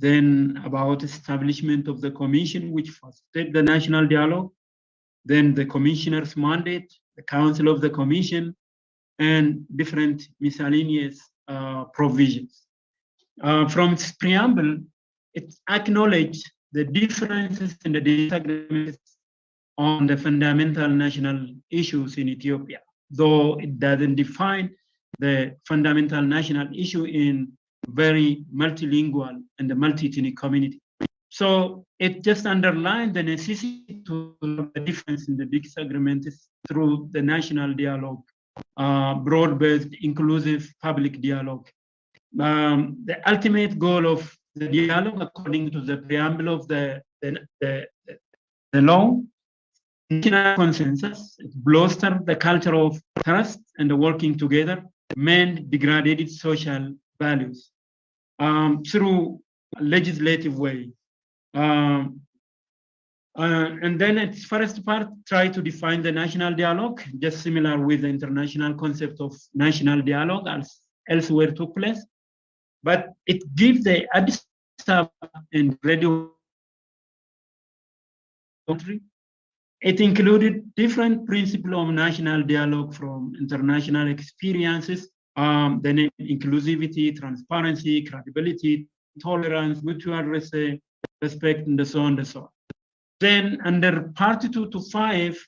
then about establishment of the commission, which facilitates the national dialogue, then the commissioner's mandate, the council of the commission, and different miscellaneous provisions. From its preamble, it acknowledged the differences and the disagreements on the fundamental national issues in Ethiopia, though it doesn't define the fundamental national issue in very multilingual and the multi-ethnic community. So it just underlined the necessity to the difference in the disagreements through the national dialogue, broad-based, inclusive public dialogue. The ultimate goal of the dialogue, according to the preamble of the law, national consensus, it bolstered the culture of trust and the working together, mend degraded social values through a legislative way. And then its first part, try to define the national dialogue, just similar with the international concept of national dialogue as elsewhere took place. But it gives the Addis Ababa and radio country. It included different principles of national dialogue from international experiences, then inclusivity, transparency, credibility, tolerance, mutual respect, and so on and so on. Then under part 2 to 5,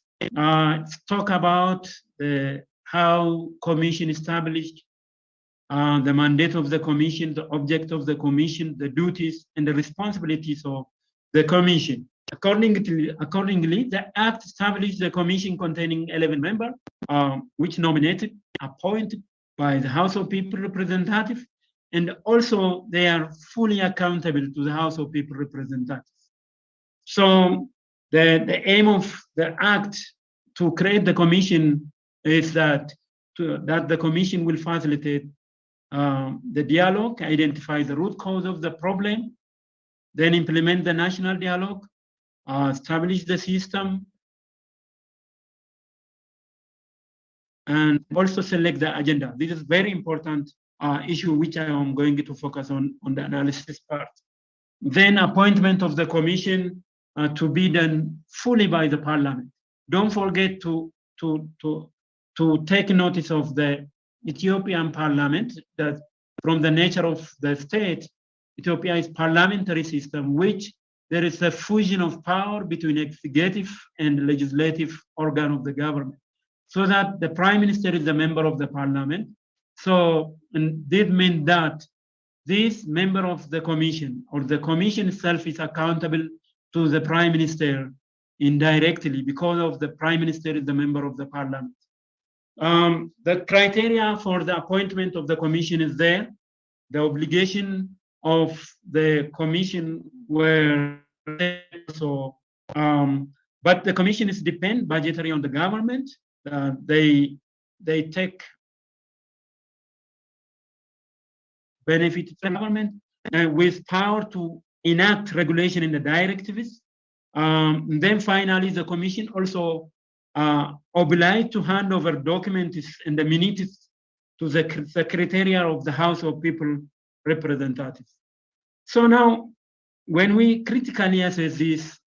talk about how commission established, the mandate of the commission, the object of the commission, the duties and the responsibilities of the commission. Accordingly, the Act established the commission containing 11 members, which nominated, appointed by the House of People Representatives, and also they are fully accountable to the House of People Representatives. So the aim of the Act to create the commission is that the commission will facilitate the dialogue, identify the root cause of the problem, then implement the national dialogue, establish the system, and also select the agenda. This is very important issue which I am going to focus on the analysis part. Then appointment of the commission to be done fully by the parliament. Don't forget to take notice of the Ethiopian parliament, that from the nature of the state, Ethiopia is parliamentary system, which there is a fusion of power between executive and legislative organ of the government, so that the prime minister is a member of the parliament. So, and this means that this member of the commission or the commission itself is accountable to the prime minister indirectly, because of the prime minister is the member of the parliament. The criteria for the appointment of the commission is there. The obligation of the commission were so, but the commission is depend budgetary on the government. They take benefit to the government with power to enact regulation in the directives. Then finally, the commission also obliged to hand over documents and the minutes to the Secretariat of the House of People Representatives. So now, when we critically assess this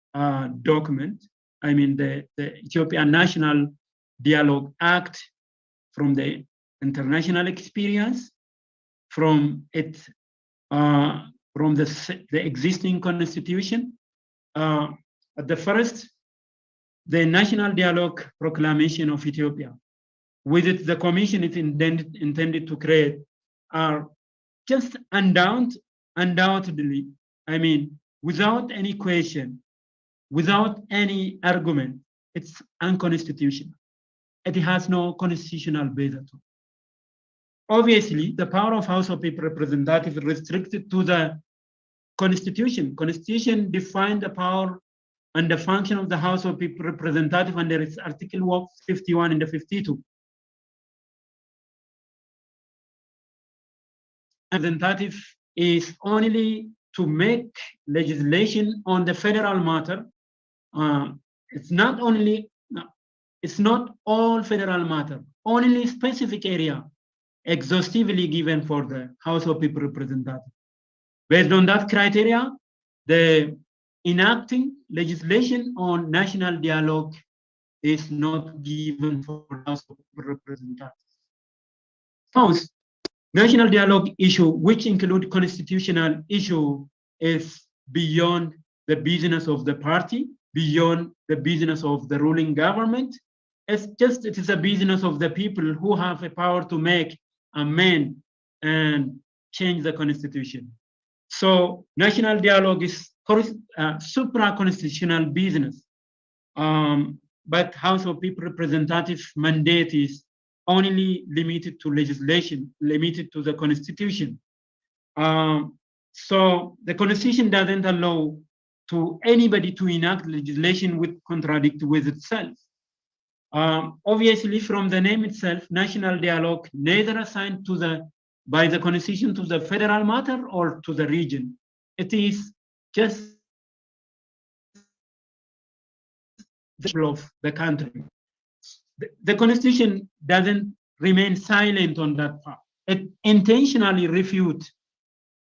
document, I mean the Ethiopian National Dialogue Act, from the international experience, from it, from the existing constitution, at the first, the National Dialogue Proclamation of Ethiopia, with it, the commission is intended to create, are just undoubtedly, I mean, without any question, without any argument, it's unconstitutional. It has no constitutional base at all. Obviously, the power of House of People Representatives is restricted to the Constitution. Constitution defined the power and the function of the House of People Representatives under its Article 51 and 52. Representative is only to make legislation on the federal matter. It's not all federal matter, only specific area exhaustively given for the House of People Representatives. Based on that criteria, the enacting legislation on national dialogue is not given for House of Representatives. House, national dialogue issue, which include constitutional issue, is beyond the business of the party, beyond the business of the ruling government. It is a business of the people who have a power to make, amend, and change the constitution. So national dialogue is supra-constitutional business. But House of People Representatives mandate is only limited to legislation, limited to the constitution. So the constitution doesn't allow to anybody to enact legislation which contradict with itself. Obviously, from the name itself, national dialogue neither assigned to by the constitution to the federal matter or to the region. It is just of the country. The constitution doesn't remain silent on that part. It intentionally refutes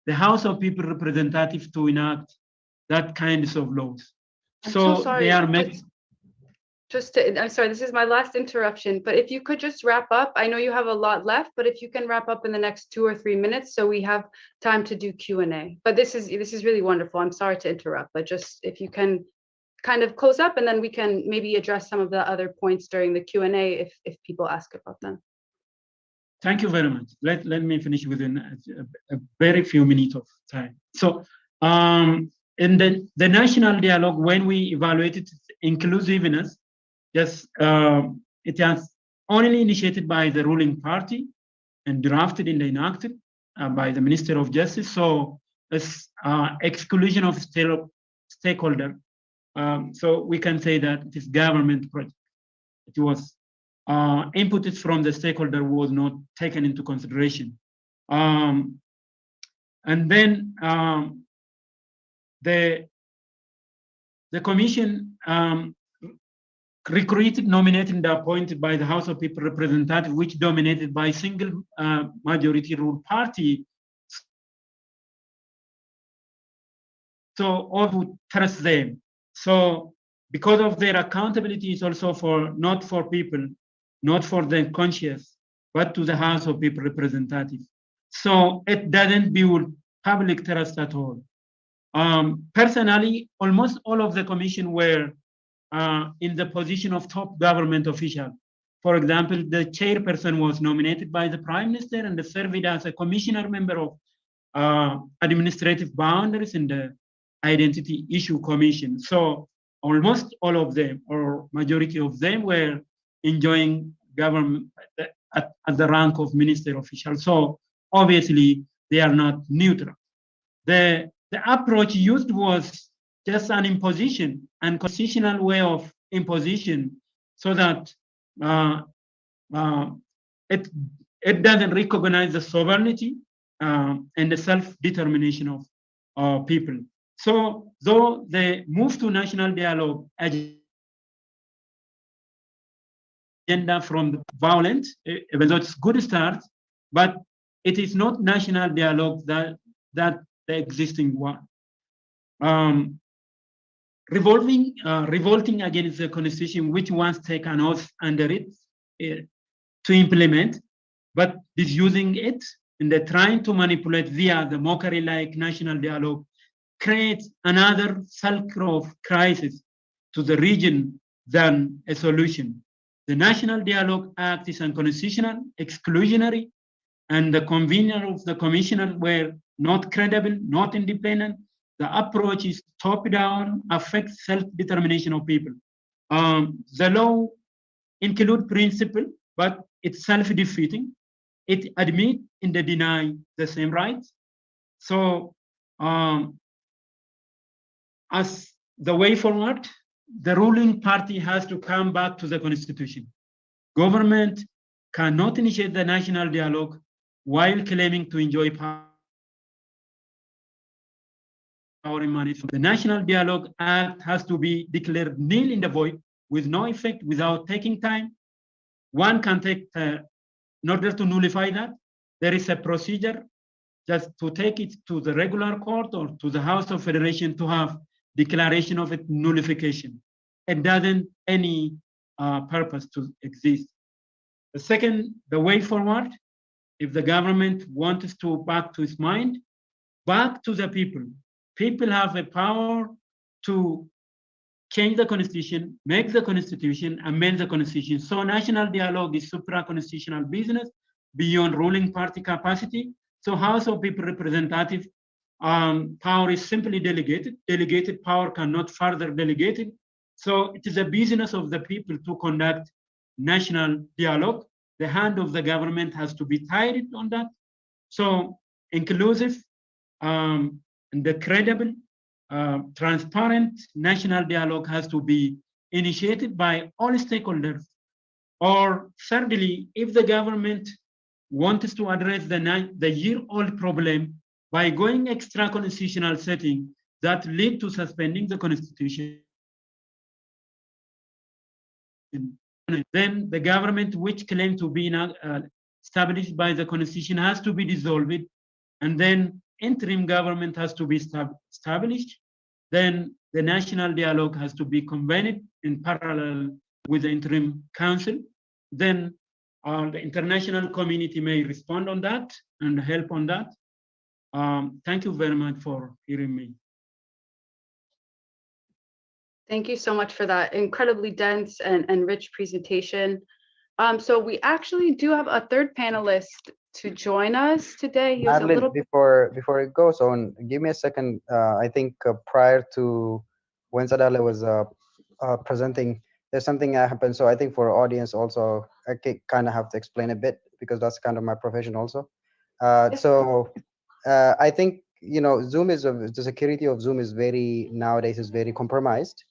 the House of People Representatives to enact that kinds of laws. I'm so sorry. They are I'm sorry, this is my last interruption, but if you could just wrap up. I know you have a lot left, but if you can wrap up in the next 2 or 3 minutes so we have time to do Q&A. But this is really wonderful. I'm sorry to interrupt, but just if you can kind of close up, and then we can maybe address some of the other points during the Q&A if people ask about them. Thank you very much. Let me finish within a very few minutes of time. So in the national dialogue, when we evaluated inclusiveness, yes, it has only initiated by the ruling party and drafted and enacted by the Minister of Justice. So it's exclusion of stakeholder. So we can say that it is government project. It was input from the stakeholder was not taken into consideration. And then the commission recruited, nominated, and appointed by the House of People Representatives, which dominated by single majority rule party. So all who trust them. So because of their accountability is also not for people, not for the conscience, but to the House of People Representatives. So it doesn't build public trust at all. Personally, almost all of the commission were in the position of top government official. For example, the chairperson was nominated by the Prime Minister and served as a commissioner member of administrative boundaries in the Identity Issue Commission. So almost all of them, or majority of them, were enjoying government at the rank of minister official. So obviously they are not neutral. The approach used was just an imposition and constitutional way of imposition, so that it doesn't recognize the sovereignty and the self-determination of people. So though the move to national dialogue agenda from the violent, even though it's a good start, but it is not national dialogue that the existing one. Revolting against the constitution, which once take an oath under it to implement, but misusing it and they're trying to manipulate via the mockery-like national dialogue, creates another cycle of crisis to the region than a solution. The National Dialogue Act is unconstitutional, exclusionary, and the convener of the commissioner were not credible, not independent. The approach is top-down, affects self-determination of people. The law includes principle, but it's self-defeating. It admits and deny the same rights. So as the way forward, the ruling party has to come back to the constitution. Government cannot initiate the national dialogue while claiming to enjoy power and money. So the National Dialogue Act has to be declared nil in the void with no effect without taking time. One can take, in order to nullify that, there is a procedure just to take it to the regular court or to the House of Federation to have declaration of it nullification. It doesn't any purpose to exist. The second, the way forward, if the government wants to back to its mind, back to the people. People have a power to change the constitution, make the constitution, amend the constitution. So national dialogue is supra-constitutional business beyond ruling party capacity. So House of People representative power is simply delegated. Delegated power cannot further delegate it. So it is a business of the people to conduct national dialogue. The hand of the government has to be tied on that. So inclusive and the credible, transparent national dialogue has to be initiated by all stakeholders. Or thirdly, if the government wants to address the year-old problem by going extra-constitutional setting that lead to suspending the constitution, then the government which claims to be established by the constitution has to be dissolved, and then interim government has to be established. Then the national dialogue has to be convened in parallel with the interim council. Then the international community may respond on that and help on that. Thank you very much for hearing me. Thank you so much for that incredibly dense and rich presentation. So we actually do have a third panelist to join us today. Madeline, before it goes on, give me a second. I think prior to when Sadale was presenting, there's something that happened. So I think for our audience also, I kind of have to explain a bit because that's kind of my profession also. So I think, you know, Zoom is the security of Zoom is nowadays is very compromised.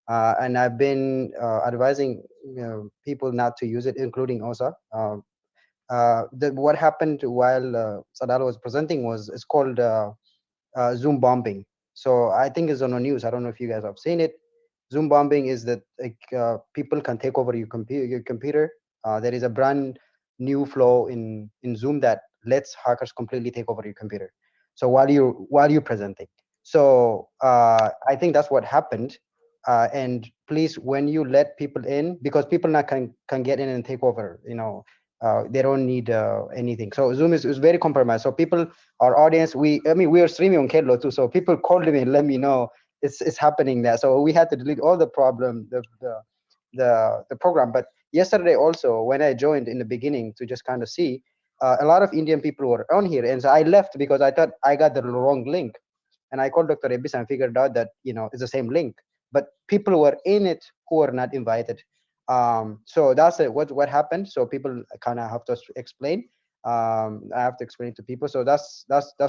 And I've been advising people not to use it, including Osa. What happened while Sadalo was presenting it's called Zoom bombing. So I think it's on the news. I don't know if you guys have seen it. Zoom bombing is that people can take over your computer. There is a brand new flow in Zoom that lets hackers completely take over your computer. So while you're presenting, so I think that's what happened. And please, when you let people in, because people now can get in and take over, you know, they don't need anything. So Zoom is very compromised. So people, our audience, we are streaming on Kedlo too. So people called me and let me know it's happening there. So we had to delete all the the program. But yesterday also, when I joined in the beginning to just kind of see, a lot of Indian people were on here, and so I left because I thought I got the wrong link. And I called Dr. Ebis and figured out that, you know, it's the same link, but people were in it who were not invited. So that's what happened. So people kind of have to explain. I have to explain it to people. So that's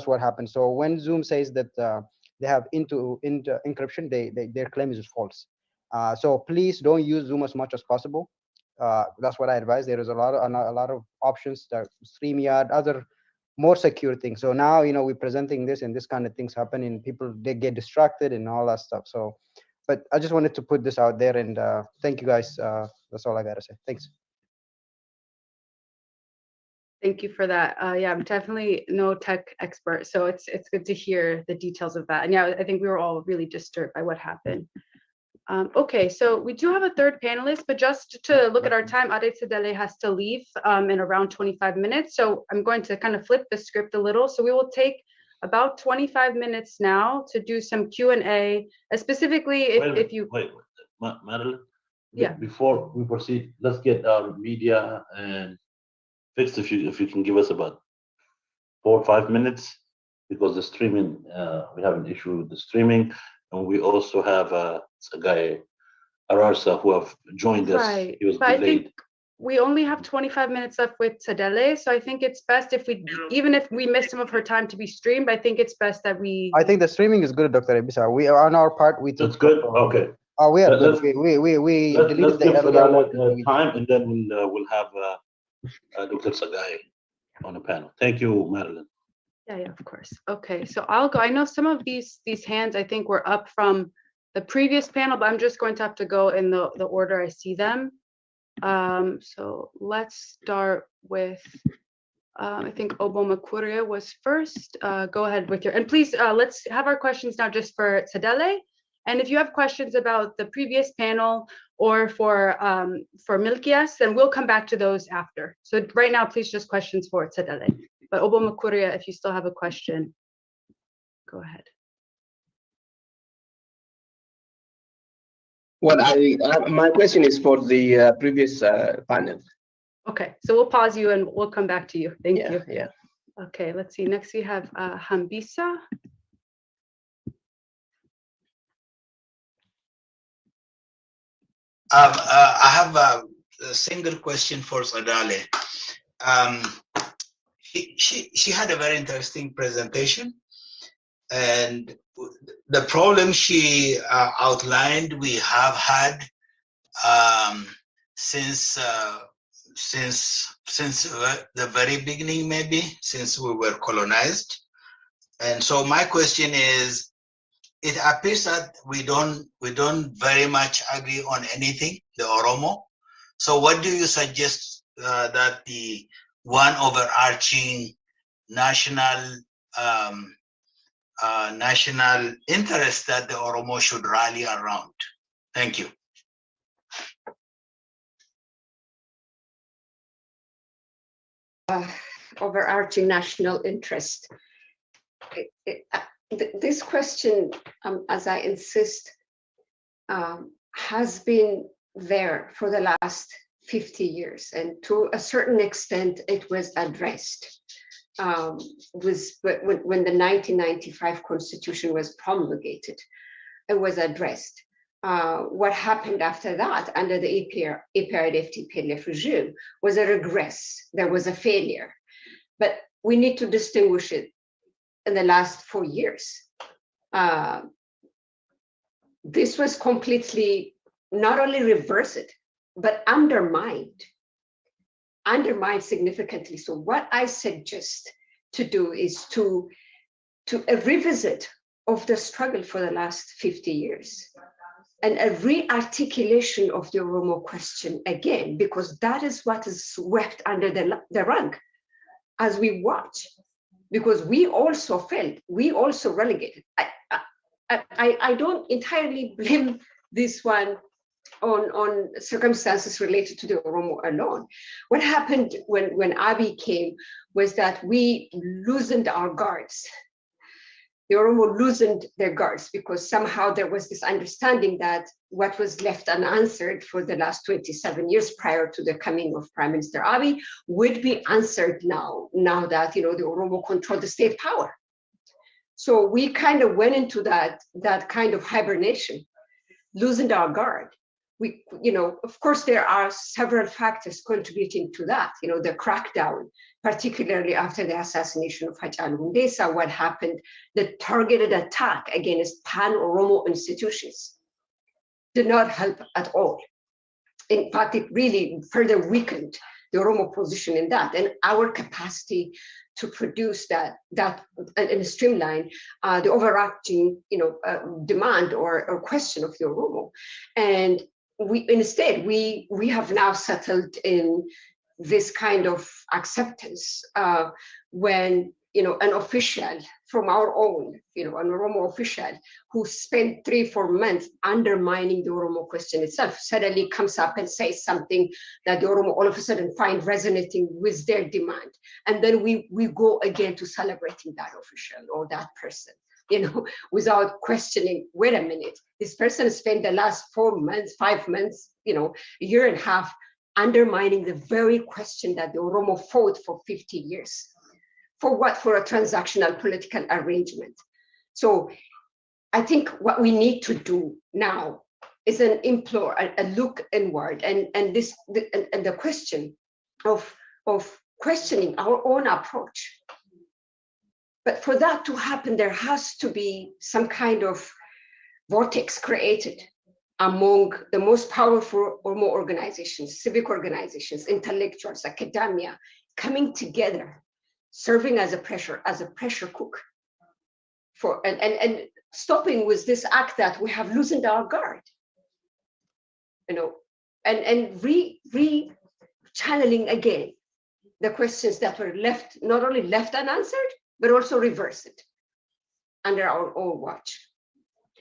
what happened. So when Zoom says that they have into encryption, their claim is false. So please don't use Zoom as much as possible. That's what I advise. There is a lot of options that StreamYard, other more secure things. So now, you know, we're presenting this and this kind of things happen and people, they get distracted and all that stuff. So, but I just wanted to put this out there, and thank you guys. That's all I gotta say. Thanks. Thank you for that. Yeah, I'm definitely no tech expert, so it's good to hear the details of that. And yeah, I think we were all really disturbed by what happened. Okay, so we do have a third panelist, but just to look at our time, Ade Sadele has to leave in around 25 minutes. So I'm going to kind of flip the script a little. So we will take about 25 minutes now to do some Q&A, specifically if you... Wait, Madeline? Yeah. Before we proceed, let's get our media and fixed if you can give us about 4 or 5 minutes, because the streaming, we have an issue with the streaming. And we also have a guy, Ararsa, who have joined us. Right. He was but delayed. I think we only have 25 minutes left with Sadele, so I think it's best if we, even if we miss some of her time to be streamed, I think it's best that we... I think the streaming is good, Dr. Ebisa. We are on our part. We took... That's good? Okay. Oh, we are good. Let's deleted give the Sadele time, and then we'll have Dr. Sagai on the panel. Thank you, Madeline. Yeah, of course. Okay, so I'll go. I know some of these hands I think were up from the previous panel, but I'm just going to have to go in the order I see them. So let's start with I think Obama Kuria was first. Go ahead with your, and please, let's have our questions now just for Tadele. And if you have questions about the previous panel or for Milkias, then we'll come back to those after. So right now, please just questions for Tadele. But Obama Kuria, if you still have a question, go ahead. Well, my question is for the previous panel. Okay, so we'll pause you and we'll come back to you. Thank you. Yeah. Okay, let's see. Next we have Hambisa. I have a single question for Sadale. She had a very interesting presentation, and the problem she outlined we have had since the very beginning, maybe since we were colonized. And so my question is, it appears that we don't very much agree on anything, the Oromo. So what do you suggest that the one overarching national national interest that the Oromo should rally around? Thank you. Overarching national interest. This question, as I insist, has been there for the last 50 years, and to a certain extent, it was addressed when the 1995 Constitution was promulgated. It was addressed. What happened after that, under the EPRD-FTPLF regime, was a regress. There was a failure, but we need to distinguish it. In the last 4 years, this was completely not only reversed, but undermined significantly. So what I suggest to do is to a revisit of the struggle for the last 50 years and a re-articulation of the Oromo question again, because that is what is swept under the rug as we watch. Because we also failed, we also relegated. I don't entirely blame this one on circumstances related to the Oromo alone. What happened when Abiy came was that we loosened our guards. The Oromo loosened their guards because somehow there was this understanding that what was left unanswered for the last 27 years prior to the coming of Prime Minister Abiy would be answered now that the Oromo controlled the state power. So we kind of went into that kind of hibernation, loosened our guard. We, of course, there are several factors contributing to that. The crackdown, particularly after the assassination of Hachalu Hundessa, what happened, the targeted attack against pan-Oromo institutions did not help at all. In fact, it really further weakened the Oromo position in that, and our capacity to produce that and streamline the overarching, demand or question of the Oromo. And instead we have now settled in this kind of acceptance when an official from our own, an Oromo official who spent 3-4 months undermining the Oromo question itself suddenly comes up and says something that the Oromo all of a sudden find resonating with their demand. And then we go again to celebrating that official or that person, without questioning, wait a minute, this person spent the last 4 months, 5 months, a year and a half undermining the very question that the Oromo fought for 50 years. For what? For a transactional political arrangement. So I think what we need to do now is a look inward and the question of questioning our own approach. But for that to happen, there has to be some kind of vortex created among the most powerful Oromo organizations, civic organizations, intellectuals, academia, coming together, serving as a pressure cook for and stopping with this act that we have loosened our guard, and re-channeling again the questions that were left, not only left unanswered, but also reversed under our own watch.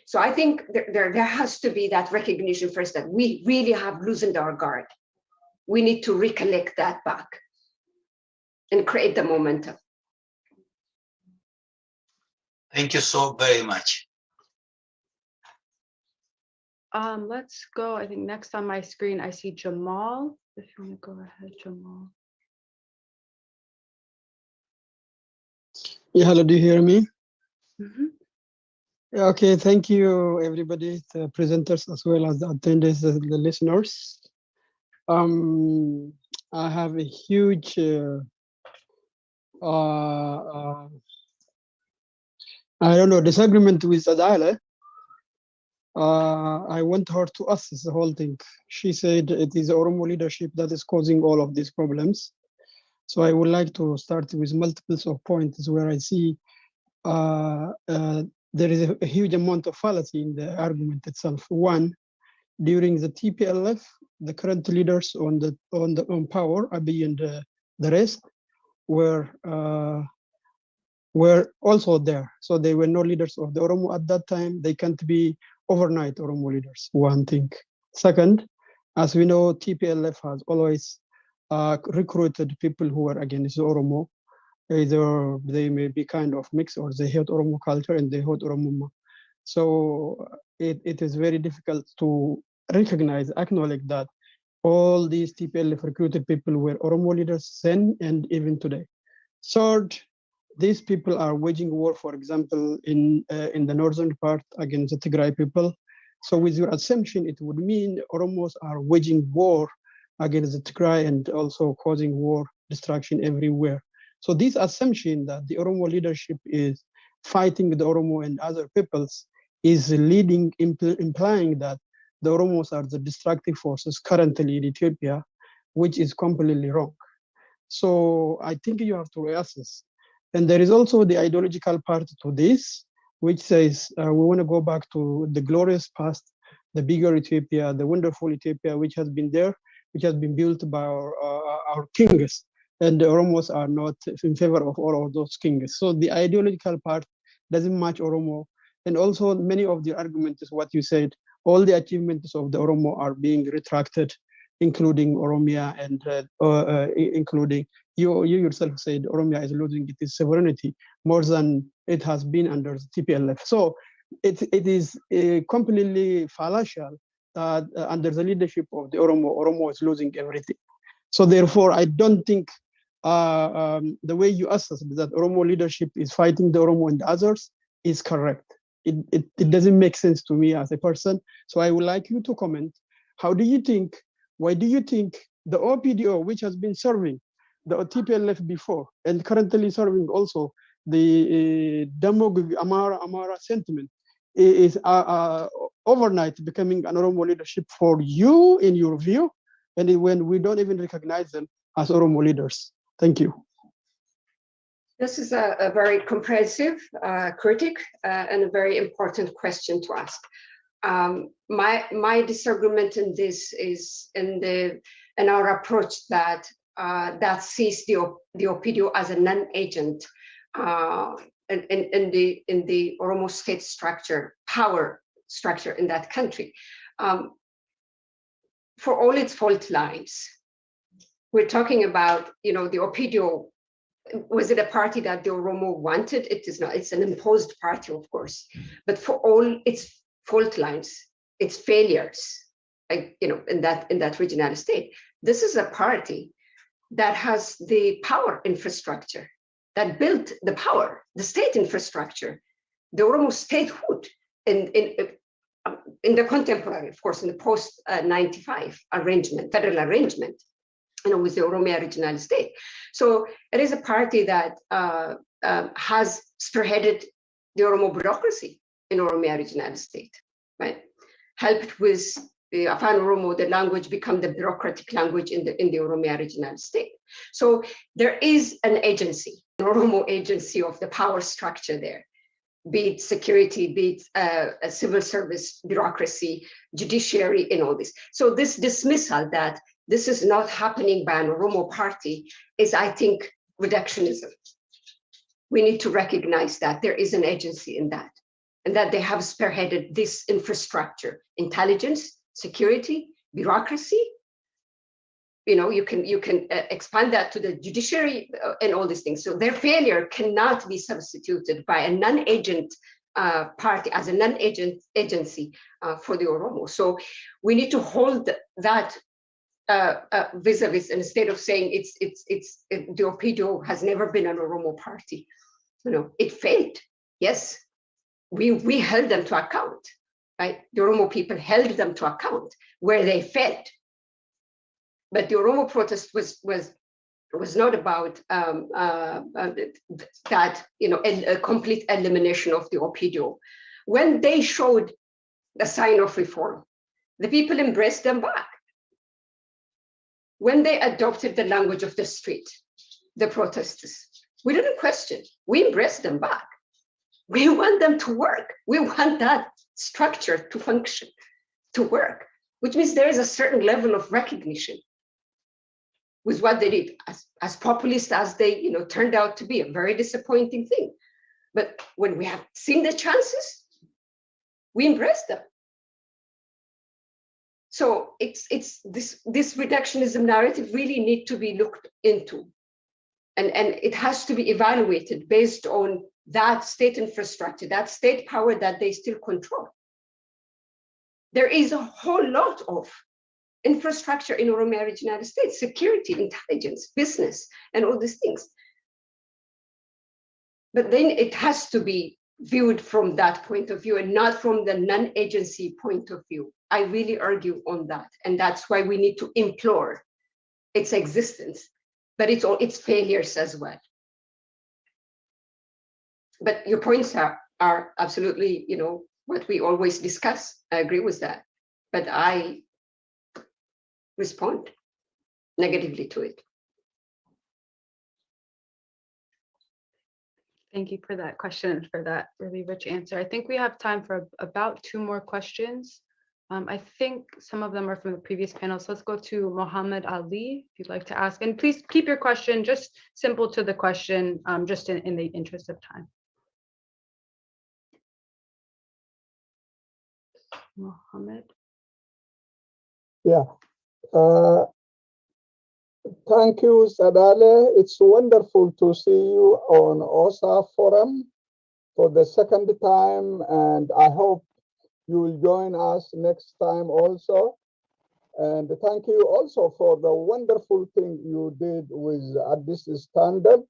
So I think there has to be that recognition first that we really have loosened our guard. We need to recollect that back and create the momentum. Thank you so very much. Let's go. I think next on my screen, I see Jamal. If you want to go ahead, Jamal. Yeah, hello, do you hear me? Mm-hmm. Okay, thank you, everybody, the presenters as well as the attendees, the listeners. I have a huge I don't know, disagreement with Adala. I want her to assess the whole thing. She said it is Oromo leadership that is causing all of these problems. So I would like to start with multiples of points where I see there is a huge amount of fallacy in the argument itself. One, during the TPLF, the current leaders on power, Abiy and the rest, were also there. So they were no leaders of the Oromo at that time. They can't be overnight Oromo leaders, one thing. Second, as we know, TPLF has always recruited people who are against the Oromo. Either they may be kind of mixed or they hate Oromo culture and they hate Oromo. So it is very difficult to recognize, acknowledge that all these TPLF recruited people were Oromo leaders then and even today. Third, these people are waging war, for example, in the northern part against the Tigray people. So with your assumption, it would mean Oromos are waging war against the Tigray and also causing war, destruction everywhere. So this assumption that the Oromo leadership is fighting the Oromo and other peoples is leading, implying that the Oromos are the destructive forces currently in Ethiopia, which is completely wrong. So I think you have to reassess. And there is also the ideological part to this, which says we want to go back to the glorious past, the bigger Ethiopia, the wonderful Ethiopia, which has been there, which has been built by our kings. And the Oromos are not in favor of all of those kings. So the ideological part doesn't match Oromo. And also many of the arguments is what you said, all the achievements of the Oromo are being retracted, including Oromia and including, you yourself said Oromia is losing its sovereignty more than it has been under the TPLF. So it is completely fallacious that under the leadership of the Oromo is losing everything. So therefore, I don't think the way you assess that Oromo leadership is fighting the Oromo and others is correct. It doesn't make sense to me as a person. So I would like you to comment. How do you think, why do you think the OPDO, which has been serving the TPLF before and currently serving also the Damog Amara sentiment, is overnight becoming an Oromo leadership for you in your view, and when we don't even recognize them as Oromo leaders? Thank you. This is a very comprehensive critic and a very important question to ask. My disagreement in this is in our approach that sees the OPDO as a non-agent in the Oromo state structure, power structure in that country. For all its fault lines, we're talking about, the OPDO. Was it a party that the Oromo wanted? It is not. It's an imposed party, of course. But for all its fault lines, its failures, in that regional state, this is a party that has the power infrastructure, that built the power, the state infrastructure, the Oromo statehood in the contemporary, of course, in the post-95 arrangement, federal arrangement, with the Oromia regional state. So it is a party that has spearheaded the Oromo bureaucracy in Oromia regional state, right? Helped with the Afan Oromo, the language, become the bureaucratic language in the Oromia regional state. So there is an agency, an Oromo agency of the power structure there, be it security, be it a civil service, bureaucracy, judiciary, and all this. So this dismissal that this is not happening by an Oromo party is, I think, reductionism. We need to recognize that there is an agency in that, and that they have spearheaded this infrastructure, intelligence, security, bureaucracy. You know, you can expand that to the judiciary and all these things. So their failure cannot be substituted by a non-agent party as a non-agent agency for the Oromo. So we need to hold that vis-a-vis, instead of saying the OPDO has never been an Oromo party. You know, it failed. Yes, we held them to account, right? The Oromo people held them to account where they failed. But the Oromo protest was not about that, you know, a complete elimination of the OPDO. When they showed the sign of reform, the people embraced them back. When they adopted the language of the street, the protesters, we didn't question, we embraced them back. We want them to work. We want that structure to function, to work, which means there is a certain level of recognition with what they did, as populist as they, you know, turned out to be, a very disappointing thing. But when we have seen the chances, we embrace them. So it's this reductionism narrative really need to be looked into, and it has to be evaluated based on that state infrastructure, that state power that they still control. There is a whole lot of infrastructure in Oromia regional states, security, intelligence, business, and all these things. But then it has to be viewed from that point of view and not from the non-agency point of view. I really argue on that. And that's why we need to implore its existence, but its failures as well. But your points are absolutely, you know, what we always discuss. I agree with that. But I respond negatively to it. Thank you for that question, for that really rich answer. I think we have time for about 2 more questions. I think some of them are from the previous panel. So let's go to Mohammed Ali, if you'd like to ask. And please keep your question just simple to the question, just in the interest of time. Mohammed. Yeah. Thank you, Sadale. It's wonderful to see you on OSA Forum for the second time, and I hope you will join us next time also. And thank you also for the wonderful thing you did with Addis Standard.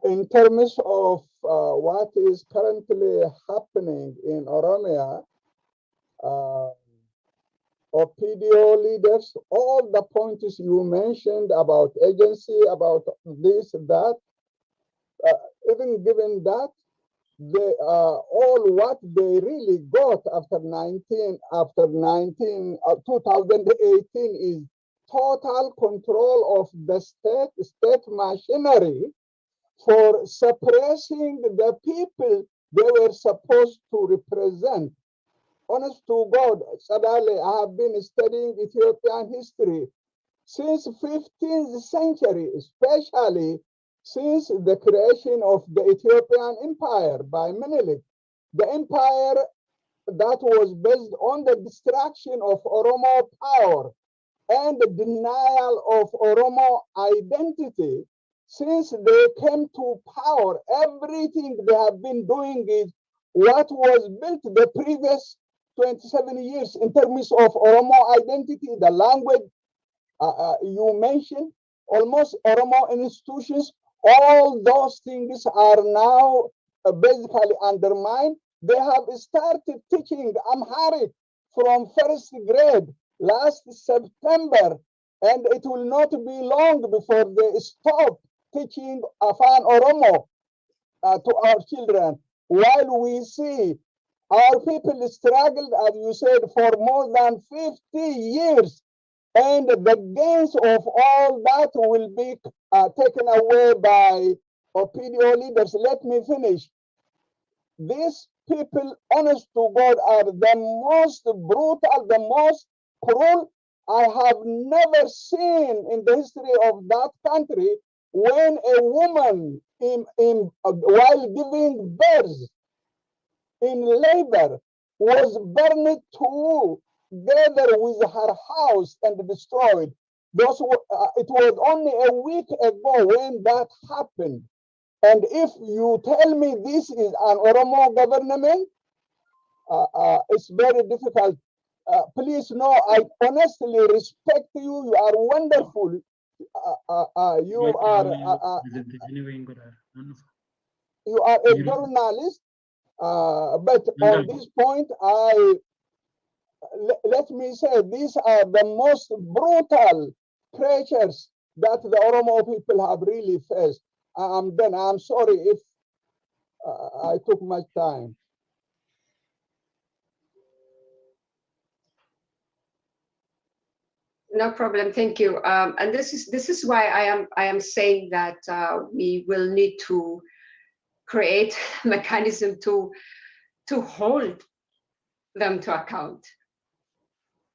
In terms of what is currently happening in Oromia, OPDO leaders, all the points you mentioned about agency, about this, that, even given that, they all what they really got after 2018 is total control of the state machinery for suppressing the people they were supposed to represent. Honest to God, Sadale, I have been studying Ethiopian history since 15th century, especially since the creation of the Ethiopian Empire by Menelik. The empire that was based on the destruction of Oromo power and the denial of Oromo identity. Since they came to power, everything they have been doing is what was built the previous 27 years in terms of Oromo identity, the language you mentioned, almost Oromo institutions, all those things are now basically undermined. They have started teaching Amharic from first grade last September, and it will not be long before they stop teaching Afan Oromo to our children, while we see our people struggled, as you said, for more than 50 years, and the gains of all that will be taken away by OPDO leaders. Let me finish. these people, honest to God, are the most brutal, the most cruel I have never seen in the history of that country. When a woman while giving birth in labor was burned together with her house and destroyed. It was only a week ago when that happened. And if you tell me this is an Oromo government, it's very difficult. Please know, I honestly respect you. You are wonderful. You are a journalist. But on this point, let me say these are the most brutal pressures that the Oromo people have really faced. I'm done. I'm sorry if I took much time. No problem. Thank you. And this is why I am saying that we will need to create a mechanism to hold them to account.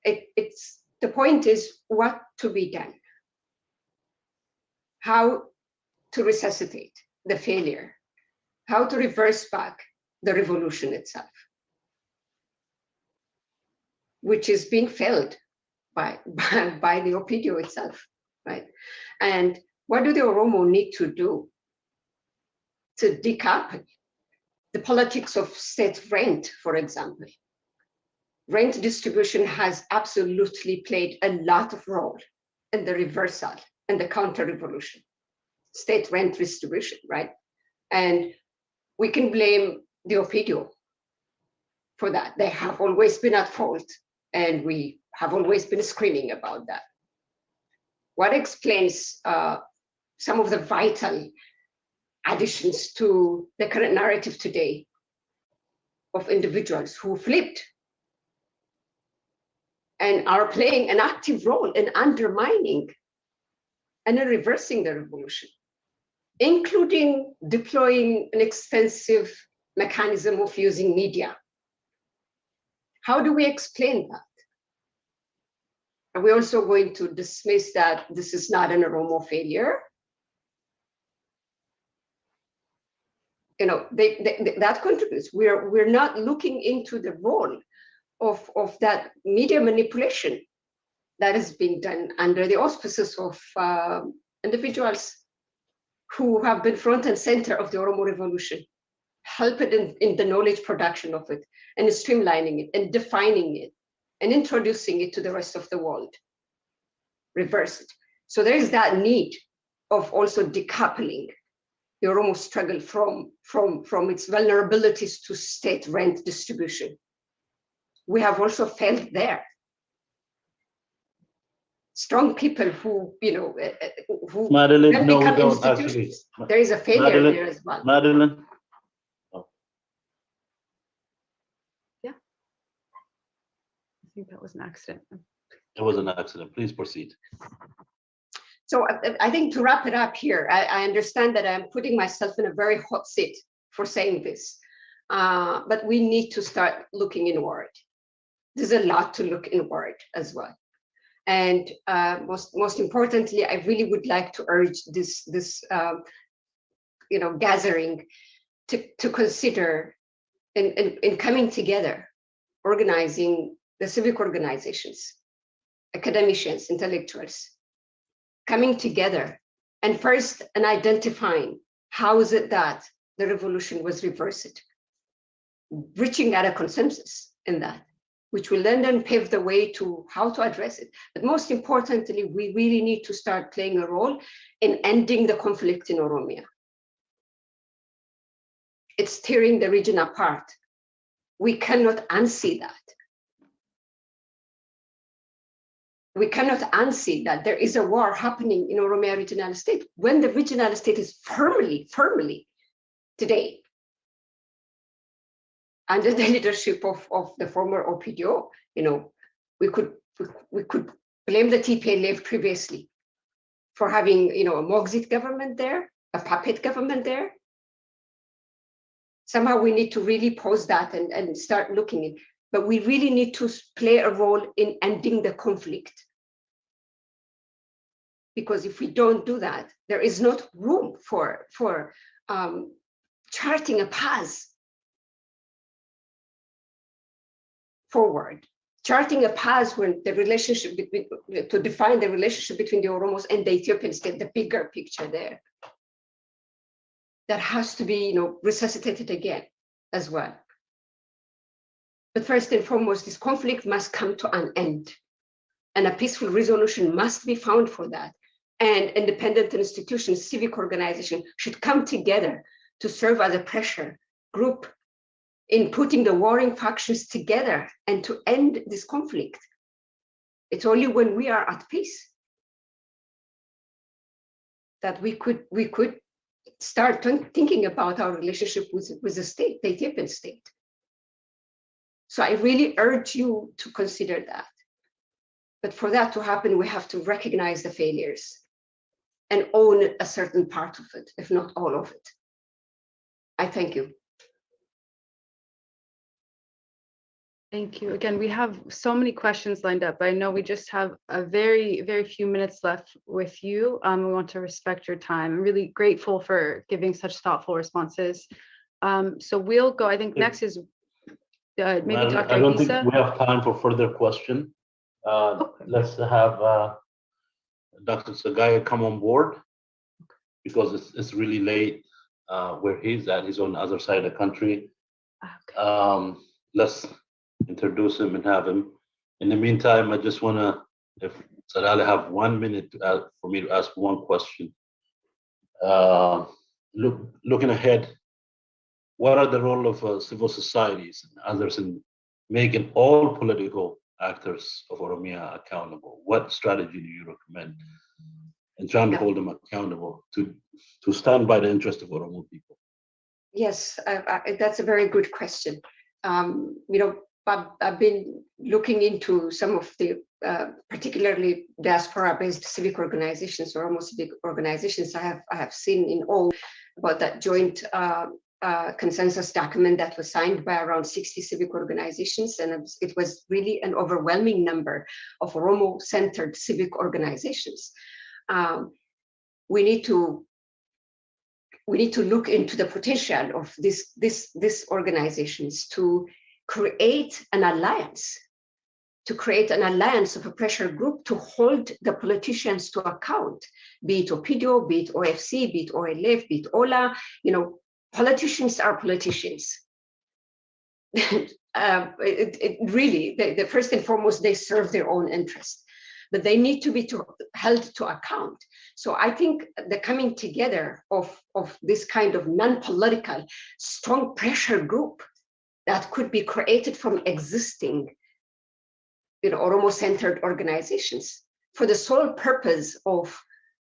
It's the point is what to be done, how to resuscitate the failure, how to reverse back the revolution itself, which is being failed by the Opidio itself, right? And what do the Oromo need to do to decouple the politics of state rent, for example? Rent distribution has absolutely played a lot of role in the reversal and the counter-revolution, state rent distribution, right? And we can blame the Opidio for that. They have always been at fault, and we have always been screaming about that. What explains some of the vital additions to the current narrative today of individuals who flipped and are playing an active role in undermining and in reversing the revolution, including deploying an extensive mechanism of using media? How do we explain that? Are we also going to dismiss that this is not an Oromo failure? You know, that contributes. We're not looking into the role of that media manipulation that is being done under the auspices of individuals who have been front and center of the Oromo Revolution, help it in the knowledge production of it, and streamlining it, and defining it, and introducing it to the rest of the world. Reverse it. So there is that need of also decoupling the Oromo struggle from its vulnerabilities to state rent distribution. We have also failed there. Strong people who, you know, who Madeline, no, we become don't actually. institutions. There is a failure Madeline, there as well. Madeline. Yeah. I think that was an accident. It was an accident. Please proceed. So I think to wrap it up here, I understand that I'm putting myself in a very hot seat for saying this, but we need to start looking inward. There's a lot to look inward as well. And most importantly, I really would like to urge this you know, gathering to consider in coming together, organizing the civic organizations, academicians, intellectuals, coming together and first and identifying how is it that the revolution was reversed, reaching at a consensus in that, which will then pave the way to how to address it. But most importantly, we really need to start playing a role in ending the conflict in Oromia. It's tearing the region apart. We cannot unsee that. We cannot unsee that there is a war happening in Oromia regional state when the regional state is firmly today under the leadership of the former OPDO. You know, we could blame the TPLF previously for having, you know, a Moxit government there, a puppet government there. Somehow we need to really pause that and start looking at, but we really need to play a role in ending the conflict. Because if we don't do that, there is not room for charting a path forward, charting a path when the relationship between, to define the relationship between the Oromos and the Ethiopian state, the bigger picture there. That has to be, resuscitated again as well. But first and foremost, this conflict must come to an end, and a peaceful resolution must be found for that. And independent institutions, civic organizations should come together to serve as a pressure group in putting the warring factions together and to end this conflict. It's only when we are at peace that we could start thinking about our relationship with the state, the Ethiopian state. So I really urge you to consider that. But for that to happen, we have to recognize the failures and own a certain part of it, if not all of it. I thank you. Thank you. Again, we have so many questions lined up. I know we just have a very, very few minutes left with you. We want to respect your time. I'm really grateful for giving such thoughtful responses. So we'll go, I think next is maybe Dr. I don't Isa. think we have time for further question. Let's have Dr. Sagaya come on board because it's really late where he's at. He's on the other side of the country. Okay. Let's introduce him and have him. In the meantime, I just want to, if Sadale have 1 minute for me to ask one question. Looking ahead, what are the role of civil societies and others in making all political actors of Oromia accountable? What strategy do you recommend in trying to hold them accountable to stand by the interest of Oromo people? Yes, that's a very good question. I've been looking into some of the particularly diaspora-based civic organizations, Oromo civic organizations. I have seen in all about that joint consensus document that was signed by around 60 civic organizations, and it was really an overwhelming number of Oromo-centered civic organizations. We need to look into the potential of these organizations to create an alliance of a pressure group to hold the politicians to account, be it OPIDO, be it OFC, be it OLF, be it OLA. Politicians are politicians. Really, the first and foremost, they serve their own interest, but they need to be held to account. So I think the coming together of this kind of non-political, strong pressure group that could be created from existing Oromo-centered organizations for the sole purpose of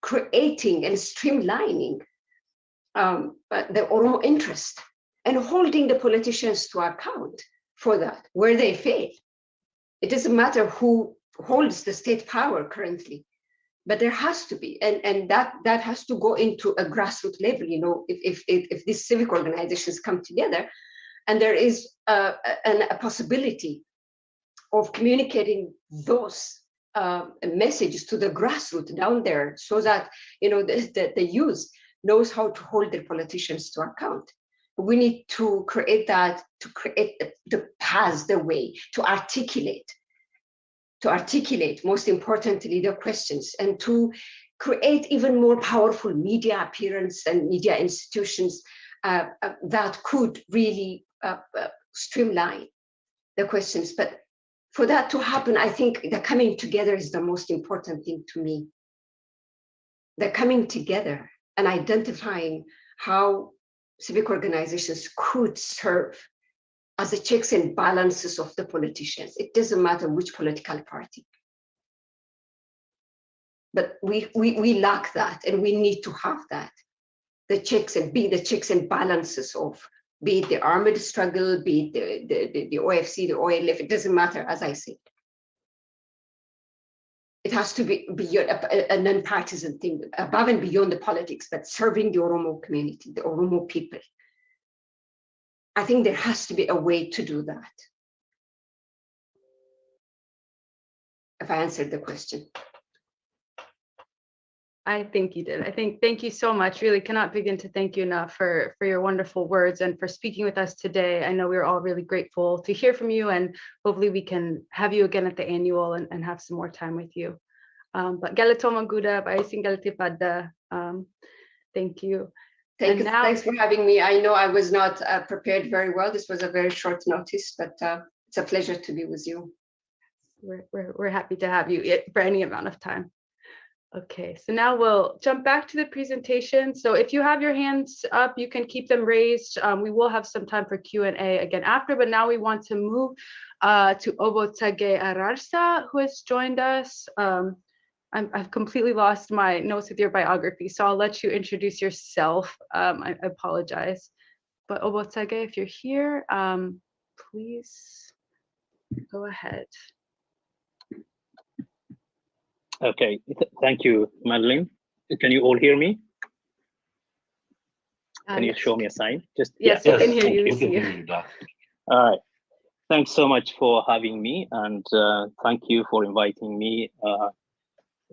creating and streamlining the Oromo interest and holding the politicians to account for that, where they fail. It doesn't matter who holds the state power currently, but there has to be, and that has to go into a grassroots level. If these civic organizations come together, and there is a possibility of communicating those messages to the grassroots down there, so that the youth knows how to hold their politicians to account. We need to create that, to create the path, the way, to articulate, most importantly, the questions, and to create even more powerful media appearance and media institutions that could really streamline the questions. But for that to happen, I think the coming together is the most important thing to me. The coming together and identifying how civic organizations could serve as the checks and balances of the politicians. It doesn't matter which political party. But we lack that, and we need to have that. The checks and balances of, be it the armed struggle, be it the OFC, the OLF, it doesn't matter, as I said. It has to be a non-partisan thing, above and beyond the politics, but serving the Oromo community, the Oromo people. I think there has to be a way to do that. If I answered the question. I think you did. Thank you so much. Really cannot begin to thank you enough for your wonderful words and for speaking with us today. I know we're all really grateful to hear from you, and hopefully we can have you again at the annual and have some more time with you. But Galatoma Guda, Baisin Galatipada. Thank you. Thanks for having me. I know I was not prepared very well. This was a very short notice, but it's a pleasure to be with you. We're happy to have you for any amount of time. Okay, so now we'll jump back to the presentation. So if you have your hands up, you can keep them raised. We will have some time for Q&A again after, but now we want to move to Obotage Ararsa, who has joined us. I've completely lost my notes with your biography, so I'll let you introduce yourself. I apologize. But Obotage, if you're here, please go ahead. Okay, thank you, Madeline. Can you all hear me? Can you show me a sign? Yes, yeah. I can hear you. You can hear you, Doc. All right. Thanks so much for having me, and thank you for inviting me.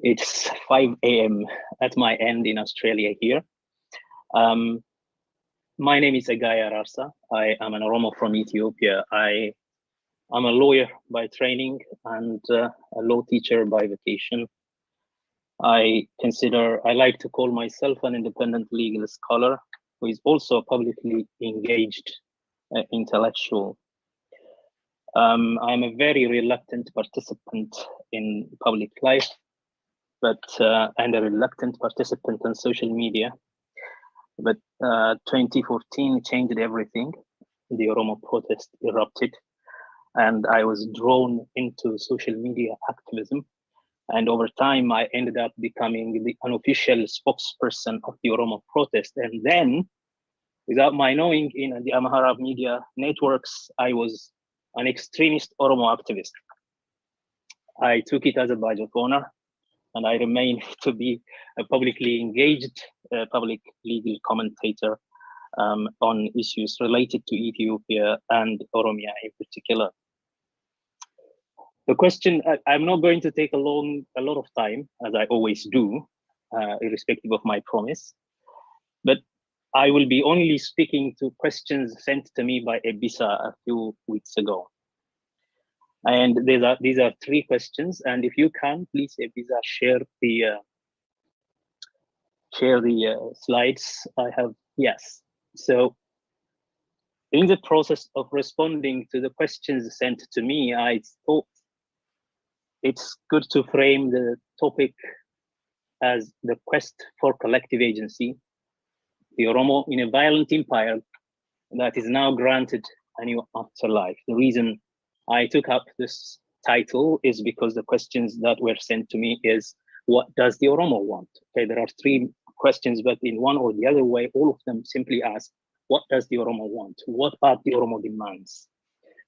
It's 5 a.m. at my end in Australia here. My name is Agaya Ararsa. I am an Oromo from Ethiopia. I'm a lawyer by training and a law teacher by vocation. I like to call myself an independent legal scholar who is also a publicly engaged intellectual. I'm a very reluctant participant in public life, and a reluctant participant on social media. But 2014 changed everything. The Oromo protest erupted, and I was drawn into social media activism. And over time, I ended up becoming the unofficial spokesperson of the Oromo protest. And then, without my knowing, in the Amhara media networks, I was an extremist Oromo activist. I took it as a badge of honor, and I remain to be a publicly engaged public legal commentator on issues related to Ethiopia and Oromia in particular. The question, I'm not going to take a lot of time, as I always do, irrespective of my promise, but I will be only speaking to questions sent to me by Ebisa a few weeks ago. And these are 3 questions, and if you can, please, Ebisa, share the slides I have. Yes. So in the process of responding to the questions sent to me, I thought it's good to frame the topic as the quest for collective agency, the Oromo in a violent empire that is now granted a new afterlife. The reason I took up this title is because the questions that were sent to me is, what does the Oromo want? Okay, there are 3 questions, but in one or the other way, all of them simply ask, what does the Oromo want? What are the Oromo demands?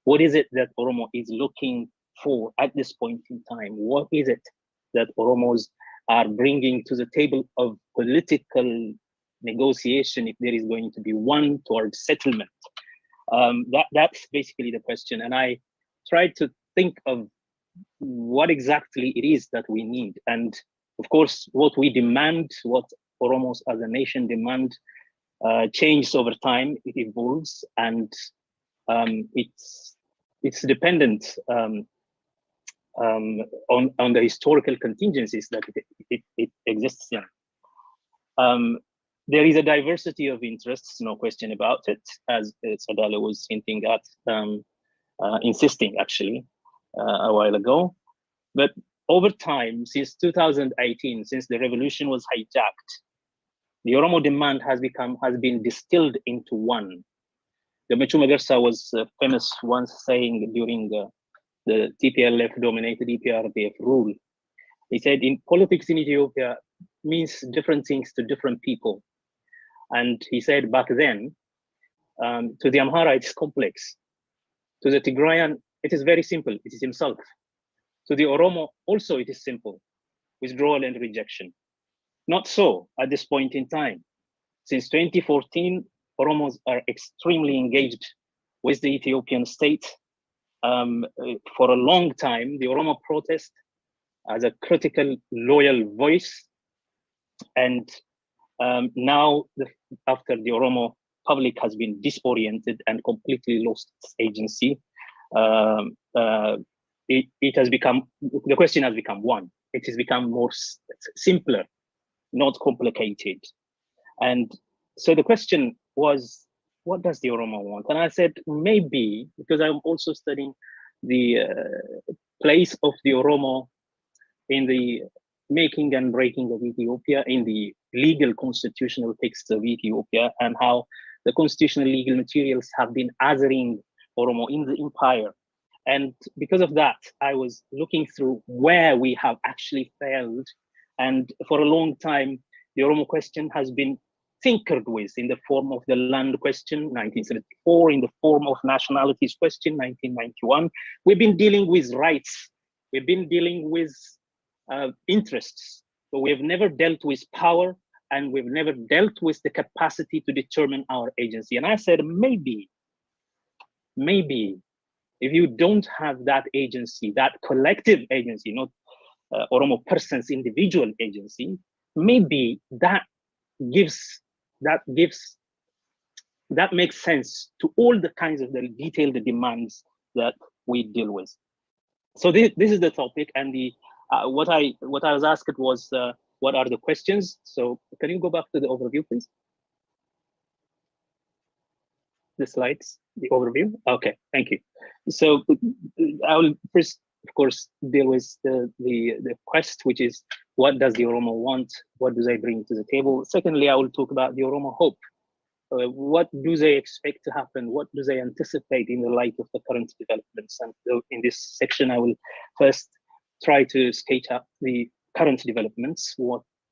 What is it that Oromo is looking for at this point in time? What is it that Oromos are bringing to the table of political negotiation, if there is going to be one, towards settlement? That's basically the question. And I tried to think of what exactly it is that we need. And of course, what we demand, what Oromos as a nation demand, changes over time, it evolves, and it's dependent on the historical contingencies that it exists in. There is a diversity of interests, no question about it, as Sadala was hinting at, insisting actually a while ago. But over time, since 2018, since the revolution was hijacked, the Oromo demand has been distilled into one. The Mechu Magarsa was famous once saying during the TPLF-dominated EPRDF rule, he said, in politics in Ethiopia means different things to different people. And he said back then, to the Amhara, it's complex. To the Tigrayan, it is very simple. It is himself. To the Oromo, also it is simple, withdrawal and rejection. Not so at this point in time. Since 2014, Oromos are extremely engaged with the Ethiopian state. For a long time, the Oromo protest as a critical, loyal voice. And now, after the Oromo public has been disoriented and completely lost its agency, it has become, the question has become one. It has become more simpler, not complicated. And so the question was, what does the Oromo want? And I said, maybe, because I'm also studying the place of the Oromo in the making and breaking of Ethiopia, in the legal constitutional texts of Ethiopia, and how the constitutional legal materials have been othering Oromo in the empire. And because of that, I was looking through where we have actually failed. And for a long time, the Oromo question has been tinkered with in the form of the land question, 1974, in the form of nationalities question, 1991. We've been dealing with rights. We've been dealing with interests, but we have never dealt with power, and we've never dealt with the capacity to determine our agency. And I said, maybe, if you don't have that agency, that collective agency, not Oromo person's individual agency, maybe that makes sense to all the kinds of the detailed demands that we deal with. So this is the topic, and the what I was asked was what are the questions? So can you go back to the overview, please? The slides, the overview. Okay, thank you. So I will first, of course, deal with the quest, which is what does the Oromo want? What do they bring to the table? Secondly, I will talk about the Oromo hope. What do they expect to happen? What do they anticipate in the light of the current developments? And in this section, I will first try to sketch up the current developments,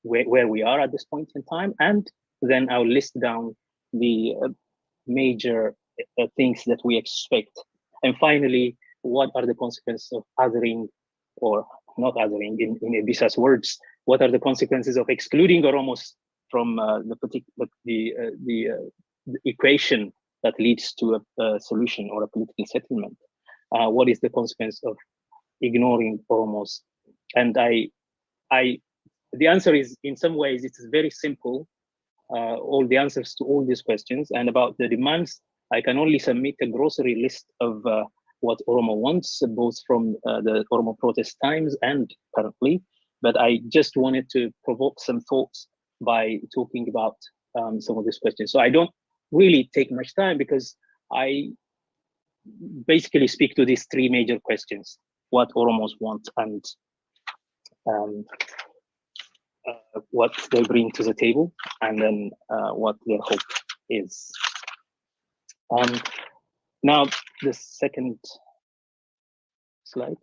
where we are at this point in time, and then I will list down the major things that we expect. And finally, what are the consequences of othering, or not othering in Ebisa's words, what are the consequences of excluding Oromos from the equation that leads to a solution or a political settlement? What is the consequence of ignoring Oromos? And the answer is, in some ways, it's very simple. All the answers to all these questions. And about the demands, I can only submit a grocery list of what Oromo wants, both from the Oromo protest times and currently. But I just wanted to provoke some thoughts by talking about some of these questions. So I don't really take much time, because I basically speak to these three major questions: what Oromos want, and what they bring to the table, and then what their hope is. Now, the second slide,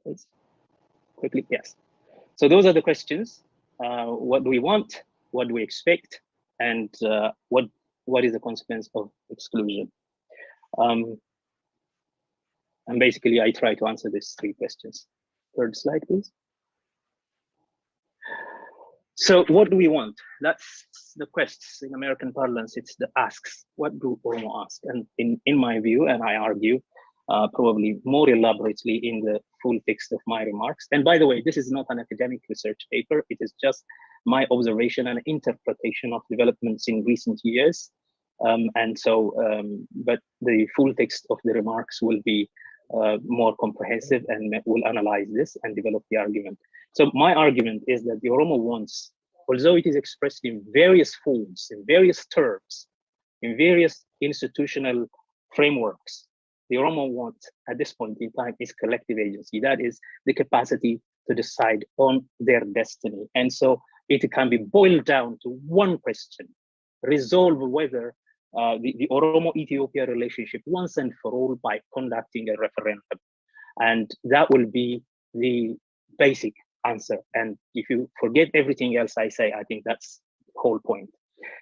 please. Quickly, yes. So those are the questions. What do we want? What do we expect? And what is the consequence of exclusion? And basically, I try to answer these three questions. Third slide, please. So what do we want? That's the quests. In American parlance, it's the asks. What do Oromo ask? And in my view, and I argue probably more elaborately in the full text of my remarks. And by the way, this is not an academic research paper. It is just my observation and interpretation of developments in recent years. But the full text of the remarks will be more comprehensive and will analyze this and develop the argument. So my argument is that the Oromo wants, although it is expressed in various forms, in various terms, in various institutional frameworks, the Oromo wants at this point in time is collective agency. That is the capacity to decide on their destiny. And so it can be boiled down to one question: resolve whether the Oromo-Ethiopia relationship once and for all by conducting a referendum. And that will be the basic answer. And if you forget everything else I say, I think that's the whole point.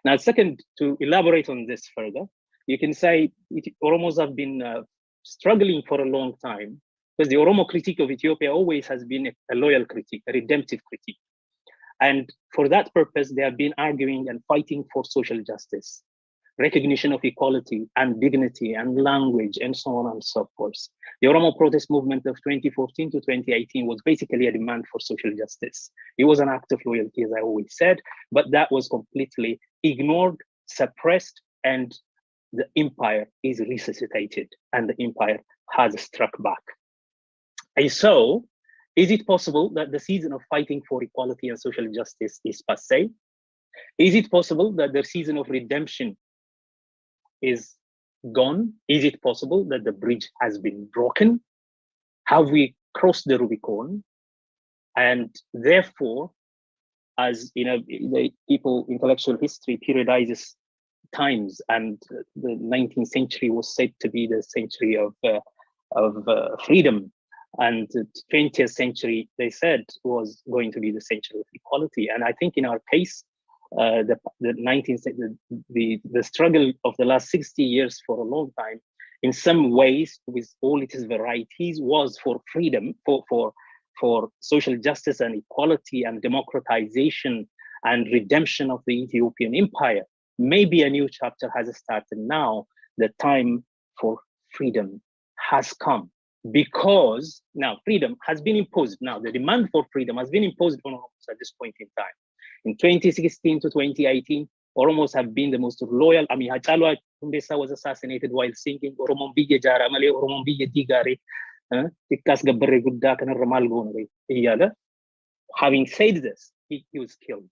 Now, second, to elaborate on this further, you can say Oromos have been struggling for a long time, because the Oromo critique of Ethiopia always has been a loyal critique, a redemptive critique. And for that purpose, they have been arguing and fighting for social justice. recognition of equality and dignity and language and so on and so forth. The Oromo protest movement of 2014 to 2018 was basically a demand for social justice. It was an act of loyalty, as I always said, but that was completely ignored, suppressed, and the empire is resuscitated and the empire has struck back. And so, is it possible that the season of fighting for equality and social justice is passé? Is it possible that the season of redemption is gone? Is it possible that the bridge has been broken? Have we crossed the Rubicon? And therefore, as you know, the intellectual history periodizes times, and the 19th century was said to be the century of freedom, and the 20th century they said was going to be the century of equality. And I think in our case, the struggle of the last 60 years for a long time, in some ways, with all its varieties, was for freedom, for social justice and equality and democratization and redemption of the Ethiopian empire. Maybe a new chapter has started now. The time for freedom has come, because now freedom has been imposed. Now the demand for freedom has been imposed on Oromos at this point in time. In 2016 to 2018, Oromos have been the most loyal. I mean, Hachalu Hundessa was assassinated while singing Oromon Biyya Jaara Malee Oromon Biyya Digaare. Having said this, he was killed.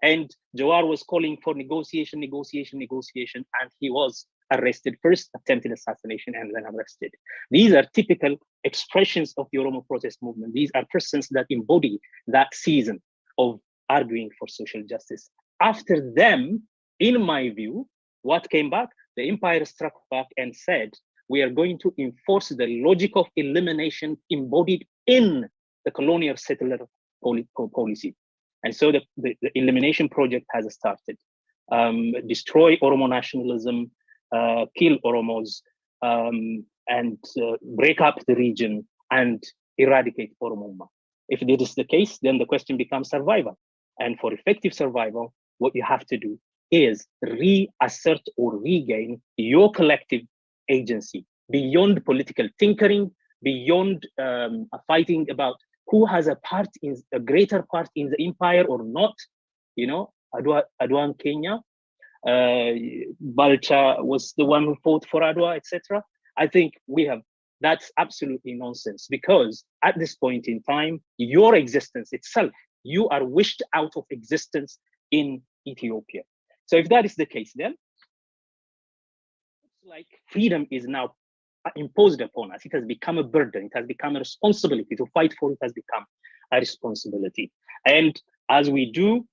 And Jawar was calling for negotiation, and he was arrested. First attempted assassination and then arrested. These are typical expressions of the Oromo protest movement. These are persons that embody that season of arguing for social justice. After them, in my view, what came back? The empire struck back and said, we are going to enforce the logic of elimination embodied in the colonial settler policy. And so the elimination project has started. Destroy Oromo nationalism, kill Oromos, and break up the region and eradicate Oromoma. If this is the case, then the question becomes survival. And for effective survival, what you have to do is reassert or regain your collective agency beyond political tinkering, beyond fighting about who has a greater part in the empire or not. You know, Adwa Kenya, Balcha was the one who fought for Adwa, etc. I think that's absolutely nonsense, because at this point in time, your existence itself, you are wished out of existence in Ethiopia. So if that is the case, then it's like freedom is now imposed upon us. It has become a burden. It has become a responsibility. To fight for it has become a responsibility. And as we do,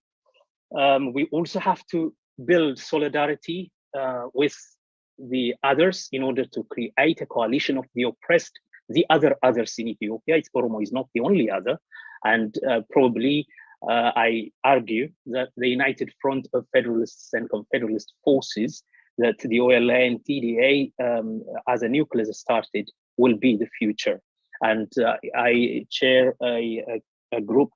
we also have to build solidarity with the others in order to create a coalition of the oppressed, the others in Ethiopia. Oromo is not the only other. And probably I argue that the united front of federalists and confederalist forces that the OLA and TDA as a nucleus started will be the future. And I chair a group,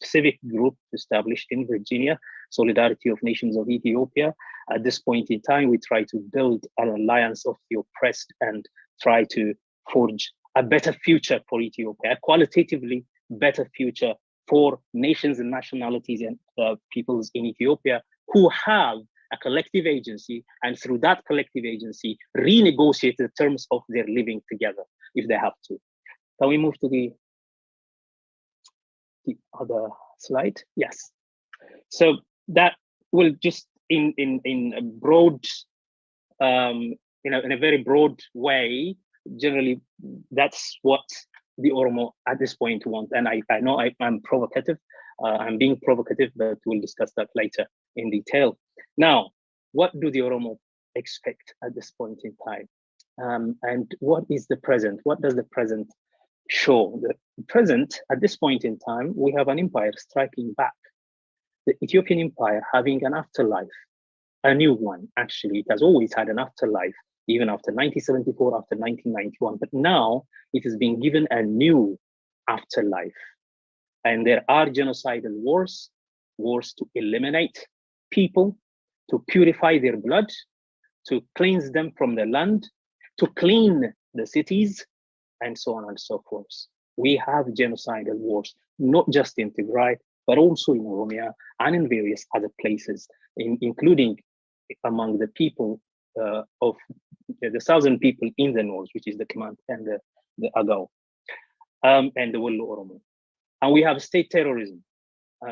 civic group established in Virginia, Solidarity of Nations of Ethiopia. At this point in time, we try to build an alliance of the oppressed and try to forge a better future for Ethiopia, a qualitatively better future for nations and nationalities and peoples in Ethiopia who have a collective agency, and through that collective agency, renegotiate the terms of their living together if they have to. Can we move to the other slide? Yes. So that will just in a broad, in a very broad way, generally, that's what the Oromo at this point want. And I know I'm provocative, I'm being provocative, but we'll discuss that later in detail. Now, what do the Oromo expect at this point in time? And what is the present? What does the present show? The present, at this point in time, we have an empire striking back. The Ethiopian empire having an afterlife, a new one, actually. It has always had an afterlife, even after 1974, after 1991. But now it is being given a new afterlife. And there are genocidal wars, wars to eliminate people, to purify their blood, to cleanse them from the land, to clean the cities, and so on and so forth. We have genocidal wars, not just in Tigray, but also in Oromia and in various other places, including among the people of the southern people in the north, which is the Command and the Agaw, and the Wallo Oromo. And we have state terrorism,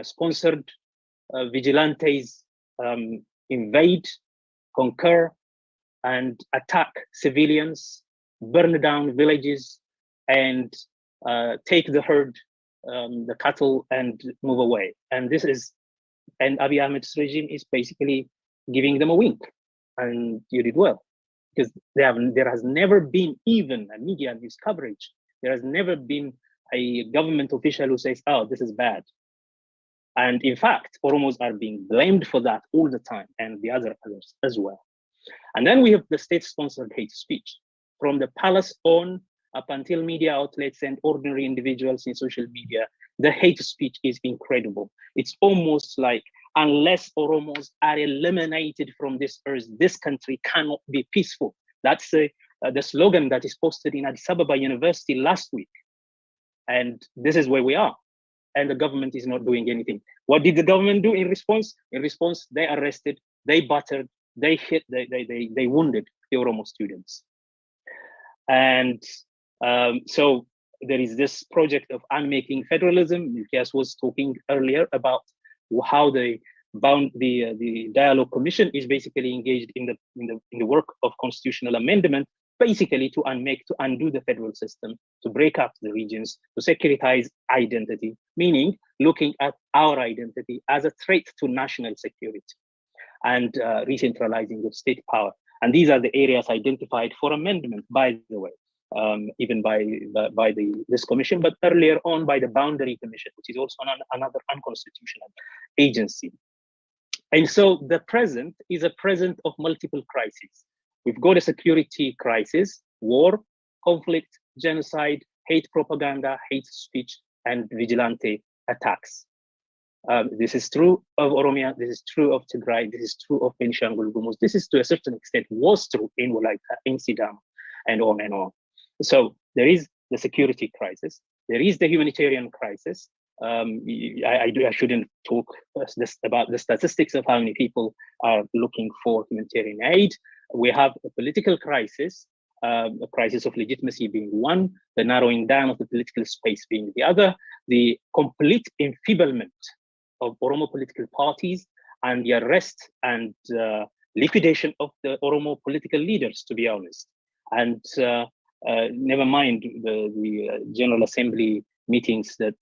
sponsored vigilantes invade, conquer, and attack civilians, burn down villages, and take the herd, the cattle, and move away. And Abiy Ahmed's regime is basically giving them a wink. And you did well, because there has never been even a media news coverage. There has never been a government official who says, oh, this is bad. And in fact, Oromos are being blamed for that all the time, and the others as well. And then we have the state-sponsored hate speech, from the palace on up until media outlets and ordinary individuals in social media. The hate speech is incredible. It's almost like, unless Oromos are eliminated from this earth, this country cannot be peaceful. That's the slogan that is posted in Addis Ababa University last week. And this is where we are. And the government is not doing anything. What did the government do in response? In response, they arrested, they battered, they hit, they wounded the Oromo students. And so there is this project of unmaking federalism. Milkias was talking earlier about how the dialogue commission is basically engaged in the work of constitutional amendment, basically to undo the federal system, to break up the regions, to securitize identity, meaning looking at our identity as a threat to national security, and re-centralizing of state power. And these are the areas identified for amendment, by the way, even by this commission, but earlier on by the Boundary Commission, which is also another unconstitutional agency. And so the present is a present of multiple crises. We've got a security crisis, war, conflict, genocide, hate propaganda, hate speech, and vigilante attacks. This is true of Oromia, this is true of Tigray, this is true of Benishangul Gumuz. This is to a certain extent was true in Wolaita, in Sidama, and on and on. So there is the security crisis, there is the humanitarian crisis. I shouldn't talk about the statistics of how many people are looking for humanitarian aid. We have a political crisis, a crisis of legitimacy being one, the narrowing down of the political space being the other, the complete enfeeblement of Oromo political parties, and the arrest and liquidation of the Oromo political leaders, to be honest. And never mind the General Assembly meetings that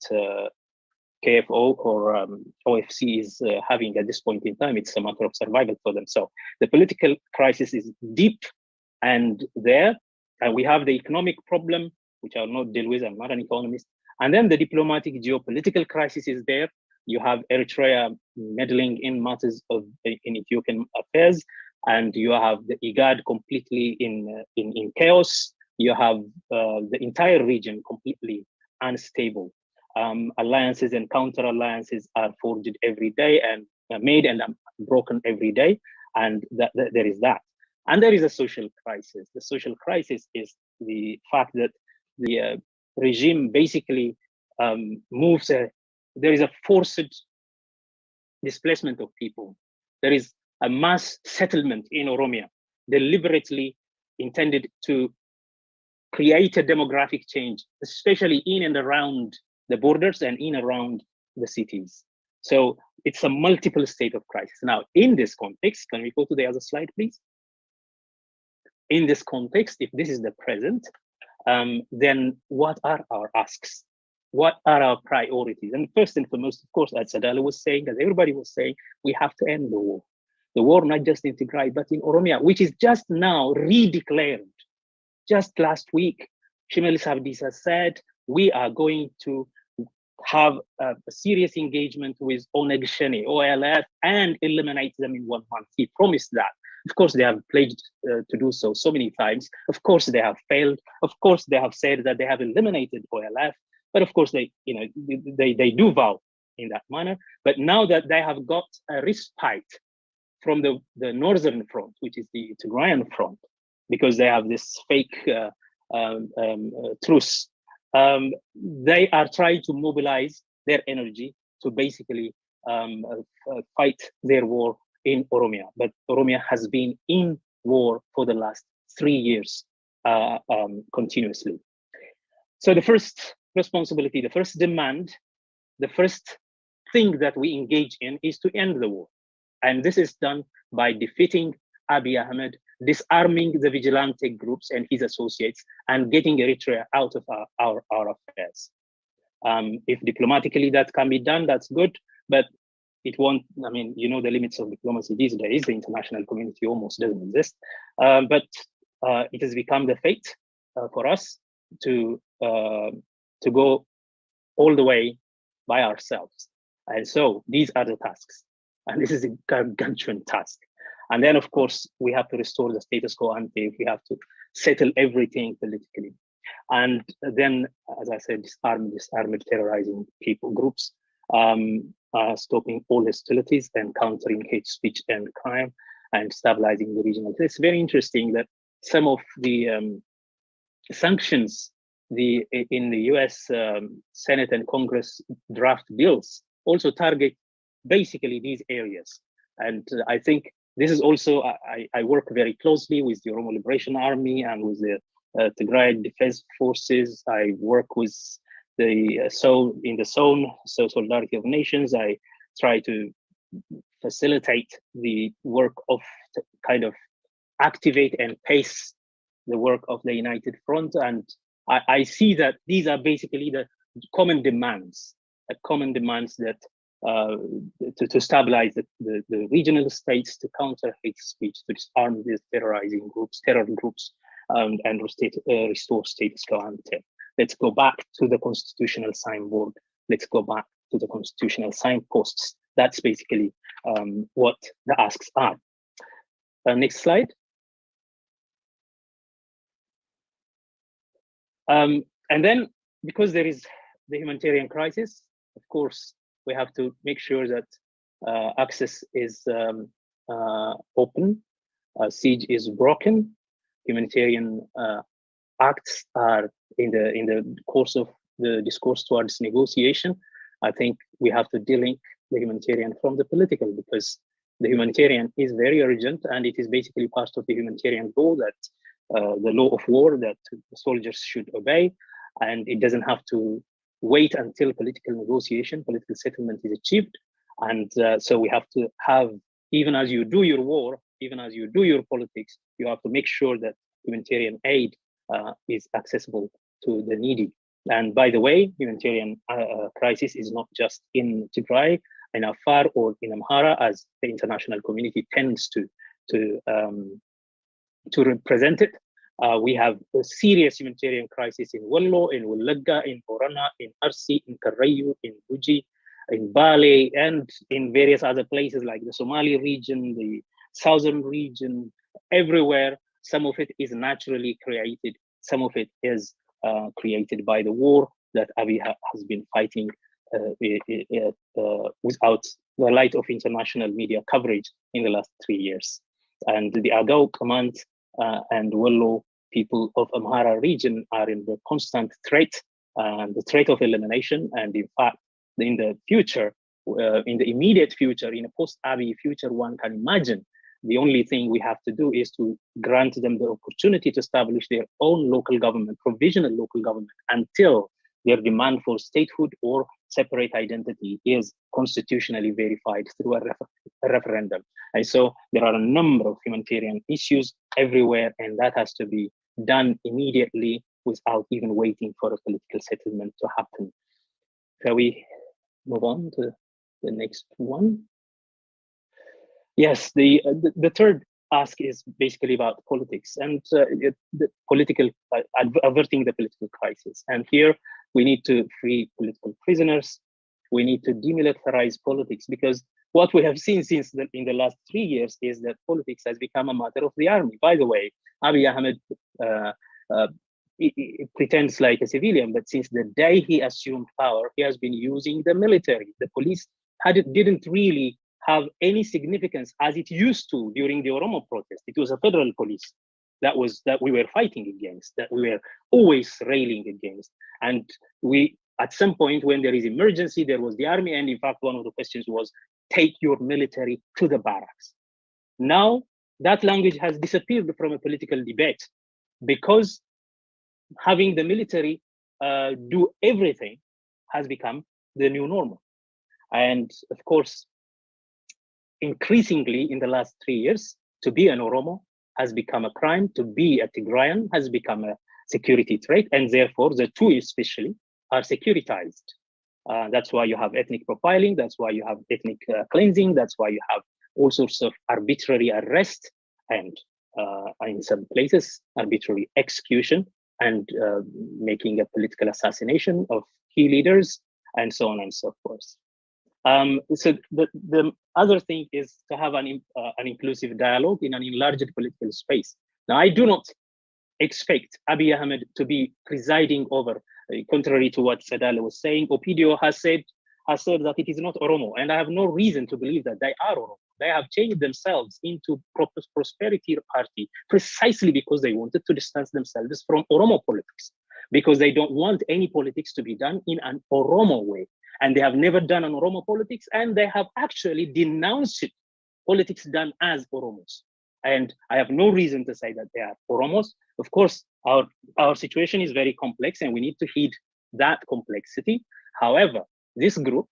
KFO or OFC is having at this point in time. It's a matter of survival for them. So the political crisis is deep and there. And we have the economic problem, which I'll not deal with. I'm not an economist. And then the diplomatic geopolitical crisis is there. You have Eritrea meddling in matters in Ethiopian affairs, and you have the IGAD completely in chaos. You have the entire region completely unstable. Alliances and counter-alliances are forged every day and made and broken every day, and there is that. And there is a social crisis. The social crisis is the fact that the regime basically moves, there is a forced displacement of people. There is a mass settlement in Oromia, deliberately intended to create a demographic change, especially in and around the borders and in around the cities. So it's a multiple state of crisis. Now, in this context, can we go to the other slide, please? In this context, if this is the present, then what are our asks? What are our priorities? And first and foremost, of course, as Sadala was saying, as everybody was saying, we have to end the war. The war, not just in Tigray, but in Oromia, which is just now redeclared. Just last week, Shimelis Abdisa said, we are going to have a serious engagement with Oneg Sheni, OLF, and eliminate them in 1 month. He promised that. Of course, they have pledged to do so many times. Of course, they have failed. Of course, they have said that they have eliminated OLF. But of course, they do vow in that manner. But now that they have got a respite from the northern front, which is the Tigrayan front, because they have this fake truce. They are trying to mobilize their energy to basically fight their war in Oromia. But Oromia has been in war for the last 3 years continuously. So the first responsibility, the first demand, the first thing that we engage in is to end the war. And this is done by defeating Abiy Ahmed, disarming the vigilante groups and his associates, and getting Eritrea out of our affairs. If diplomatically that can be done, that's good, but it won't, I mean, you know the limits of diplomacy these days, the international community almost doesn't exist, but it has become the fate for us to go all the way by ourselves. And so these are the tasks, and this is a gargantuan task. And then, of course, we have to restore the status quo ante. We have to settle everything politically. And then, as I said, disarm terrorizing people groups, stopping all hostilities and countering hate speech and crime, and stabilizing the region. It's very interesting that some of the sanctions in the US Senate and Congress draft bills also target basically these areas. And I think this is also, I work very closely with the Oromo Liberation Army and with the Tigray Defense Forces. I work with in the zone, so Solidarity of Nations. I try to facilitate the work of kind of activate and pace the work of the United Front. And I see that these are basically the common demands that to stabilize the regional states, to counter hate speech, to disarm these terror groups, and restore status quo ante. Let's go back to the constitutional signboard. Let's go back to the constitutional signposts. That's basically what the asks are. Next slide. And then, because there is the humanitarian crisis, of course, we have to make sure that access is open, siege is broken, humanitarian acts are in the course of the discourse towards negotiation. I think we have to delink the humanitarian from the political, because the humanitarian is very urgent, and it is basically part of the humanitarian law, that the law of war that the soldiers should obey, and it doesn't have to wait until political negotiation, political settlement is achieved. And so we have to have, even as you do your war, even as you do your politics, you have to make sure that humanitarian aid is accessible to the needy. And by the way, humanitarian crisis is not just in Tigray, in Afar, or in Amhara, as the international community tends to represent it. We have a serious humanitarian crisis in Wallo, in Wallagga, in Borana, in Arsi, in Karayu, in Guji, in Bale, and in various other places like the Somali region, the southern region, everywhere. Some of it is naturally created. Some of it is created by the war that Abiy has been fighting without the light of international media coverage in the last 3 years. And the Agao command and Wallo people of Amhara region are in the constant threat, the threat of elimination. And in fact, in the future, in the immediate future, in a post-Abiy future, one can imagine the only thing we have to do is to grant them the opportunity to establish their own local government, provisional local government, until their demand for statehood or separate identity is constitutionally verified through a referendum. And so there are a number of humanitarian issues everywhere, and that has to be done immediately without even waiting for a political settlement to happen. Shall we move on to the next one? Yes, the third ask is basically about politics and the political, averting the political crisis. And here we need to free political prisoners. We need to demilitarize politics, because what we have seen in the last 3 years is that politics has become a matter of the army. By the way, Abiy Ahmed he pretends like a civilian, but since the day he assumed power, he has been using the military. The police didn't really have any significance as it used to during the Oromo protest. It was a federal police that we were fighting against, that we were always railing against. And we, at some point when there is emergency, there was the army. And in fact, one of the questions was, take your military to the barracks. Now, that language has disappeared from a political debate because having the military do everything has become the new normal. And of course, increasingly in the last 3 years, to be an Oromo has become a crime, to be a Tigrayan has become a security threat, and therefore the two especially are securitized. That's why you have ethnic profiling, that's why you have ethnic cleansing, that's why you have all sorts of arbitrary arrest and in some places arbitrary execution and making a political assassination of key leaders and so on and so forth. So the other thing is to have an inclusive dialogue in an enlarged political space. Now, I do not expect Abiy Ahmed to be presiding over, contrary to what Sadale was saying. Opidio has said that it is not Oromo, and I have no reason to believe that they are Oromo. They have changed themselves into Prosperity Party precisely because they wanted to distance themselves from Oromo politics, because they don't want any politics to be done in an Oromo way. And they have never done an Oromo politics, and they have actually denounced it, politics done as Oromos. And I have no reason to say that they are Oromos. Of course, our situation is very complex, and we need to heed that complexity. However, this group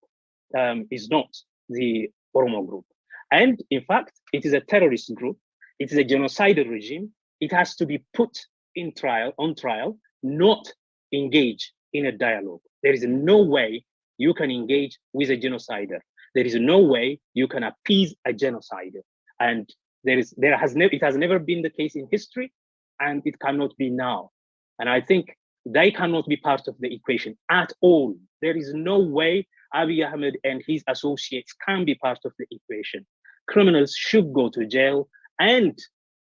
is not the Oromo group. And in fact, it is a terrorist group. It is a genocidal regime. It has to be put on trial, not engage in a dialogue. There is no way you can engage with a genocider. There is no way you can appease a genocider. And it has never been the case in history, and it cannot be now. And I think they cannot be part of the equation at all. There is no way Abiy Ahmed and his associates can be part of the equation. Criminals should go to jail, and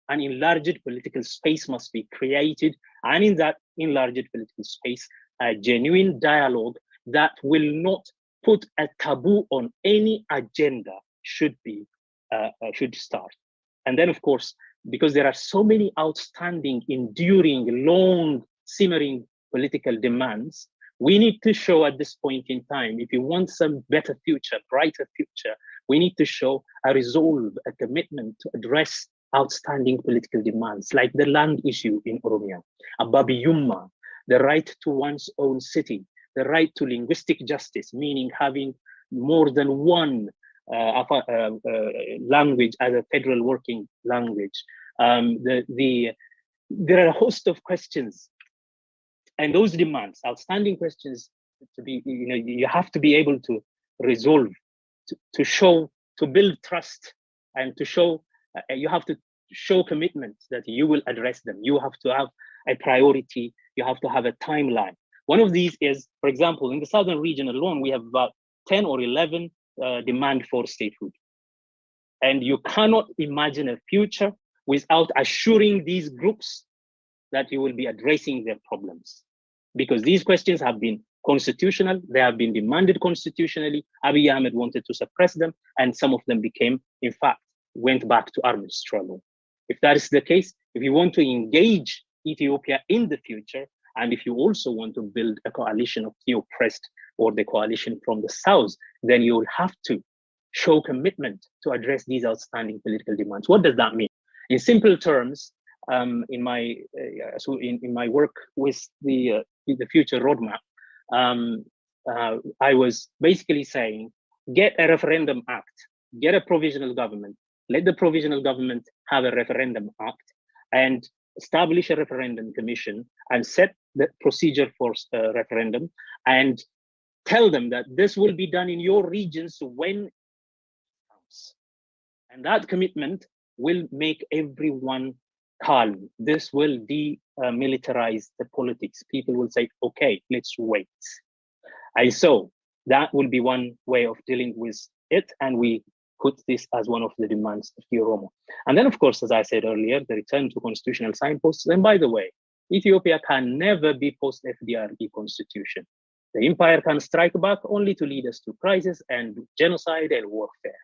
an enlarged political space must be created. And in that enlarged political space, a genuine dialogue that will not put a taboo on any agenda should start. And then, of course, because there are so many outstanding, enduring, long, simmering political demands, we need to show at this point in time, if you want some better future, brighter future, we need to show a resolve, a commitment to address outstanding political demands, like the land issue in Oromia, Ababi Yumma, the right to one's own city, the right to linguistic justice, meaning having more than one language as a federal working language. There are a host of questions, and those demands, outstanding questions, you have to be able to resolve, to build trust, and to show. You have to show commitment that you will address them. You have to have a priority. You have to have a timeline. One of these is, for example, in the southern region alone, we have about 10 or 11 demand for statehood. And you cannot imagine a future without assuring these groups that you will be addressing their problems. Because these questions have been constitutional, they have been demanded constitutionally. Abiy Ahmed wanted to suppress them, and some of them went back to armed struggle. If that is the case, if you want to engage Ethiopia in the future, and if you also want to build a coalition of the oppressed or the coalition from the south, then you will have to show commitment to address these outstanding political demands. What does that mean? In simple terms, in my work with the future roadmap, I was basically saying, get a referendum act, get a provisional government, let the provisional government have a referendum act, and establish a referendum commission and set the procedure for referendum, and tell them that this will be done in your regions when it comes. And that commitment will make everyone calm. This will demilitarize the politics. People will say, okay, let's wait. And so that will be one way of dealing with it. And we put this as one of the demands of the Oromo. And then, of course, as I said earlier, the return to constitutional signposts. And by the way, Ethiopia can never be post-FDRE constitution. The empire can strike back only to lead us to crisis and genocide and warfare.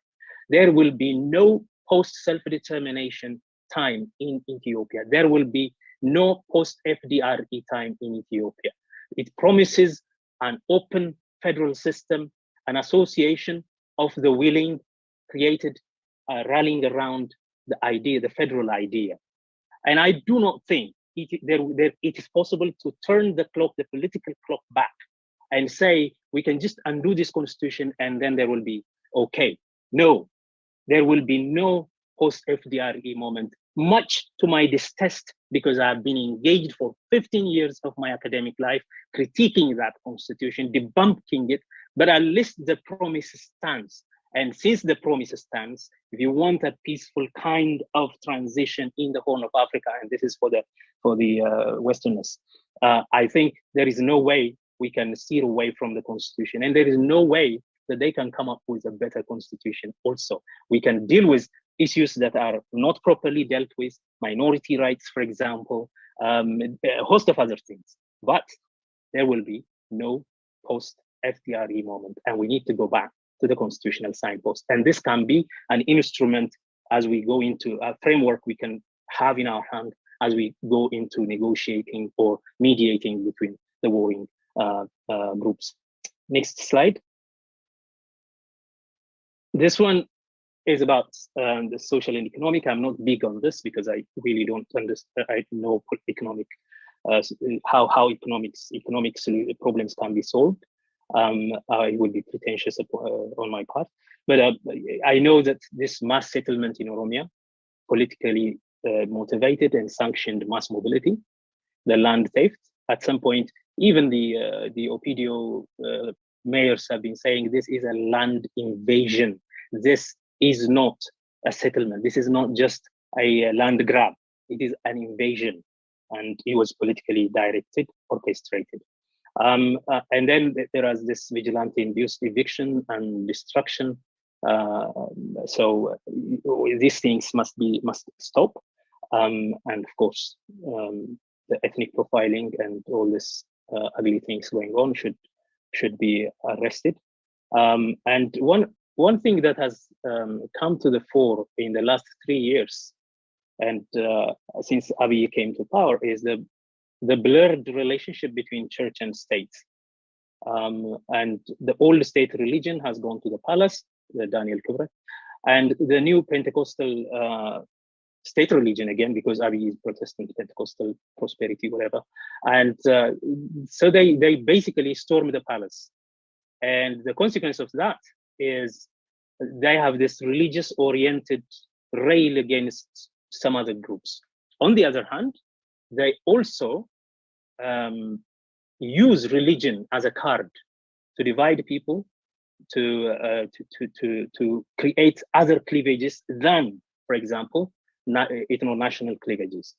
there will be no post-self-determination time in Ethiopia. There will be no post-FDRE time in Ethiopia. It promises an open federal system, an association of the willing created, rallying around the idea, the federal idea. And I do not think it is possible to turn the clock, the political clock back and say, we can just undo this constitution and then there will be okay. No, there will be no post-FDRE moment, much to my disgust, because I've been engaged for 15 years of my academic life, critiquing that constitution, debunking it, but at least the promise stands. And since the promise stands, if you want a peaceful kind of transition in the Horn of Africa, and this is for the Westerners, I think there is no way we can steer away from the constitution, and there is no way that they can come up with a better constitution. Also, we can deal with issues that are not properly dealt with, minority rights, for example, a host of other things. But there will be no post-FDRE moment, and we need to go back to the constitutional signpost. And this can be an instrument as we go into a framework we can have in our hand as we go into negotiating or mediating between the warring groups. Next slide. This one is about the social and economic. I'm not big on this because I really don't understand. I know economic, how economic problems can be solved. It would be pretentious on my part, but I know that this mass settlement in Oromia, politically motivated and sanctioned mass mobility, the land theft. At some point, even the Opidio mayors have been saying this is a land invasion. This is not a settlement. This is not just a land grab. It is an invasion, and it was politically directed, orchestrated. And then there is this vigilante-induced eviction and destruction. So these things must stop. And of course, the ethnic profiling and all this ugly things going on should be arrested. And one thing that has come to the fore in the last 3 years, and since Abiy came to power, is the blurred relationship between church and state. And the old state religion has gone to the palace, the Daniel Kubra, and the new Pentecostal state religion, again, because Abiy is Protestant, Pentecostal, prosperity, whatever. And so they basically storm the palace. And the consequence of that is they have this religious-oriented rail against some other groups. On the other hand, they also use religion as a card to divide people, to create other cleavages than, for example, ethno-national cleavages.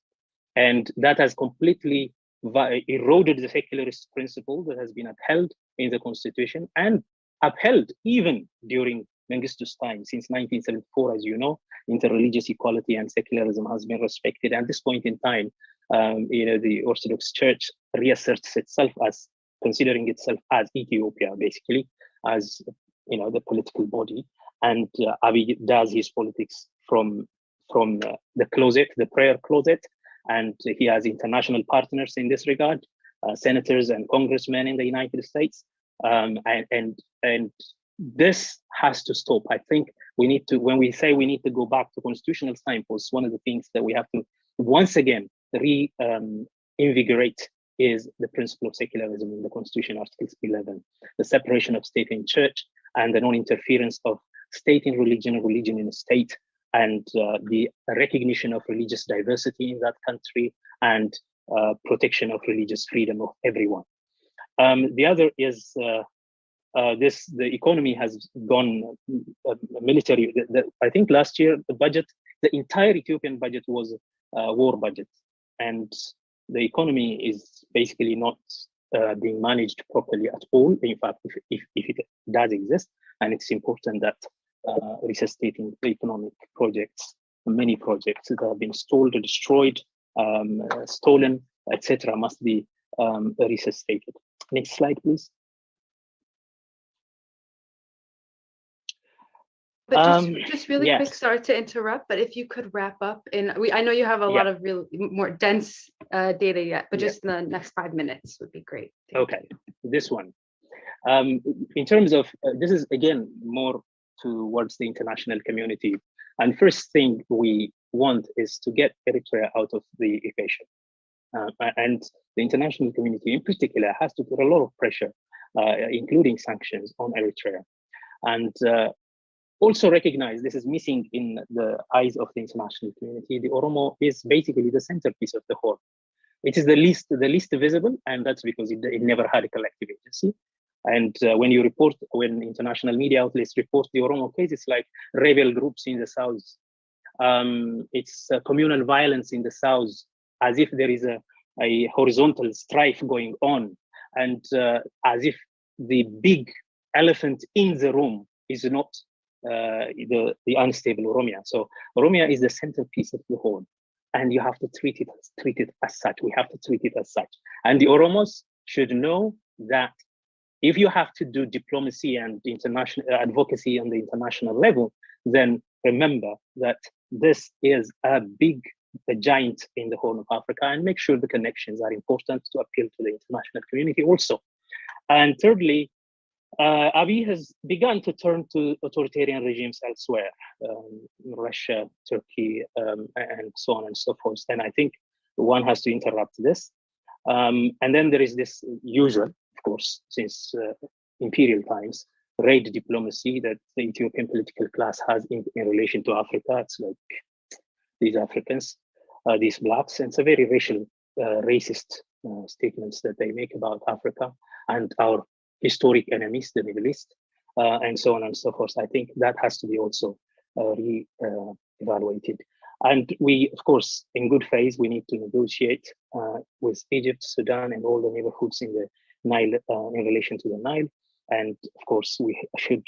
And that has completely eroded the secularist principle that has been upheld in the constitution and upheld even during Mengistu's time. Since 1974, as you know, interreligious equality and secularism has been respected. At this point in time, the Orthodox Church reasserts itself as considering itself as Ethiopia, basically, as the political body, and Abiy does his politics from the closet, the prayer closet, and he has international partners in this regard, senators and congressmen in the United States, and this has to stop. I think we need to, when we say we need to go back to constitutional signposts, one of the things that we have to once again reinvigorate is the principle of secularism in the Constitution, Article 11, the separation of state and church, and the non-interference of state in religion and religion in the state, and the recognition of religious diversity in that country, and protection of religious freedom of everyone. The other is the economy has gone military. I think last year the entire Ethiopian budget was a war budget, and the economy is basically not being managed properly at all. In fact, if it does exist, and it's important that resuscitating the economic projects, many projects that have been stalled, destroyed, stolen, etc., must be resuscitated. Next slide, please. But just really quick, Yes. sorry to interrupt, but if you could wrap up I know you have a lot of real more dense data yet, but just in the next 5 minutes would be great. Okay, this one. In terms of, this is again more towards the international community. And first thing we want is to get Eritrea out of the equation. And the international community in particular has to put a lot of pressure, including sanctions on Eritrea. And also recognize this is missing in the eyes of the international community. The Oromo is basically the centerpiece of the whole. It is the least visible, and that's because it never had a collective agency. And when international media outlets report the Oromo case, it's like rebel groups in the south. It's communal violence in the south, as if there is a horizontal strife going on, and as if the big elephant in the room is not the unstable Oromia. So Oromia is the centerpiece of the whole, and you have to treat it as such. We have to treat it as such. And the Oromos should know that if you have to do diplomacy and international advocacy on the international level, then remember that this is a giant in the Horn of Africa, and make sure the connections are important to appeal to the international community also. And thirdly, Abiy has begun to turn to authoritarian regimes elsewhere, Russia, Turkey, and so on and so forth. And I think one has to interrupt this. And then there is this usual, of course, since imperial times, raid diplomacy that the Ethiopian political class has in relation to Africa. It's like these Africans, these blacks, and it's a very racist statements that they make about Africa and our historic enemies, the Middle East, and so on and so forth. I think that has to be also re-evaluated. And we, of course, in good faith, we need to negotiate with Egypt, Sudan, and all the neighborhoods in the Nile in relation to the Nile. And of course, we should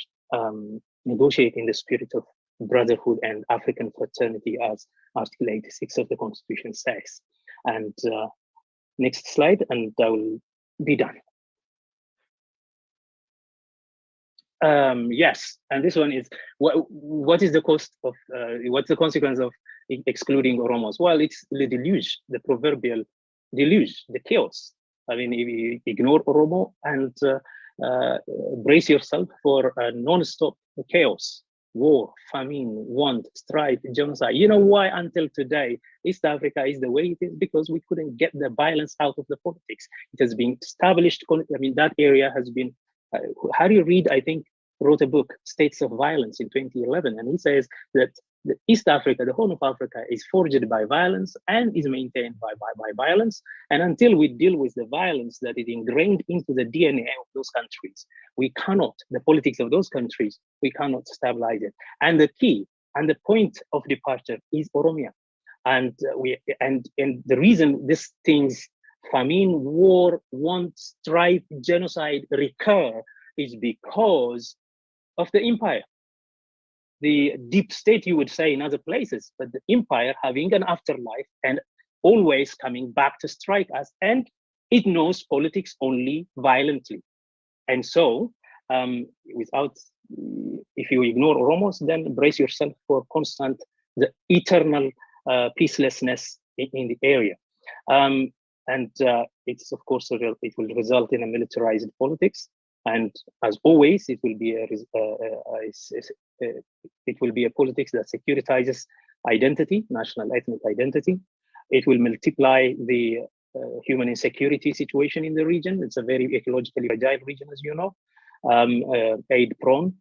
negotiate in the spirit of brotherhood and African fraternity, as Article 86 of the Constitution says. And next slide, and I will be done. Yes, and this one is what is the cost of what's the consequence of excluding Oromos? Well, it's the deluge, the proverbial deluge, the chaos. I mean, if you ignore Oromo and brace yourself for a non-stop chaos, war, famine, want, strife, genocide. You know why until today East Africa is the way it is? Because we couldn't get the violence out of the politics. It has been established. I mean, that area has been. Harry Reid, I think, wrote a book, States of Violence, in 2011, and he says that the East Africa, the Horn of Africa, is forged by violence and is maintained by violence. And until we deal with the violence that is ingrained into the DNA of those countries, we cannot, the politics of those countries, we cannot stabilize it. And the key and the point of departure is Oromia. And the reason these things, famine, war, want, strife, genocide recur is because of the empire. The deep state, you would say, in other places, but the empire having an afterlife and always coming back to strike us, and it knows politics only violently. And so, if you ignore Oromos, then brace yourself for the eternal peacelessness in the area. It's, of course, it will result in a militarized politics. And as always, it will be a politics that securitizes identity, national ethnic identity. It will multiply the human insecurity situation in the region. It's a very ecologically fragile region, as you know, aid prone.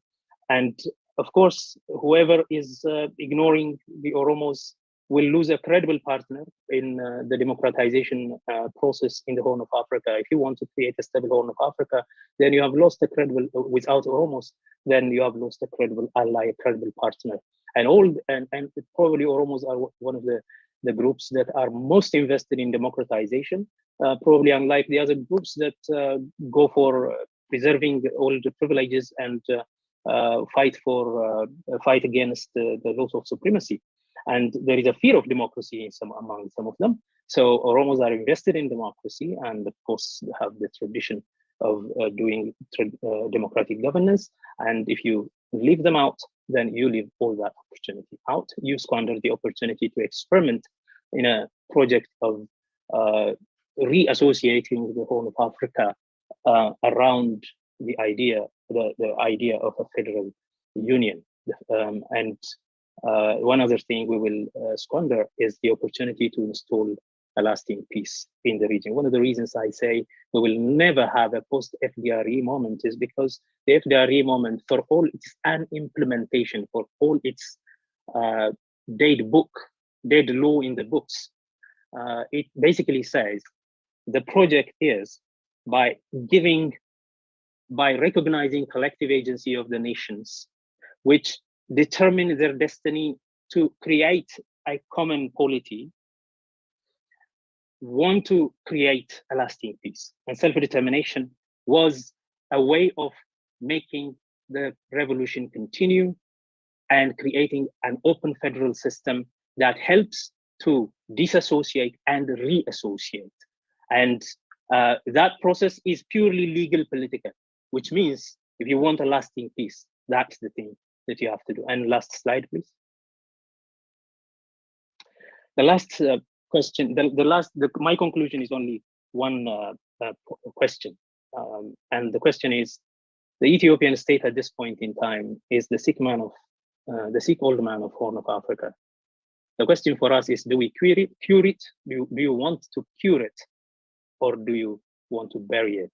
And of course, whoever is ignoring the Oromos will lose a credible partner in the democratization process in the Horn of Africa. If you want to create a stable Horn of Africa, then you have lost a credible, without Oromos, then you have lost a credible ally, a credible partner. And probably Oromos are one of the groups that are most invested in democratization, probably unlike the other groups that go for preserving all the privileges and fight against the laws of supremacy. And there is a fear of democracy among some of them. So Oromos are invested in democracy, and of course have the tradition of doing democratic governance. And if you leave them out, then you leave all that opportunity out. You squander the opportunity to experiment in a project of reassociating the Horn of Africa around the idea of a federal union. One other thing we will squander is the opportunity to install a lasting peace in the region. One of the reasons I say we will never have a post-FDRE moment is because the FDRE moment, for all its unimplementation, for all its dead law in the books, it basically says the project is by recognizing collective agency of the nations, which determine their destiny to create a common polity, want to create a lasting peace. And self-determination was a way of making the revolution continue and creating an open federal system that helps to disassociate and reassociate. And that process is purely legal political, which means if you want a lasting peace, that's the thing that you have to do. And last slide, please. The last question, my conclusion is only one question. And the question is, the Ethiopian state at this point in time is the sick old man of Horn of Africa. The question for us is, do we cure it? Do you want to cure it? Or do you want to bury it?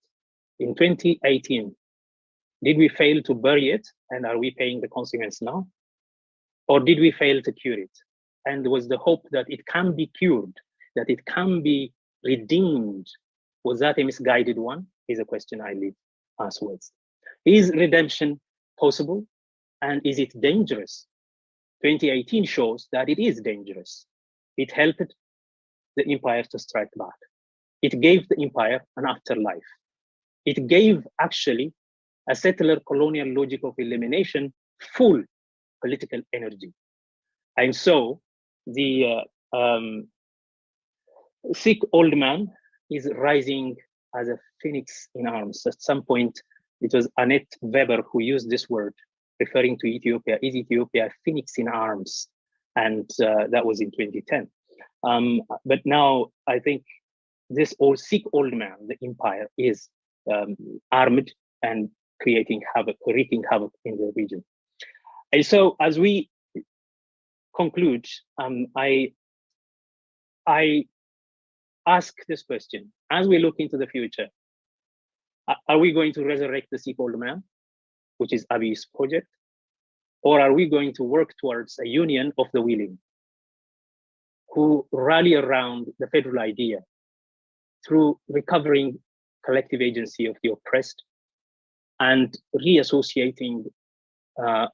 In 2018, did we fail to bury it? And are we paying the consequence now? Or did we fail to cure it? And was the hope that it can be cured, that it can be redeemed? Was that a misguided one? Is a question I leave us with. Is redemption possible? And is it dangerous? 2018 shows that it is dangerous. It helped the empire to strike back. It gave the empire an afterlife. It gave actually a settler colonial logic of elimination full political energy. And so the sick old man is rising as a phoenix in arms. At some point, it was Annette Weber who used this word, referring to Ethiopia. Is Ethiopia a phoenix in arms? And that was in 2010. But now I think this sick old man, the empire, is armed and creating havoc, wreaking havoc in the region. And so as we conclude, I ask this question: as we look into the future, are we going to resurrect the sick old man, which is Abiy's project, or are we going to work towards a union of the willing, who rally around the federal idea through recovering collective agency of the oppressed and reassociating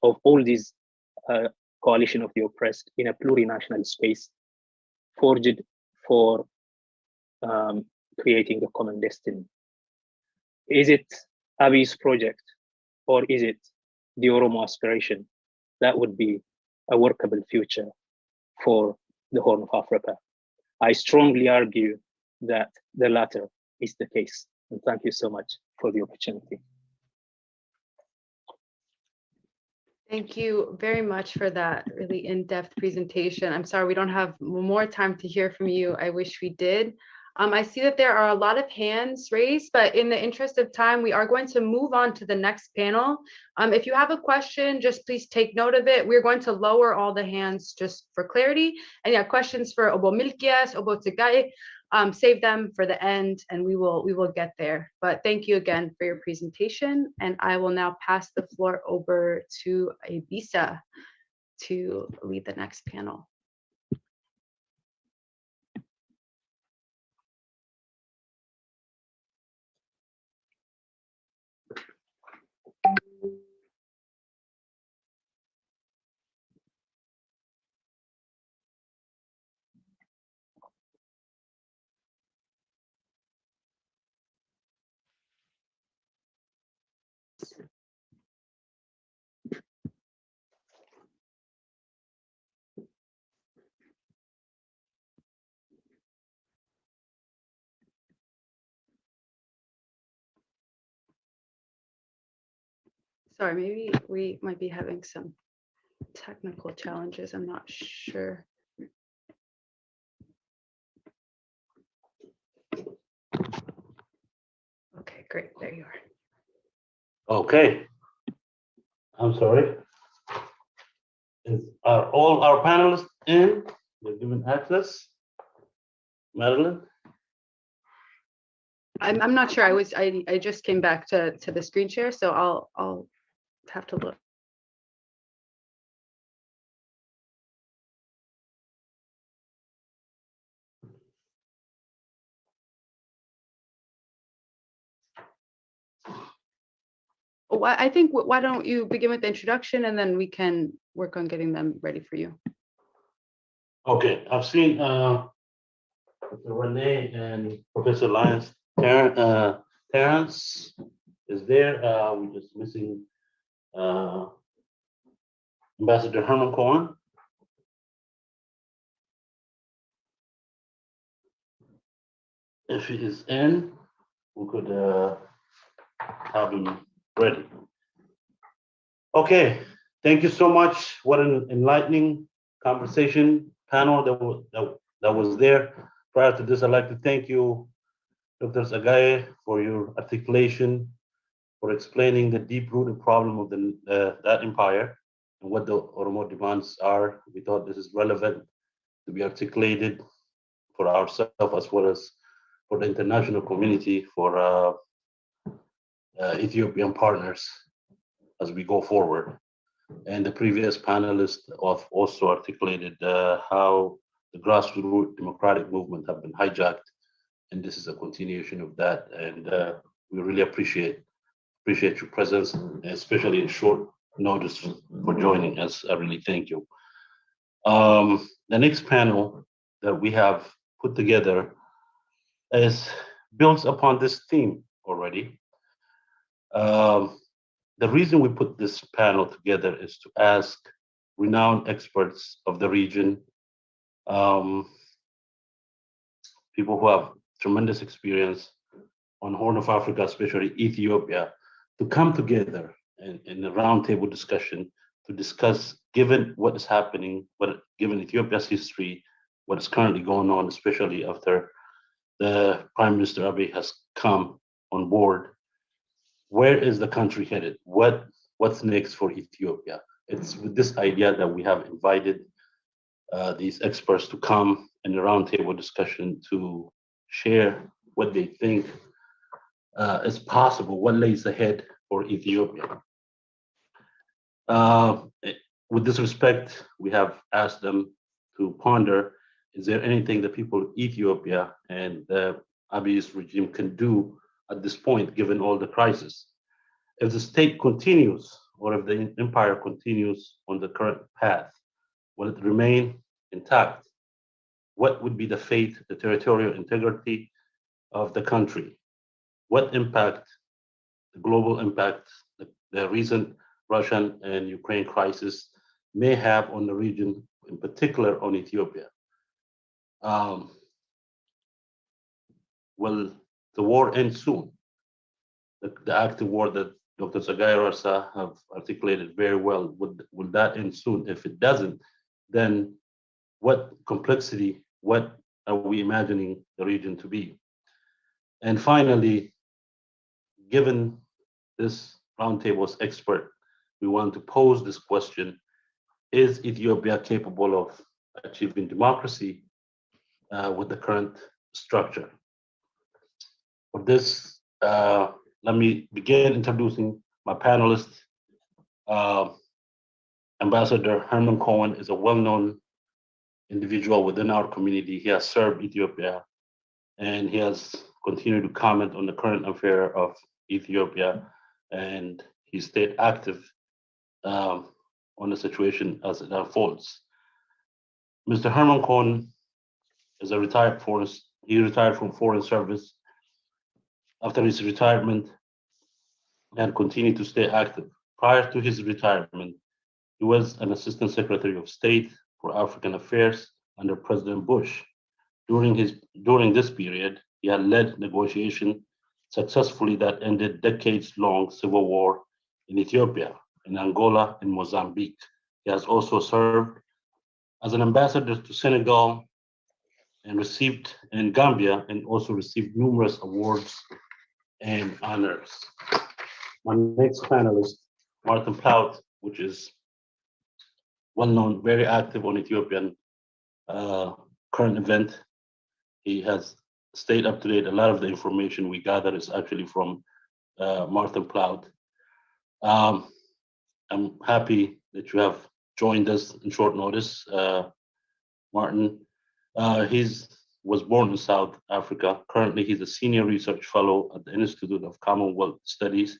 of all these coalition of the oppressed in a plurinational space, forged for creating a common destiny? Is it Abiy's project, or is it the Oromo aspiration that would be a workable future for the Horn of Africa? I strongly argue that the latter is the case. And thank you so much for the opportunity. Thank you very much for that really in-depth presentation. I'm sorry we don't have more time to hear from you. I wish we did. I see that there are a lot of hands raised, but in the interest of time, we are going to move on to the next panel. If you have a question, just please take note of it. We're going to lower all the hands just for clarity. And yeah, questions for Obo Milkias, Obo Tsegaye, save them for the end and we will get there. But thank you again for your presentation. And I will now pass the floor over to Ibisa to lead the next panel. Sorry, maybe we might be having some technical challenges. I'm not sure. Okay, great. There you are. Okay. I'm sorry. Are all our panelists in? They're given access? Madeline? I'm not sure. I just came back to the screen share, so I'll have to look. Oh, I think why don't you begin with the introduction and then we can work on getting them ready for you. Okay, I've seen Dr. Renee and Professor Lyons. Terrence is there. We're just missing Ambassador Herman Cohen. If he is in, we could have him ready. Okay, thank you so much. What an enlightening conversation panel that was there. Prior to this, I'd like to thank you, Dr. Sagaye, for your articulation, for explaining the deep-rooted problem of that empire and what the Oromo demands are. We thought this is relevant to be articulated for ourselves as well as for the international community, for Ethiopian partners as we go forward. And the previous panelists have also articulated how the grassroots democratic movement have been hijacked, and this is a continuation of that. And we really appreciate your presence, especially in short notice for joining us. I really thank you. The next panel that we have put together builds upon this theme already. The reason we put this panel together is to ask renowned experts of the region, people who have tremendous experience on Horn of Africa, especially Ethiopia, to come together in a roundtable discussion to discuss, given what is happening, given Ethiopia's history, what is currently going on, especially after the Prime Minister Abiy has come on board. Where is the country headed? What's next for Ethiopia? It's with this idea that we have invited these experts to come in a roundtable discussion to share what they think is possible, what lays ahead for Ethiopia. With this respect, we have asked them to ponder, is there anything the people of Ethiopia and the Abiy's regime can do at this point, given all the crisis? If the state continues, or if the empire continues on the current path, will it remain intact? What would be the fate, the territorial integrity of the country? What impact, the global impact, the recent Russian and Ukraine crisis may have on the region, in particular on Ethiopia? Will the war end soon? The active war that Dr. Sagaye Rasa have articulated very well, will that end soon? If it doesn't, then what complexity, what are we imagining the region to be? And finally, given this roundtable's expert, we want to pose this question: is Ethiopia capable of achieving democracy with the current structure? For this, let me begin introducing my panelists. Ambassador Herman Cohen is a well-known individual within our community. He has served Ethiopia, and he has continued to comment on the current affair of Ethiopia, and he stayed active on the situation as it unfolds. Mr. Herman Cohen is a retired he retired from foreign service. After his retirement, and continued to stay active. Prior to his retirement, he was an Assistant Secretary of State for African Affairs under President Bush. During this period, he had led negotiation successfully that ended decades-long civil war in Ethiopia, in Angola, in Mozambique. He has also served as an ambassador to Senegal and received in Gambia and also received numerous awards and honors. My next panelist, Martin Plaut, which is well known, very active on Ethiopian current event. He has stayed up to date. A lot of the information we gather is actually from Martin Plaut. I'm happy that you have joined us in short notice, Martin. He was born in South Africa. Currently, he's a senior research fellow at the Institute of Commonwealth Studies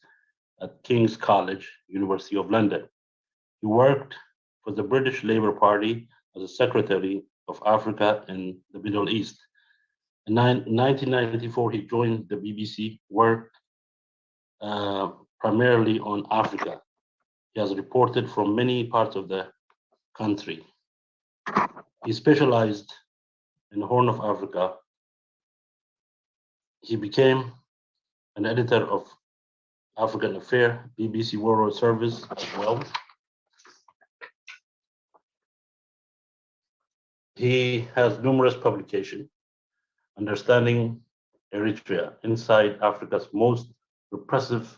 at King's College, University of London. He worked for the British Labour Party as a Secretary of Africa and the Middle East. In 1994, he joined the BBC, worked primarily on Africa. He has reported from many parts of the country. He specialized in the Horn of Africa. He became an editor of African Affairs, BBC World Service as well. He has numerous publications, Understanding Eritrea, Inside Africa's Most Repressive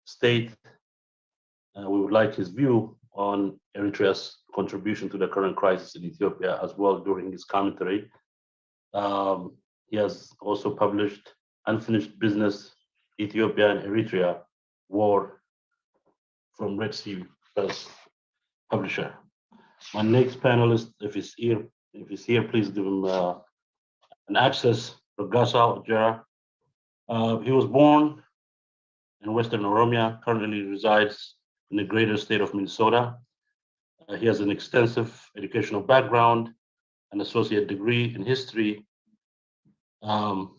State. We would like his view on Eritrea's contribution to the current crisis in Ethiopia as well during his commentary. He has also published Unfinished Business, Ethiopia and Eritrea, War from Red Sea Press publisher. My next panelist, if he's here, please give him an access. Ragasa Jara. He was born in Western Oromia, currently resides in the greater state of Minnesota. He has an extensive educational background, an associate degree in history from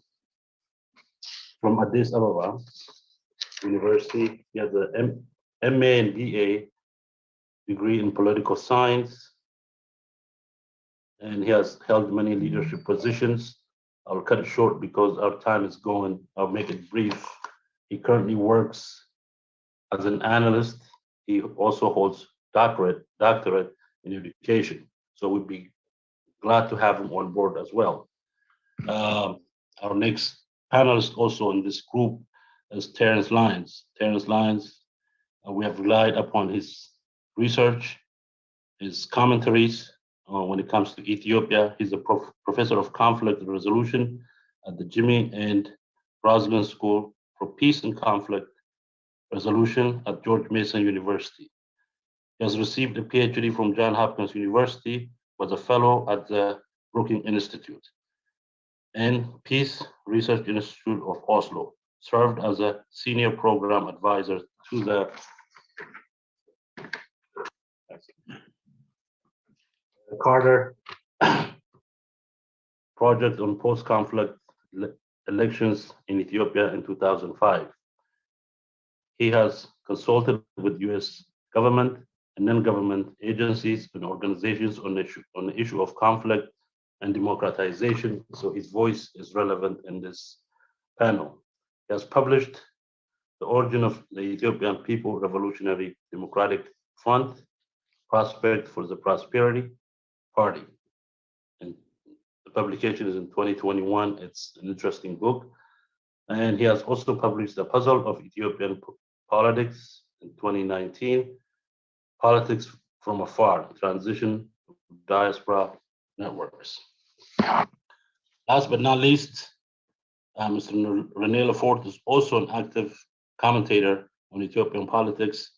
Addis Ababa University. He has an MA and BA degree in political science, and he has held many leadership positions. I'll cut it short because our time is going. I'll make it brief. He currently works as an analyst. He also holds doctorate in education. So we'd be glad to have him on board as well. Our next panelist also in this group is Terence Lyons. Terence Lyons, we have relied upon his research, his commentaries when it comes to Ethiopia. He's a professor of conflict resolution at the Jimmy and Roslin School for Peace and Conflict Resolution at George Mason University. He has received a PhD from Johns Hopkins University, was a fellow at the Brookings Institute and Peace Research Institute of Oslo, served as a senior program advisor to the Carter Project on Post-Conflict Elections in Ethiopia in 2005. He has consulted with U.S. government and non-government agencies and organizations on the issue of conflict and democratization, so his voice is relevant in this panel. He has published The Origin of the Ethiopian People Revolutionary Democratic Front, Prospect for the Prosperity Party. And the publication is in 2021. It's an interesting book. And he has also published The Puzzle of Ethiopian Politics in 2019, Politics from Afar, Transition Diaspora Networks. Last but not least, Mr. Rene Lefort is also an active commentator on Ethiopian politics.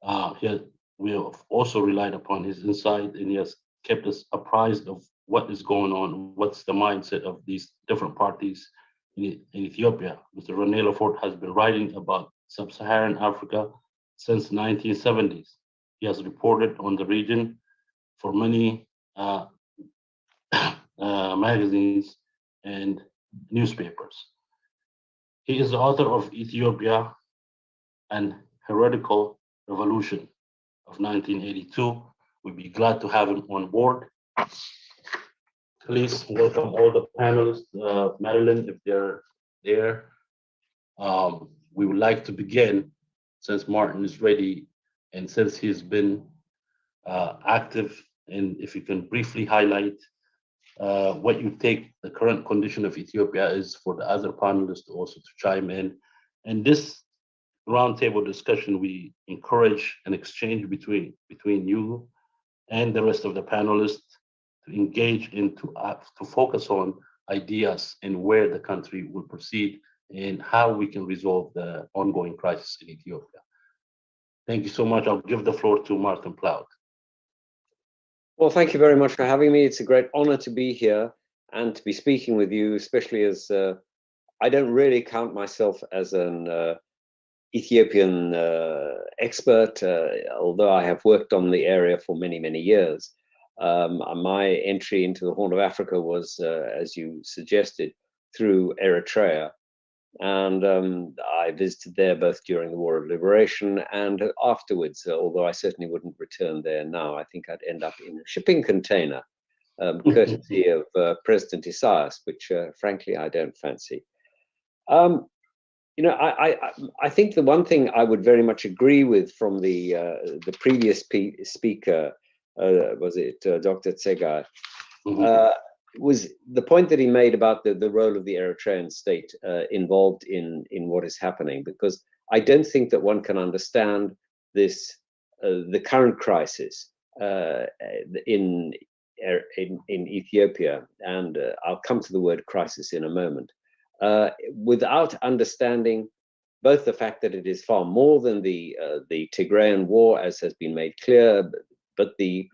We have also relied upon his insight, and he has kept us apprised of what is going on, what's the mindset of these different parties in Ethiopia. Mr. Rene Lefort has been writing about sub-Saharan Africa since the 1970s. He has reported on the region for many magazines and newspapers. He is the author of Ethiopia and Heretical Revolution of 1982. We'd be glad to have him on board. Please welcome all the panelists, Marilyn, if they're there. We would like to begin since Martin is ready and since he's been active, and if you can briefly highlight what you take the current condition of Ethiopia is for the other panelists also to chime in. And this roundtable discussion, we encourage an exchange between you and the rest of the panelists to engage in to focus on ideas and where the country will proceed and how we can resolve the ongoing crisis in Ethiopia. Thank you so much. I'll give the floor to Martin Plaut. Well, thank you very much for having me. It's a great honor to be here and to be speaking with you, especially as I don't really count myself as an Ethiopian expert, although I have worked on the area for many, many years. My entry into the Horn of Africa was, as you suggested, through Eritrea. And I visited there both during the War of Liberation and afterwards, although I certainly wouldn't return there now. I think I'd end up in a shipping container, courtesy of President Isaias, which frankly I don't fancy. You know, I think the one thing I would very much agree with from the previous speaker, was it Dr. Tsegai, was the point that he made about the role of the Eritrean state involved in what is happening, because I don't think that one can understand this the current crisis in Ethiopia, and I'll come to the word crisis in a moment, without understanding both the fact that it is far more than the Tigrayan war, as has been made clear, but the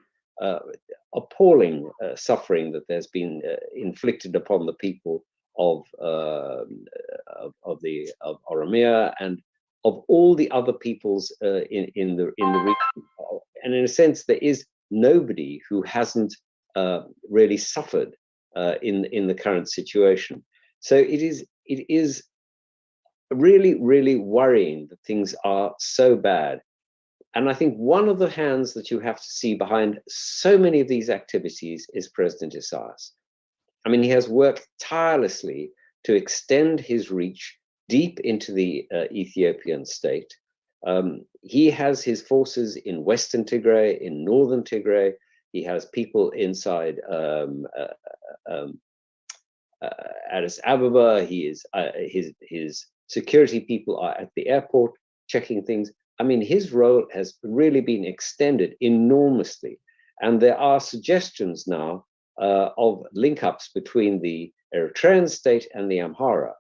appalling suffering that there's been inflicted upon the people of Oromia and of all the other peoples in the region. And in a sense, there is nobody who hasn't really suffered in the current situation. So it is really, really worrying that things are so bad. And I think one of the hands that you have to see behind so many of these activities is President Isaias. I mean, he has worked tirelessly to extend his reach deep into the Ethiopian state. He has his forces in Western Tigray, in Northern Tigray. He has people inside Addis Ababa. He is his security people are at the airport checking things. I mean, his role has really been extended enormously, and there are suggestions now of link-ups between the Eritrean state and the Amhara.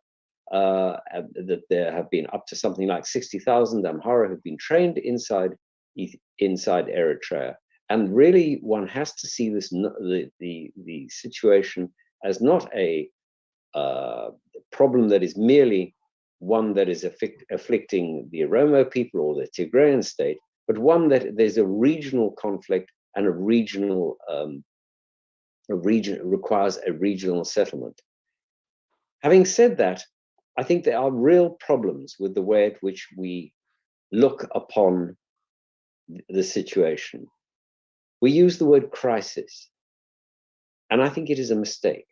That there have been up to something like 60,000 Amhara who've been trained inside Eritrea, and really one has to see this the situation as not a problem that is merely one that is afflicting the Oromo people or the Tigrayan state, but one that there's a regional conflict and a regional requires a regional settlement. Having said that, I think there are real problems with the way at which we look upon the situation. We use the word crisis, and I think it is a mistake,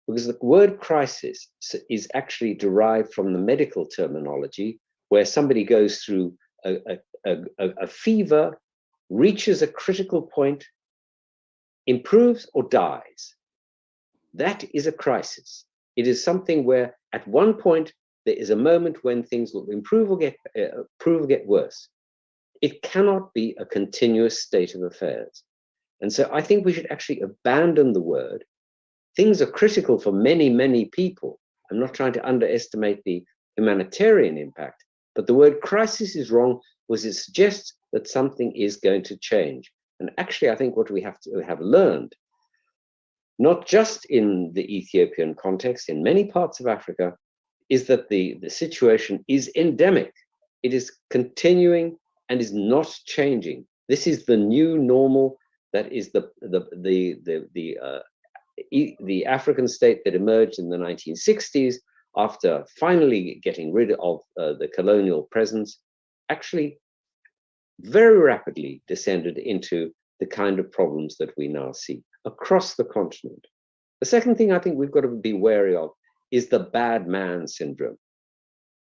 because the word crisis is actually derived from the medical terminology, where somebody goes through a fever, reaches a critical point, improves or dies. That is a crisis. It is something where at one point there is a moment when things will improve or get worse. It cannot be a continuous state of affairs. And so I think we should actually abandon the word. Things are critical for many, many people. I'm not trying to underestimate the humanitarian impact, but the word crisis is wrong because it suggests that something is going to change. And actually, I think what we have to have learned, not just in the Ethiopian context, in many parts of Africa, is that the situation is endemic. It is continuing and is not changing. This is the new normal. That is the African state that emerged in the 1960s after finally getting rid of the colonial presence, actually very rapidly descended into the kind of problems that we now see across the continent. The second thing I think we've got to be wary of is the bad man syndrome.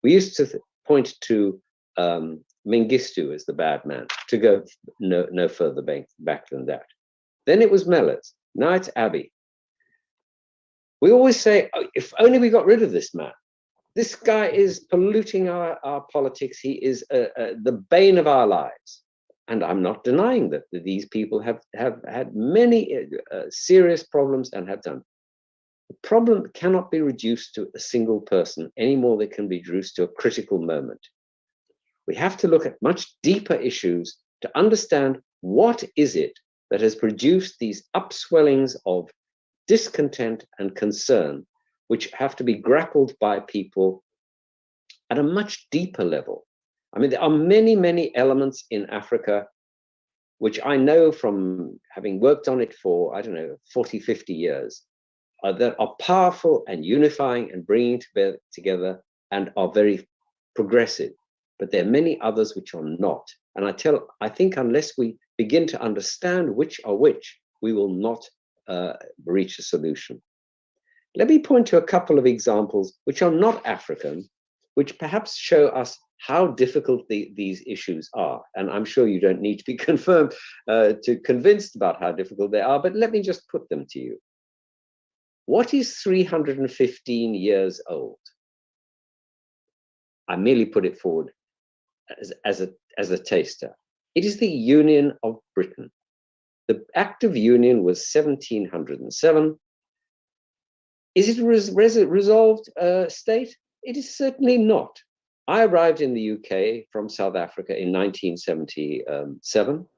We used to point to Mengistu as the bad man, to go no further back than that. Then it was Mellers. Now it's Abiy. We always say, oh, if only we got rid of this man. This guy is polluting our politics. He is the bane of our lives. And I'm not denying that these people have had many serious problems and have done. The problem cannot be reduced to a single person any more than it can be reduced to a critical moment. We have to look at much deeper issues to understand what is it that has produced these upswellings of discontent and concern, which have to be grappled by people at a much deeper level. I mean, there are many, many elements in Africa, which I know from having worked on it for, I don't know, 40, 50 years, that are powerful and unifying and bringing together and are very progressive. But there are many others which are not. And I think unless we begin to understand which are which, we will not reach a solution. Let me point to a couple of examples which are not African, which perhaps show us how difficult these issues are. And I'm sure you don't need to be convinced about how difficult they are, but let me just put them to you. What is 315 years old? I merely put it forward as a taster. It is the Union of Britain. The Act of Union was 1707. Is it a resolved state? It is certainly not. I arrived in the UK from South Africa in 1977.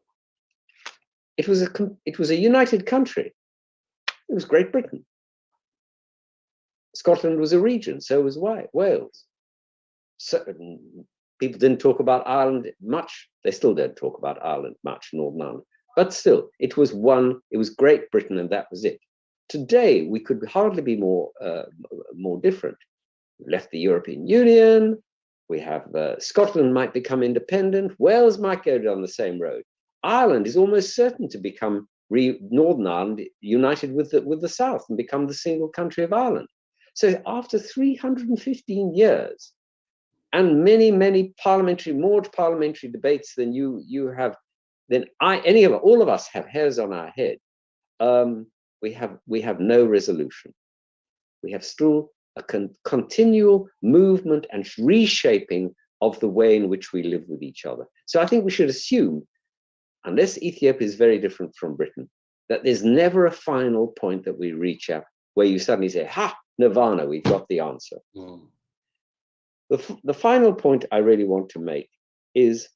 It was a united country. It was Great Britain. Scotland was a region, so was Wales. So, people didn't talk about Ireland much. They still don't talk about Ireland much, Northern Ireland. But still, it was Great Britain, and that was it. Today, we could hardly be more different. We've left the European Union. We have Scotland might become independent. Wales might go down the same road. Ireland is almost certain to become Northern Ireland united with the South and become the single country of Ireland. So after 315 years and many, many more parliamentary debates than you have, than all of us have hairs on our head, we have no resolution. We have still a continual movement and reshaping of the way in which we live with each other. So I think we should assume, unless Ethiopia is very different from Britain, that there's never a final point that we reach at where you suddenly say, ha, nirvana, we've got the answer. Mm. The final point I really want to make is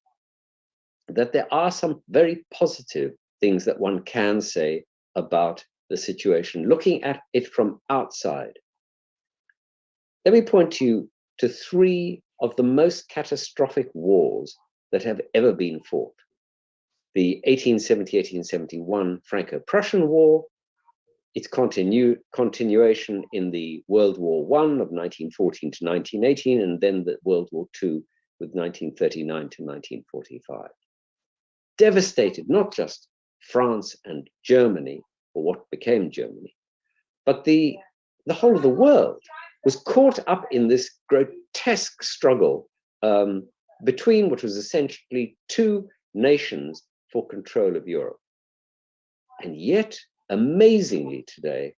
that there are some very positive things that one can say about the situation, looking at it from outside. Let me point you to three of the most catastrophic wars that have ever been fought. The 1870-1871 Franco-Prussian War, its continuation in the World War I of 1914 to 1918, and then the World War II with 1939 to 1945. Devastated not just France and Germany, or what became Germany, but the whole of the world was caught up in this grotesque struggle between what was essentially two nations for control of Europe. And yet, amazingly today,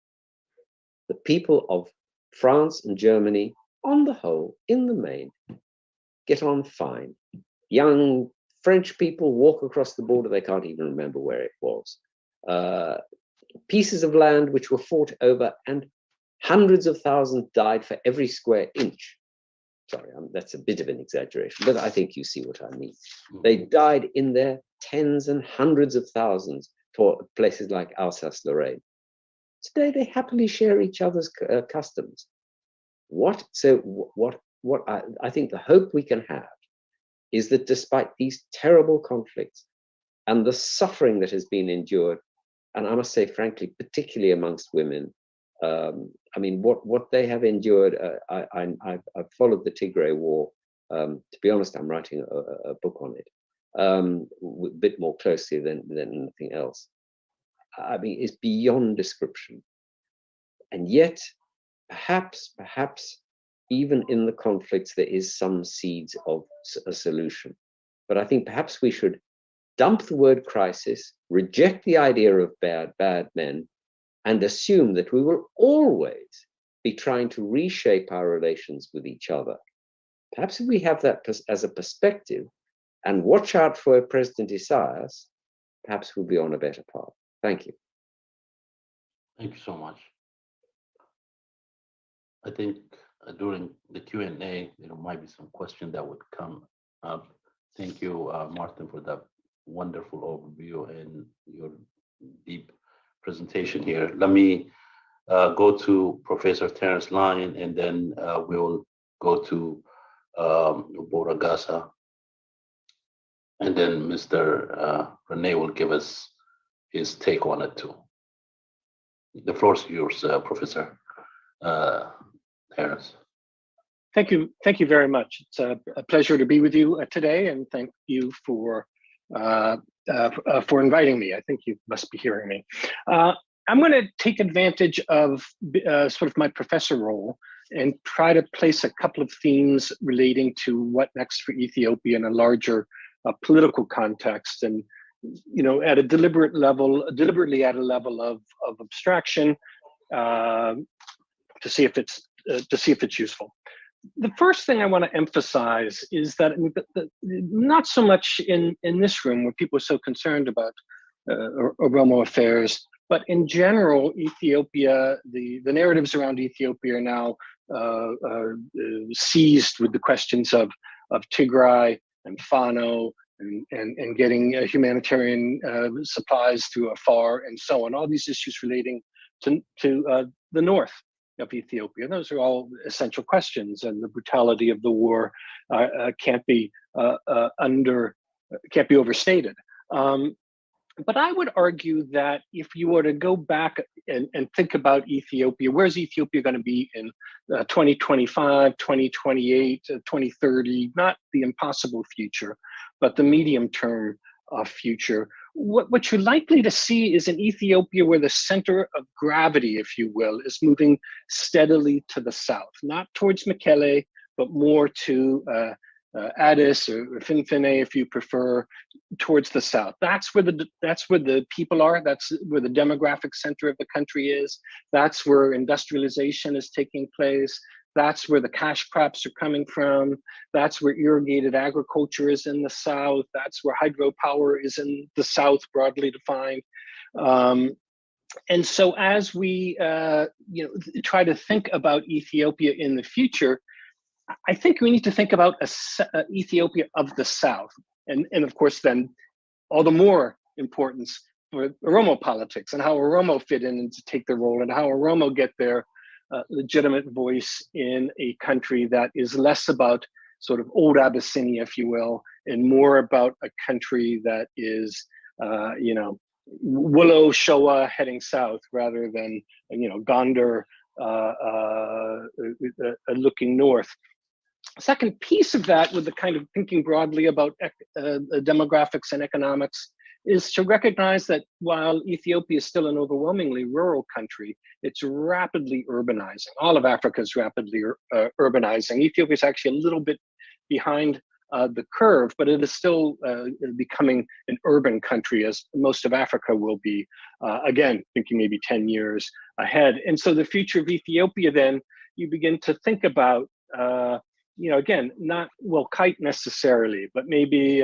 the people of France and Germany, on the whole, in the main, get on fine. Young French people walk across the border, they can't even remember where it was. Pieces of land which were fought over, and hundreds of thousands died for every square inch. Sorry, that's a bit of an exaggeration, but I think you see what I mean. They died in their tens and hundreds of thousands for places like Alsace-Lorraine. Today, they happily share each other's customs. I think the hope we can have is that despite these terrible conflicts and the suffering that has been endured, and I must say, frankly, particularly amongst women, I mean, what they have endured, I've followed the Tigray War. To be honest, I'm writing a book on it, a bit more closely than anything else. I mean, it's beyond description. And yet, perhaps even in the conflicts, there is some seeds of a solution. But I think perhaps we should dump the word crisis, reject the idea of bad men, and assume that we will always be trying to reshape our relations with each other. Perhaps if we have that as a perspective and watch out for President Isaias, perhaps we'll be on a better path. Thank you. Thank you so much. I think during the Q&A, there might be some question that would come up. Thank you, Martin, for that wonderful overview and your deep presentation here. Let me go to Professor Terence Lyon, and then we'll go to Bora Gasa, and then Mr. Rene will give us his take on it too. The floor is yours, Professor Terence. Thank you very much. It's a pleasure to be with you today, and thank you for inviting me. I think you must be hearing me. I'm going to take advantage of sort of my professor role and try to place a couple of themes relating to what next for Ethiopia in a larger political context, and at a deliberately at a level of abstraction, to see if it's useful. The first thing I want to emphasize is that not so much in this room where people are so concerned about Oromo affairs, but in general, Ethiopia, the narratives around Ethiopia are now seized with the questions of Tigray and Fano and getting humanitarian supplies through Afar and so on. All these issues relating to the north of Ethiopia. Those are all essential questions, and the brutality of the war can't be overstated. But I would argue that if you were to go back and think about Ethiopia, where's Ethiopia going to be in 2025, 2028, 2030, not the impossible future, but the medium-term future, what you're likely to see is an Ethiopia where the center of gravity, if you will, is moving steadily to the south, not towards Mekele, but more to Addis or Finfine, if you prefer, towards the south. That's where the people are. That's where the demographic center of the country is. That's where industrialization is taking place. That's where the cash crops are coming from. That's where irrigated agriculture is in the south. That's where hydropower is in the south, broadly defined. And so as we try to think about Ethiopia in the future, I think we need to think about Ethiopia of the south. And of course, then all the more importance for Oromo politics and how Oromo fit in and to take their role, and how Oromo get their legitimate voice in a country that is less about sort of old Abyssinia, if you will, and more about a country that is, Willow Showa heading south rather than, Gondar looking north. Second piece of that, with the kind of thinking broadly about demographics and economics, is to recognize that while Ethiopia is still an overwhelmingly rural country, it's rapidly urbanizing. All of Africa is rapidly urbanizing. Ethiopia is actually a little bit behind the curve, but it is still becoming an urban country, as most of Africa will be, again, thinking maybe 10 years ahead. And so the future of Ethiopia, then, you begin to think about, again, not Kite necessarily, but maybe,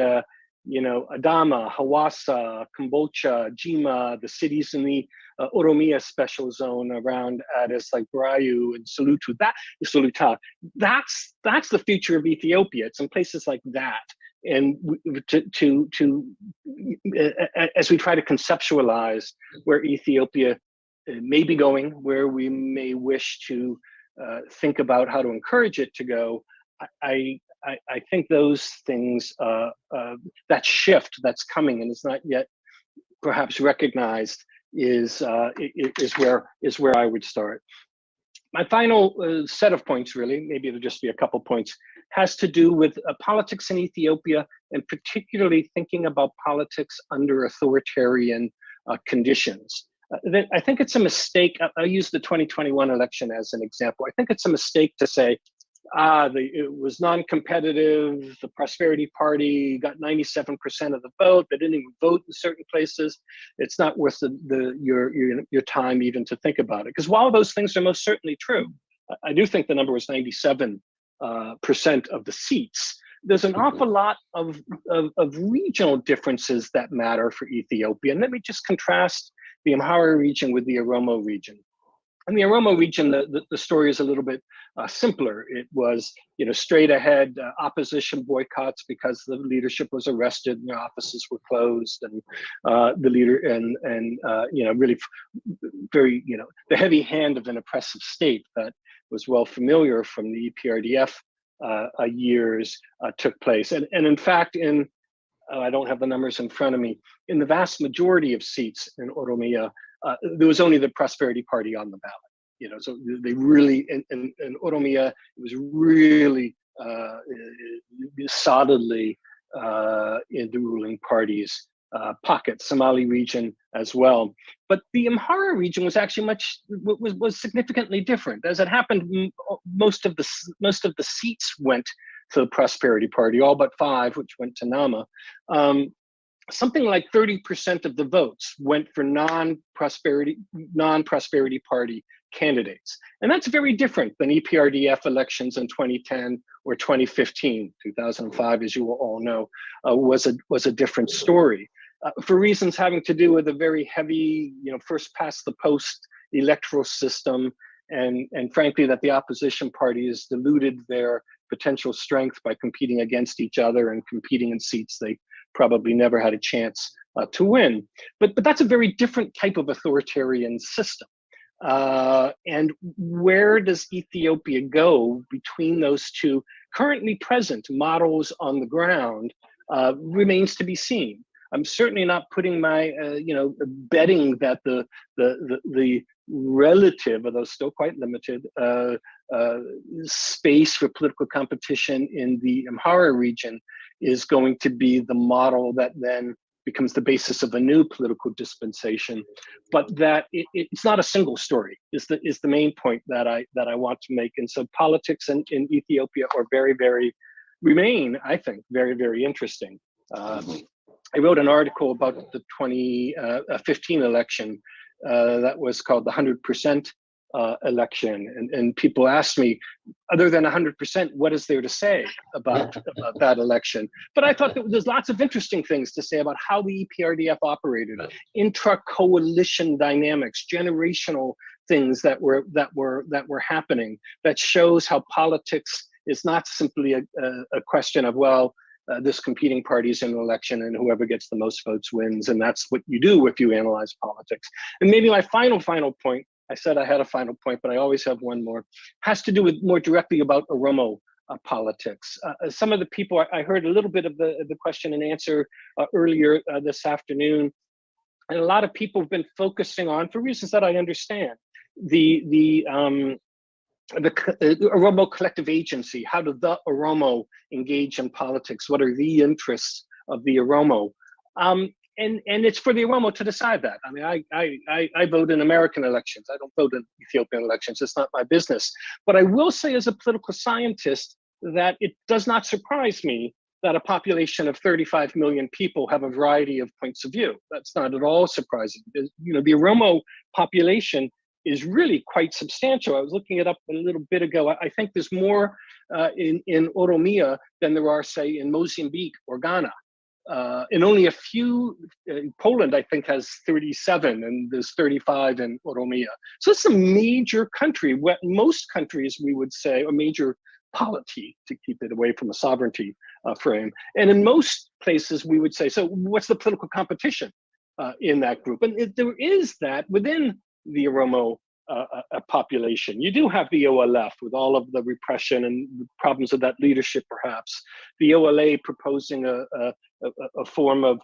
Adama, Hawassa, Kambocha, Jima, the cities in the Oromia special zone around Addis, like Brayu and Soluta. That's the future of Ethiopia. It's in places like that. And as we try to conceptualize where Ethiopia may be going, where we may wish to think about how to encourage it to go, I think those things, that shift that's coming and is not yet perhaps recognized, is where I would start. My final set of points, really, maybe it'll just be a couple points, has to do with politics in Ethiopia, and particularly thinking about politics under authoritarian conditions. I think it's a mistake. I'll use the 2021 election as an example. I think it's a mistake to say, it was non-competitive. The Prosperity Party got 97% of the vote. They didn't even vote in certain places. It's not worth your time even to think about it. Because while those things are most certainly true, I do think the number was 97% of the seats. There's an awful lot of regional differences that matter for Ethiopia. And let me just contrast the Amhara region with the Oromo region. In the Oromo region, the story is a little bit simpler. It was, straight ahead opposition boycotts because the leadership was arrested and their offices were closed, and the leader really very, the heavy hand of an oppressive state that was well familiar from the EPRDF years took place. And in fact, I don't have the numbers in front of me, in the vast majority of seats in Oromia, there was only the Prosperity Party on the ballot. So they really, in Oromia, it was really solidly in the ruling party's pocket. Somali region as well, but the Amhara region was actually was significantly different. As it happened, most of the seats went to the Prosperity Party, all but 5, which went to Nama. Something like 30% of the votes went for non-Prosperity Party candidates. And that's very different than EPRDF elections in 2010 or 2015. 2005, as you will all know, was a different story for reasons having to do with a very heavy, first past the post electoral system. And frankly, that the opposition parties diluted their potential strength by competing against each other and competing in seats they probably never had a chance to win. But that's a very different type of authoritarian system. And where does Ethiopia go between those two currently present models on the ground remains to be seen. I'm certainly not putting my, betting that the relative, although still quite limited, space for political competition in the Amhara region is going to be the model that then becomes the basis of a new political dispensation, but that it's not a single story is the main point that I want to make. And so politics in Ethiopia are remain, I think, very, very interesting. I wrote an article about the 2015 election that was called the 100% election. And people asked me, other than 100%, what is there to say about that election? But I thought that there's lots of interesting things to say about how the EPRDF operated, intra-coalition dynamics, generational things that were happening, that shows how politics is not simply a question of, well, this competing parties in an election and whoever gets the most votes wins. And that's what you do if you analyze politics. And maybe my final point, I said I had a final point, but I always have one more, has to do with more directly about Oromo politics. Some of the people, I heard a little bit of the question and answer earlier this afternoon. And a lot of people have been focusing on, for reasons that I understand, the Oromo collective agency. How do the Oromo engage in politics? What are the interests of the Oromo? And it's for the Oromo to decide that. I mean, I vote in American elections. I don't vote in Ethiopian elections. It's not my business. But I will say as a political scientist that it does not surprise me that a population of 35 million people have a variety of points of view. That's not at all surprising. The Oromo population is really quite substantial. I was looking it up a little bit ago. I think there's more in Oromia than there are, say, in Mozambique or Ghana. And only a few, Poland, I think, has 37, and there's 35 in Oromia. So it's a major country. What most countries, we would say, a major polity, to keep it away from a sovereignty frame. And in most places, we would say, so what's the political competition in that group? And there is that within the Oromo population. You do have the OLF with all of the repression and the problems of that leadership, perhaps. The OLA proposing a form of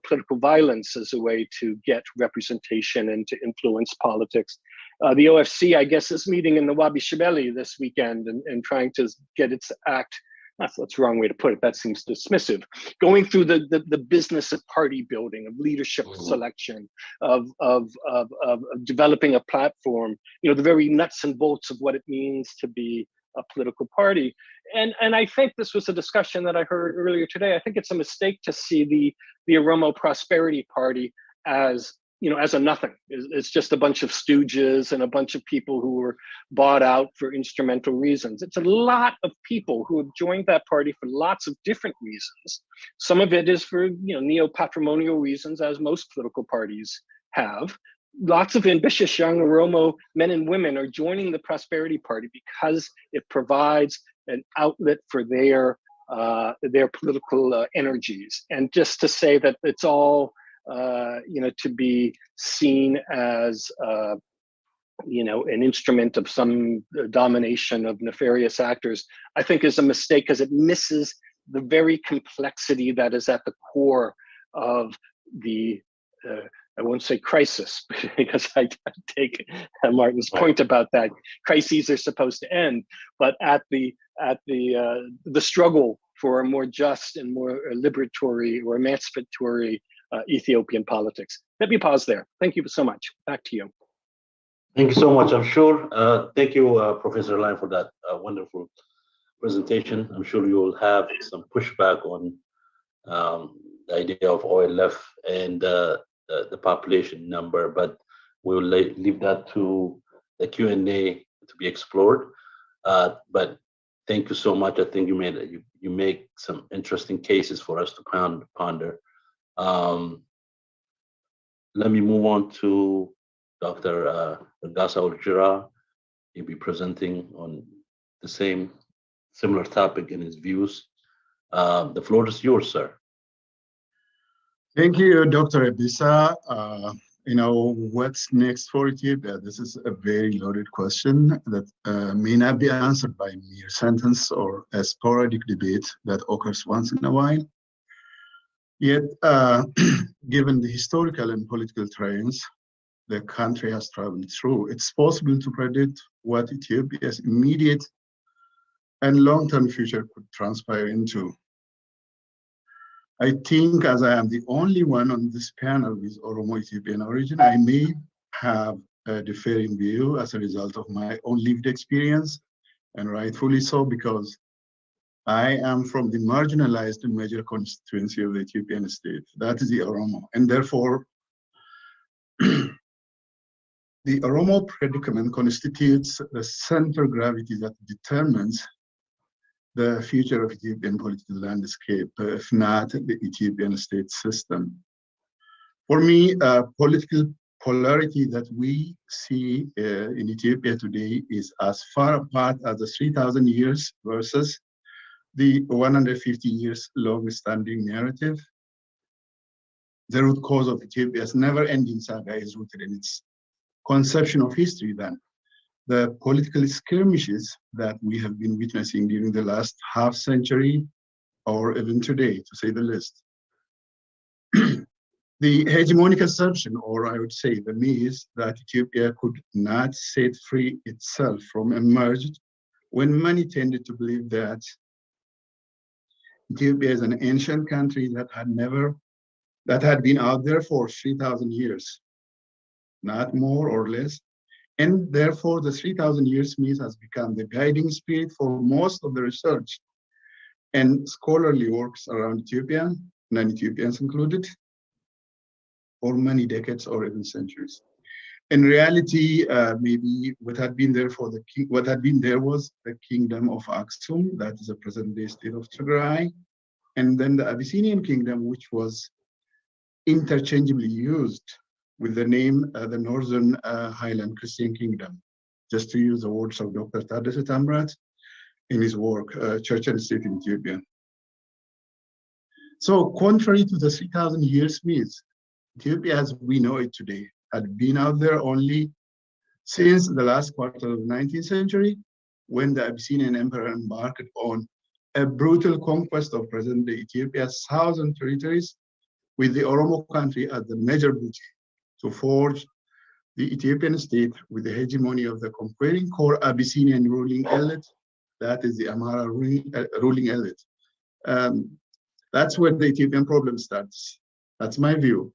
political violence as a way to get representation and to influence politics. The OFC, I guess, is meeting in the Wabi Shibeli this weekend and trying to get its act. That's the wrong way to put it. That seems dismissive. Going through the business of party building, of leadership selection, of developing a platform. The very nuts and bolts of what it means to be political party. And I think this was a discussion that I heard earlier today. I think it's a mistake to see the Oromo Prosperity Party as, as a nothing. It's just a bunch of stooges and a bunch of people who were bought out for instrumental reasons. It's a lot of people who have joined that party for lots of different reasons. Some of it is for, neo-patrimonial reasons, as most political parties have. Lots of ambitious young Oromo men and women are joining the Prosperity Party because it provides an outlet for their political energies. And just to say that it's all, to be seen as, an instrument of some domination of nefarious actors, I think is a mistake, because it misses the very complexity that is at the core of the, I won't say crisis, because I take Martin's point about that. Crises are supposed to end, but at the struggle for a more just and more liberatory or emancipatory Ethiopian politics. Let me pause there. Thank you so much. Back to you. Thank you so much. I'm sure. Thank you, Professor Line, for that wonderful presentation. I'm sure you will have some pushback on the idea of OLF and the population number, but we'll leave that to the Q&A to be explored. But thank you so much. I think you make some interesting cases for us to ponder. Let me move on to Dr. Gasa Oljira. He'll be presenting on the similar topic in his views. The floor is yours, sir. Thank you, Dr. Ebisa. What's next for Ethiopia? This is a very loaded question that may not be answered by mere sentence or a sporadic debate that occurs once in a while. Yet, given the historical and political trends the country has traveled through, it's possible to predict what Ethiopia's immediate and long-term future could transpire into. I think, as I am the only one on this panel with Oromo Ethiopian origin, I may have a differing view as a result of my own lived experience, and rightfully so, because I am from the marginalized and major constituency of the Ethiopian state, that is the Oromo, and therefore the Oromo predicament constitutes the center gravity that determines the future of Ethiopian political landscape, if not the Ethiopian state system. For me, political polarity that we see in Ethiopia today is as far apart as the 3,000 years versus the 150 years long-standing narrative. The root cause of Ethiopia's never-ending saga is rooted in its conception of history then. The political skirmishes that we have been witnessing during the last half century, or even today, to say the least. The hegemonic assumption, or I would say the myth, that Ethiopia could not set free itself from emerged when many tended to believe that Ethiopia is an ancient country that had been out there for 3,000 years, not more or less. And therefore, the 3,000 years myth has become the guiding spirit for most of the research and scholarly works around Ethiopia, non-Ethiopians included, for many decades or even centuries. In reality, maybe what had been there was the kingdom of Aksum, that is the present-day state of Tigray, and then the Abyssinian kingdom, which was interchangeably used with the name the Northern Highland Christian Kingdom, just to use the words of Dr. Tadesze Tamrat in his work, Church and State in Ethiopia. So contrary to the 3,000 years myth, Ethiopia as we know it today had been out there only since the last quarter of the 19th century, when the Abyssinian emperor embarked on a brutal conquest of present-day Ethiopia's southern territories, with the Oromo country as the major booty to forge the Ethiopian state with the hegemony of the conquering core Abyssinian ruling elite, that is the Amhara ruling elite. That's where the Ethiopian problem starts. That's my view.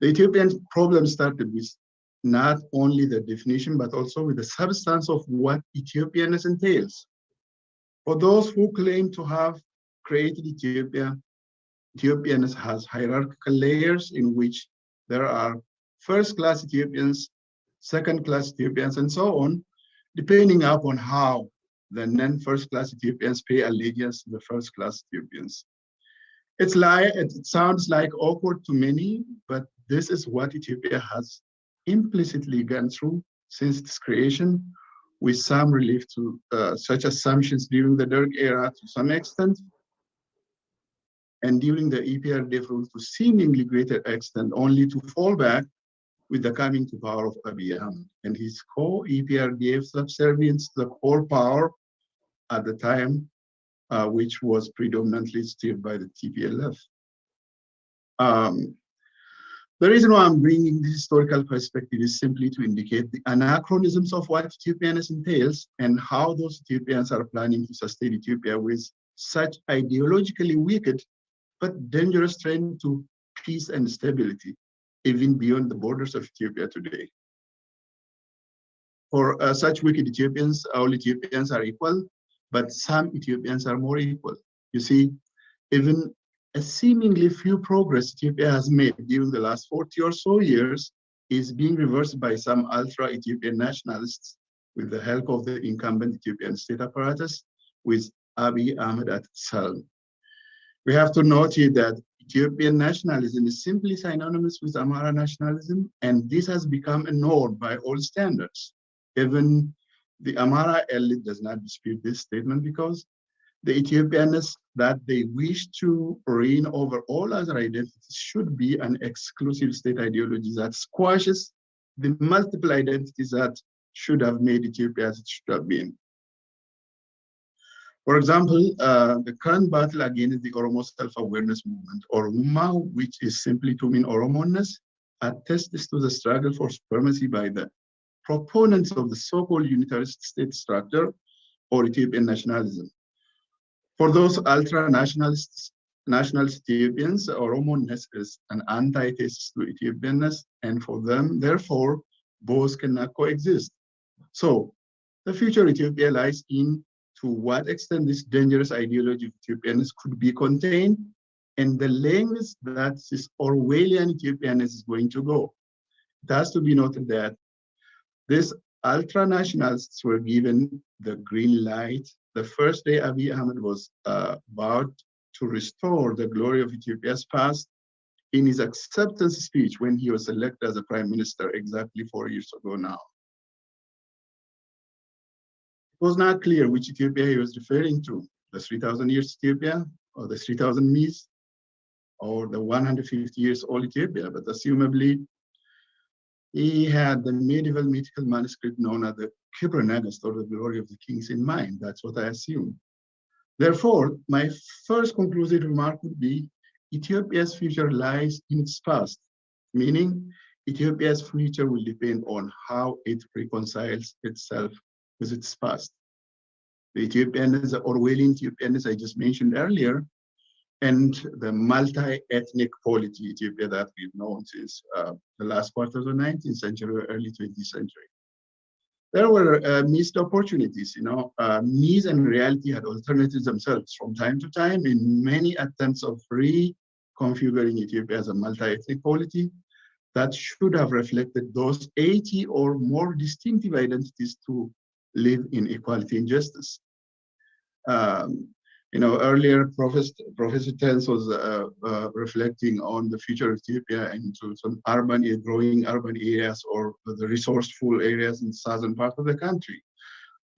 The Ethiopian problem started with not only the definition, but also with the substance of what Ethiopianness entails. For those who claim to have created Ethiopia, Ethiopianness has hierarchical layers in which there are first-class Ethiopians, second-class Ethiopians, and so on, depending upon how the non-first-class Ethiopians pay allegiance to the first-class Ethiopians. It sounds like awkward to many, but this is what Ethiopia has implicitly gone through since its creation, with some relief to such assumptions during the Derg era to some extent, and during the EPRDF rule to seemingly greater extent, only to fall back with the coming to power of Abiy Ahmed and his co-EPRDF subservience to the core power at the time, which was predominantly steered by the TPLF. The reason why I'm bringing this historical perspective is simply to indicate the anachronisms of what Ethiopianness entails and how those Ethiopians are planning to sustain Ethiopia with such ideologically wicked but dangerous trend to peace and stability, even beyond the borders of Ethiopia today. For such wicked Ethiopians, all Ethiopians are equal, but some Ethiopians are more equal. You see, even a seemingly few progress Ethiopia has made during the last 40 or so years is being reversed by some ultra-Ethiopian nationalists with the help of the incumbent Ethiopian state apparatus, with Abiy Ahmed at its helm. We have to note here that Ethiopian nationalism is simply synonymous with Amhara nationalism, and this has become a norm by all standards. Even the Amhara elite does not dispute this statement because the Ethiopianness that they wish to reign over all other identities should be an exclusive state ideology that squashes the multiple identities that should have made Ethiopia as it should have been. For example, the current battle against the Oromo self-awareness movement, or Umma, which is simply to mean Oromoness, attests to the struggle for supremacy by the proponents of the so-called unitarist state structure or Ethiopian nationalism. For those ultra-nationalist Ethiopians, Oromoness is an antithesis to Ethiopianness, and for them, therefore, both cannot coexist. So, the future Ethiopia lies in to what extent this dangerous ideology of Ethiopianness could be contained, and the lengths that this Orwellian Ethiopianness is going to go. It has to be noted that these ultra-nationalists were given the green light the first day Abiy Ahmed was about to restore the glory of Ethiopia's past in his acceptance speech when he was elected as a prime minister exactly 4 years ago now. It was not clear which Ethiopia he was referring to, the 3,000 years Ethiopia, or the 3,000 Ms, or the 150 years old Ethiopia, but assumably he had the medieval mythical manuscript known as the Kibra-Nagas, or the glory of the kings, in mind. That's what I assume. Therefore, my first conclusive remark would be Ethiopia's future lies in its past, meaning Ethiopia's future will depend on how it reconciles itself with its past. The Ethiopianness, the Orwellian Ethiopianness I just mentioned earlier, and the multi-ethnic polity Ethiopia that we've known since the last part of the 19th century or early 20th century. There were missed opportunities, Mies and reality had alternatives themselves from time to time in many attempts of reconfiguring Ethiopia as a multi-ethnic polity that should have reflected those 80 or more distinctive identities to live in equality and justice. Earlier, Professor Tenz was reflecting on the future of Ethiopia into some growing urban areas or the resourceful areas in the southern part of the country.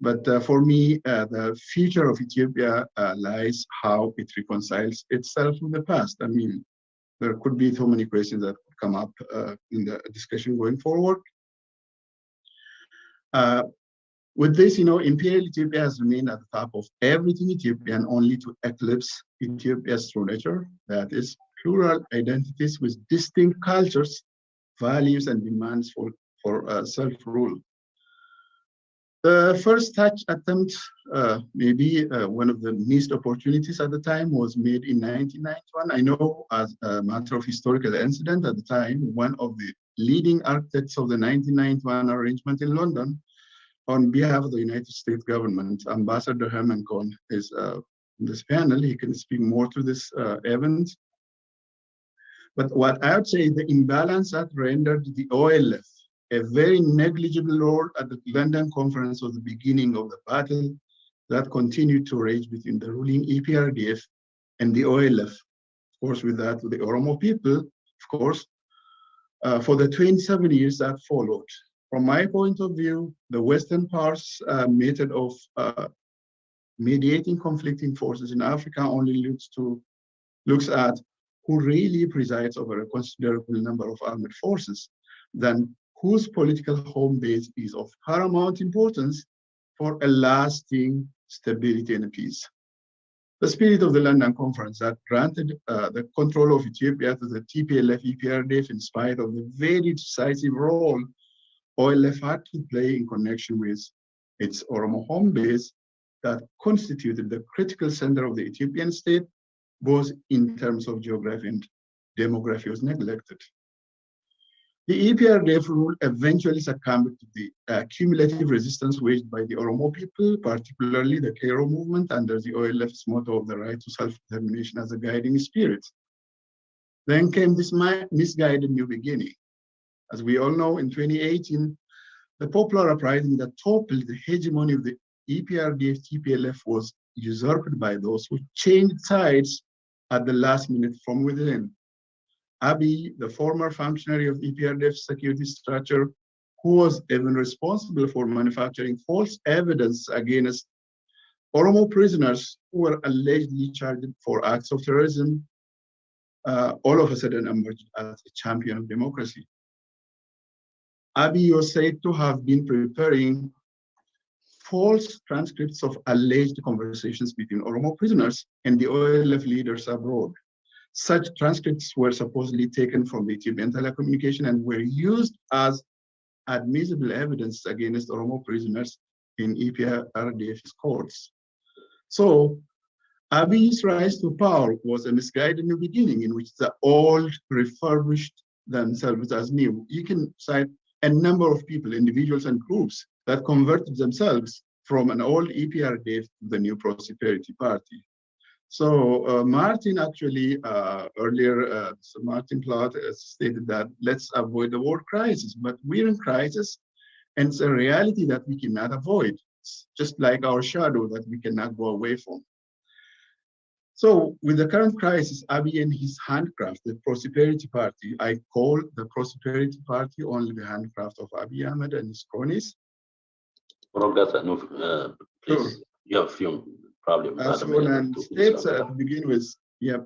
But for me, the future of Ethiopia lies how it reconciles itself with the past. I mean, there could be so many questions that could come up in the discussion going forward. With this, Imperial Ethiopia has remained at the top of everything Ethiopian, only to eclipse Ethiopia's true nature, that is, plural identities with distinct cultures, values, and demands for self-rule. The first such attempt, maybe one of the missed opportunities at the time, was made in 1991. I know, as a matter of historical incident at the time, one of the leading architects of the 1991 arrangement in London, on behalf of the United States government. Ambassador Herman Cohen is in this panel. He can speak more to this event. But what I would say, the imbalance that rendered the OLF a very negligible role at the London conference was the beginning of the battle that continued to rage between the ruling EPRDF and the OLF. Of course, with that, the Oromo people, of course, for the 27 years that followed. From my point of view, the Western powers' method of mediating conflicting forces in Africa only looks at who really presides over a considerable number of armed forces, than whose political home base is of paramount importance for a lasting stability and peace. The spirit of the London conference that granted the control of Ethiopia to the TPLF-EPRDF in spite of the very decisive role OLF had to play in connection with its Oromo home base that constituted the critical center of the Ethiopian state, both in terms of geography and demography, was neglected. The EPRDF rule eventually succumbed to the cumulative resistance waged by the Oromo people, particularly the Cairo movement, under the OLF's motto of the right to self-determination as a guiding spirit. Then came this misguided new beginning. As we all know, in 2018, the popular uprising that toppled the hegemony of the EPRDF-TPLF was usurped by those who changed sides at the last minute from within. Abiy, the former functionary of EPRDF's security structure, who was even responsible for manufacturing false evidence against Oromo prisoners who were allegedly charged for acts of terrorism, all of a sudden emerged as a champion of democracy. Abiy was said to have been preparing false transcripts of alleged conversations between Oromo prisoners and the OLF leaders abroad. Such transcripts were supposedly taken from the Ethiopian telecommunication and were used as admissible evidence against Oromo prisoners in EPRDF's courts. So Abiy's rise to power was a misguided new beginning in which the old refurbished themselves as new. You can cite a number of people, individuals and groups that converted themselves from an old EPRDF to the new Prosperity Party. So Martin actually earlier, so Martin Platt stated that let's avoid the word crisis, but we're in crisis and it's a reality that we cannot avoid. It's just like our shadow that we cannot go away from. So with the current crisis, Abiy and his handcraft, the Prosperity Party, I call the Prosperity Party only the handcraft of Abiy Ahmed and his cronies. Please, you have a few problems. States to begin with, yeah.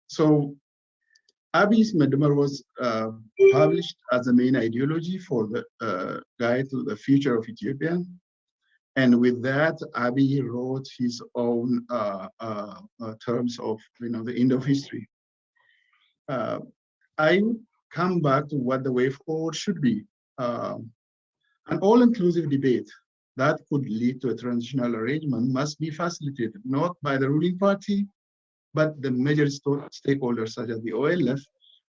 So Abiy's Medemar was published as a main ideology for the guide to the future of Ethiopia. And with that, Abiy wrote his own terms of, the end of history. I come back to what the way forward should be. An all-inclusive debate that could lead to a transitional arrangement must be facilitated, not by the ruling party, but the major stakeholders such as the OLF,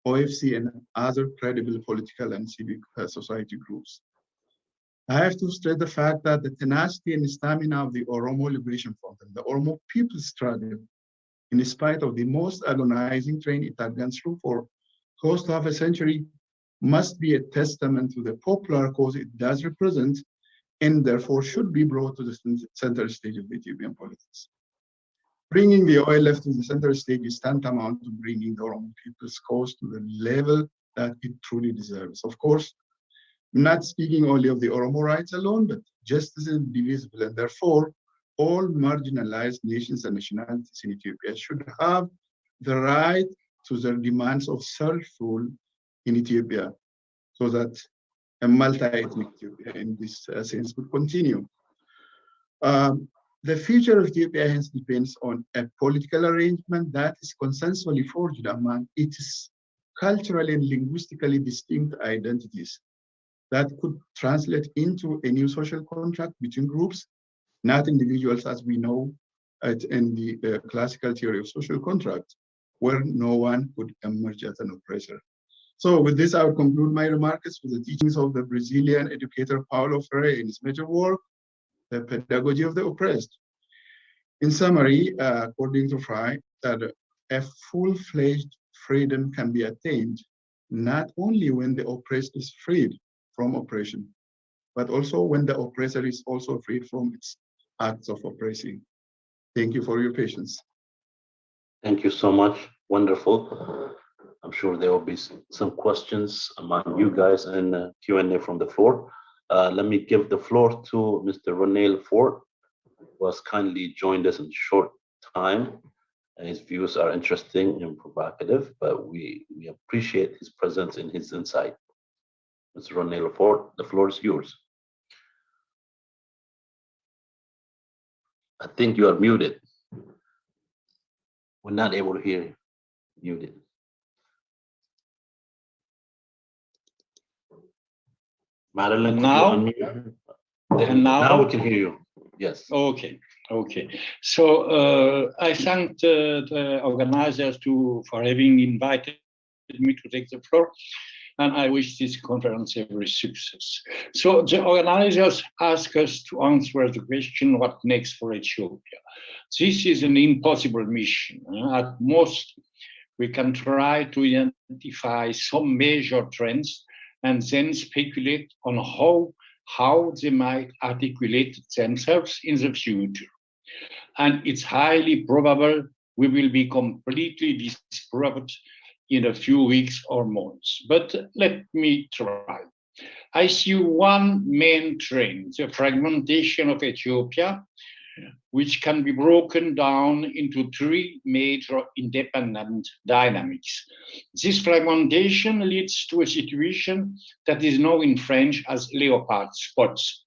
OFC, and other credible political and civic society groups. I have to stress the fact that the tenacity and stamina of the Oromo Liberation Front and the Oromo people's struggle, in spite of the most agonizing train it had gone through for close to half a century, must be a testament to the popular cause it does represent, and therefore should be brought to the center stage of the Ethiopian politics. Bringing the OLF to the center stage is tantamount to bringing the Oromo people's cause to the level that it truly deserves. Of course, I'm not speaking only of the Oromo rights alone, but justice is indivisible, and therefore all marginalized nations and nationalities in Ethiopia should have the right to their demands of self-rule in Ethiopia, so that a multi-ethnic Ethiopia in this sense would continue. The future of Ethiopia hence depends on a political arrangement that is consensually forged among its culturally and linguistically distinct identities that could translate into a new social contract between groups, not individuals as we know it in the classical theory of social contract, where no one could emerge as an oppressor. So with this, I will conclude my remarks with the teachings of the Brazilian educator Paulo Freire in his major work, The Pedagogy of the Oppressed. In summary, according to Freire, that a full-fledged freedom can be attained not only when the oppressed is freed from oppression, but also when the oppressor is also freed from its acts of oppressing. Thank you for your patience. Thank you so much. Wonderful. I'm sure there will be some questions among you guys in Q&A from the floor. Let me give the floor to Mr. Ronel Ford, who has kindly joined us in short time. His views are interesting and provocative, but we appreciate his presence and his insight. Mr. Ronel Ford, the floor is yours. I think you are muted. We're not able to hear you. Muted. Madeline, now, now we can hear you. Yes. Okay. So I thank the organizers for having invited me to take the floor, and I wish this conference every success. So the organizers ask us to answer the question, what next for Ethiopia? This is an impossible mission. At most, we can try to identify some major trends and then speculate on how they might articulate themselves in the future. And it's highly probable we will be completely disproved in a few weeks or months. But let me try. I see one main trend, the fragmentation of Ethiopia, which can be broken down into three major independent dynamics. This fragmentation leads to a situation that is known in French as leopard spots.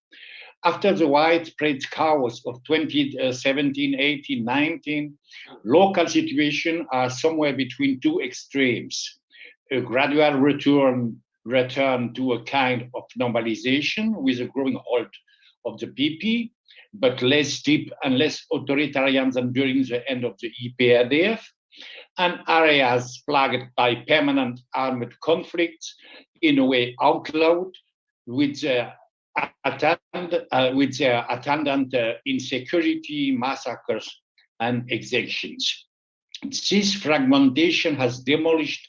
After the widespread chaos of 2017, 18, 19, local situations are somewhere between two extremes. A gradual return to a kind of normalization with a growing hold of the PP, but less deep and less authoritarian than during the end of the EPRDF, and areas plagued by permanent armed conflicts, in a way outlawed, with their attendant insecurity, massacres, and exactions. This fragmentation has demolished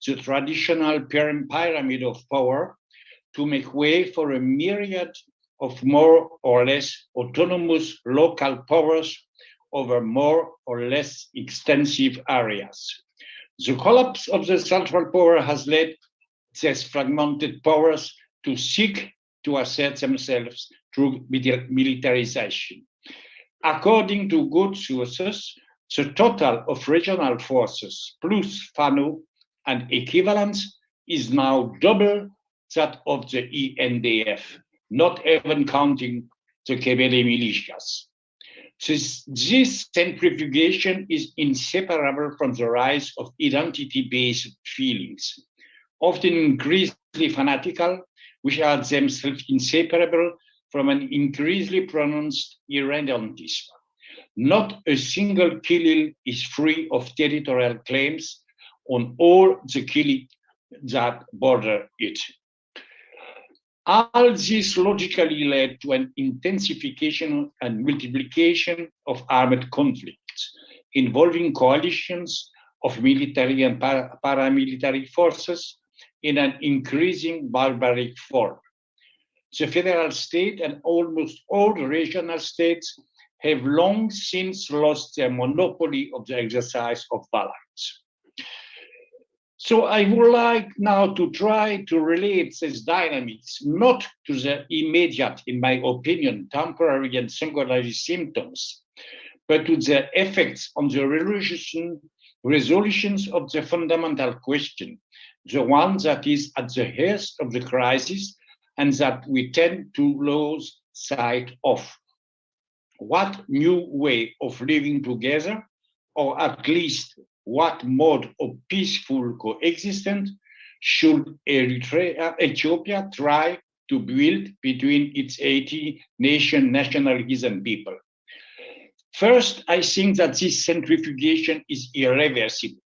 the traditional pyramid of power to make way for a myriad of more or less autonomous local powers over more or less extensive areas. The collapse of the central power has led these fragmented powers to seek to assert themselves through militarization. According to good sources, the total of regional forces plus FANO and equivalents is now double that of the ENDF, not even counting the Kebele militias. This centrifugation is inseparable from the rise of identity-based feelings, often increasingly fanatical, which are themselves inseparable from an increasingly pronounced irredentism. Not a single Killil is free of territorial claims on all the Killil that border it. All this logically led to an intensification and multiplication of armed conflicts involving coalitions of military and paramilitary forces in an increasing barbaric form. The federal state and almost all regional states have long since lost their monopoly of the exercise of violence. So I would like now to try to relate these dynamics not to the immediate, in my opinion, temporary and singular symptoms, but to the effects on the resolutions of the fundamental question, the one that is at the heart of the crisis and that we tend to lose sight of. What new way of living together, or at least what mode of peaceful coexistence should Ethiopia try to build between its 80 nationalities and people? First, I think that this centrifugation is irreversible.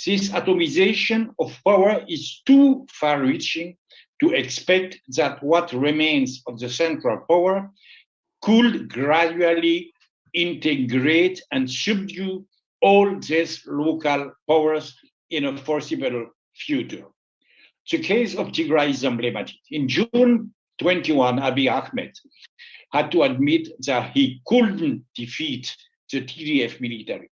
This atomization of power is too far-reaching to expect that what remains of the central power could gradually integrate and subdue all these local powers in a foreseeable future. The case of Tigray is emblematic. In June 21, Abiy Ahmed had to admit that he couldn't defeat the TDF military.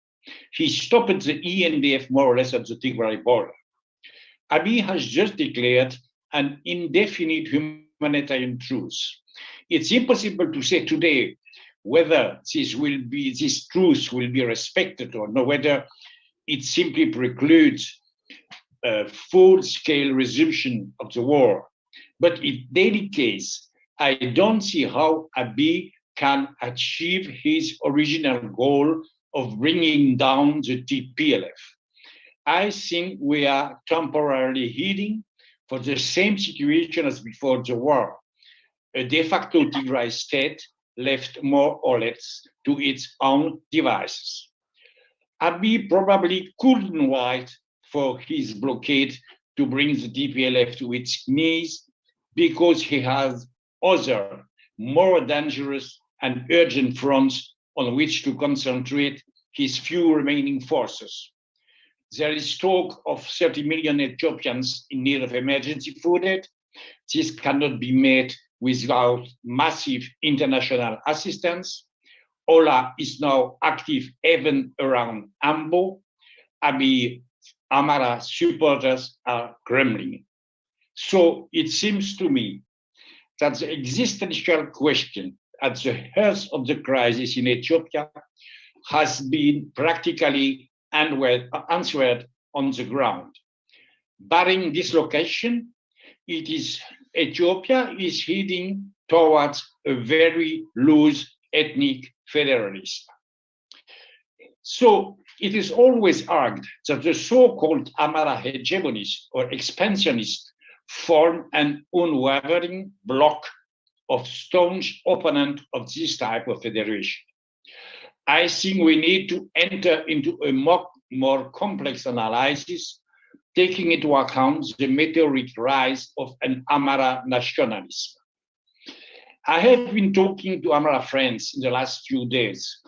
He stopped the ENDF more or less at the Tigray border. Abiy has just declared an indefinite humanitarian truce. It's impossible to say today whether this truce will be respected or not, whether it simply precludes a full-scale resumption of the war. But in any case, I don't see how Abiy can achieve his original goal of bringing down the TPLF. I think we are temporarily heading for the same situation as before the war, a de facto Tigray state left more or less to its own devices. Abiy probably couldn't wait for his blockade to bring the TPLF to its knees because he has other, more dangerous and urgent fronts on which to concentrate his few remaining forces. There is talk of 30 million Ethiopians in need of emergency food aid. This cannot be met without massive international assistance. Ola is now active even around Ambo. Abiy Amara supporters are grumbling. So it seems to me that the existential question at the heart of the crisis in Ethiopia has been practically answered on the ground. Barring dislocation, Ethiopia is heading towards a very loose ethnic federalism. So it is always argued that the so-called Amara hegemonists or expansionists form an unwavering bloc of staunch opponents of this type of federation. I think we need to enter into a more complex analysis, taking into account the meteoric rise of an Amara nationalism. I have been talking to Amara friends in the last few days,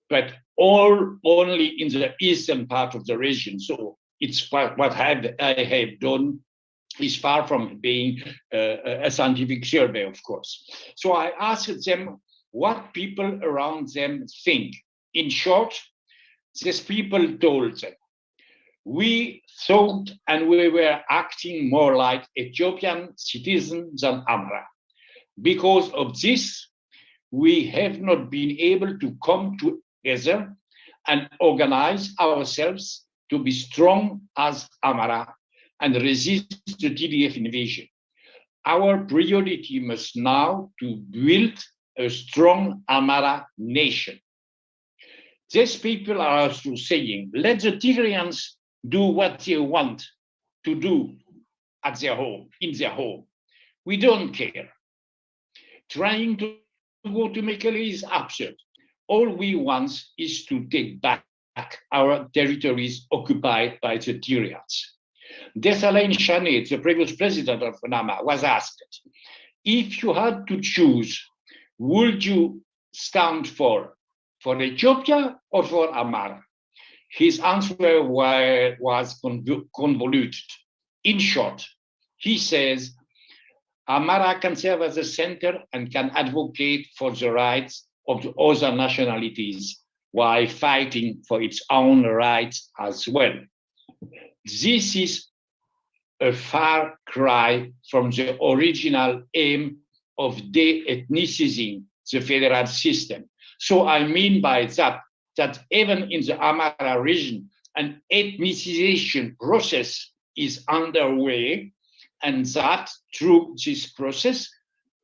but only in the eastern part of the region. So it's what I have done is far from being a scientific survey, of course. So I asked them what people around them think. In short, these people told them, we thought and we were acting more like Ethiopian citizens than Amara. Because of this, we have not been able to come together and organize ourselves to be strong as Amara and resist the TDF invasion. Our priority must now to build a strong Amara nation. These people are also saying, let the Tigrayans do what they want to do at their home, in their home. We don't care. Trying to go to Mekelle is absurd. All we want is to take back our territories occupied by the Tigrayans. Dessalines Chanet, the previous president of Nama, was asked, if you had to choose, would you stand for Ethiopia or for Amara? His answer was convoluted. In short, he says, Amara can serve as a center and can advocate for the rights of the other nationalities while fighting for its own rights as well. This is a far cry from the original aim of de-ethnicizing the federal system. So I mean by that even in the Amara region, an ethnicization process is underway, and that through this process,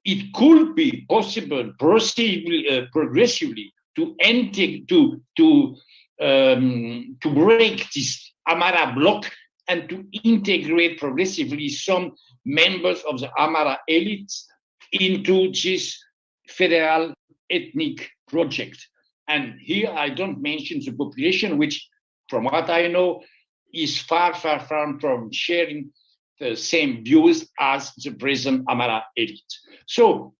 it could be possible progressively to break this Amara bloc and to integrate progressively some members of the Amara elites into this federal ethnic project. And here I don't mention the population, which from what I know is far from sharing the same views as the present Amara elite. So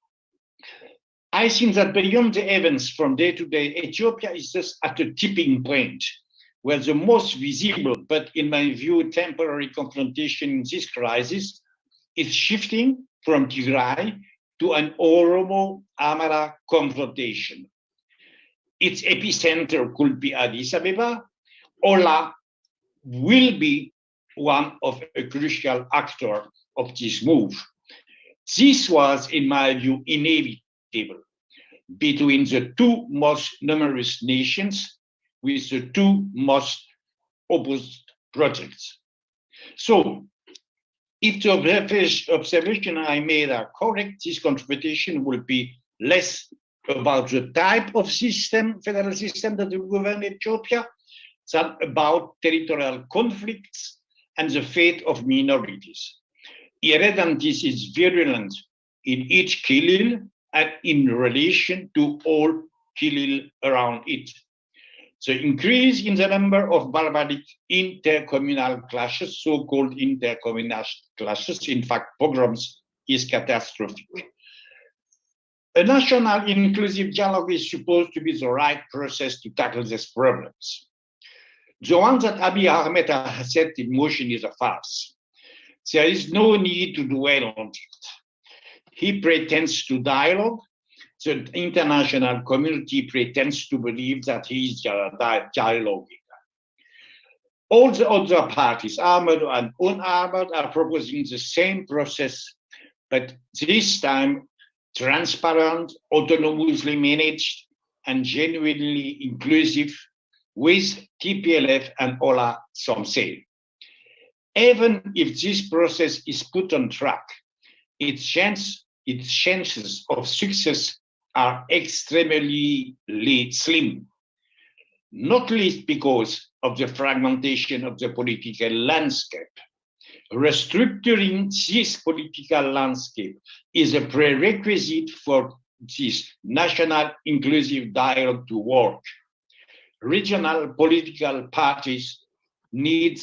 I think that beyond the events from day to day, Ethiopia is just at a tipping point where the most visible, but in my view, temporary confrontation in this crisis is shifting from Tigray to an Oromo-Amara confrontation. Its epicenter could be Addis Ababa. Ola will be one of a crucial actor of this move. This was, in my view, inevitable between the two most numerous nations with the two most opposed projects. So, if the observation I made are correct, this confrontation will be less about the type of system, federal system that will govern Ethiopia, than about territorial conflicts and the fate of minorities. Irredentism is virulent in each Kilil and in relation to all Kilil around it. The increase in the number of barbaric intercommunal clashes, so-called intercommunal clashes, in fact pogroms, is catastrophic. A national inclusive dialogue is supposed to be the right process to tackle these problems. The one that Abiy Ahmed has set in motion is a farce. There is no need to dwell on it. He pretends to dialogue. The international community pretends to believe that he is dialoguing. All the other parties, armed and unarmed, are proposing the same process, but this time transparent, autonomously managed, and genuinely inclusive, with TPLF and Ola, some say. Even if this process is put on track, its chances of success are extremely slim, not least because of the fragmentation of the political landscape. Restructuring this political landscape is a prerequisite for this national inclusive dialogue to work. Regional political parties need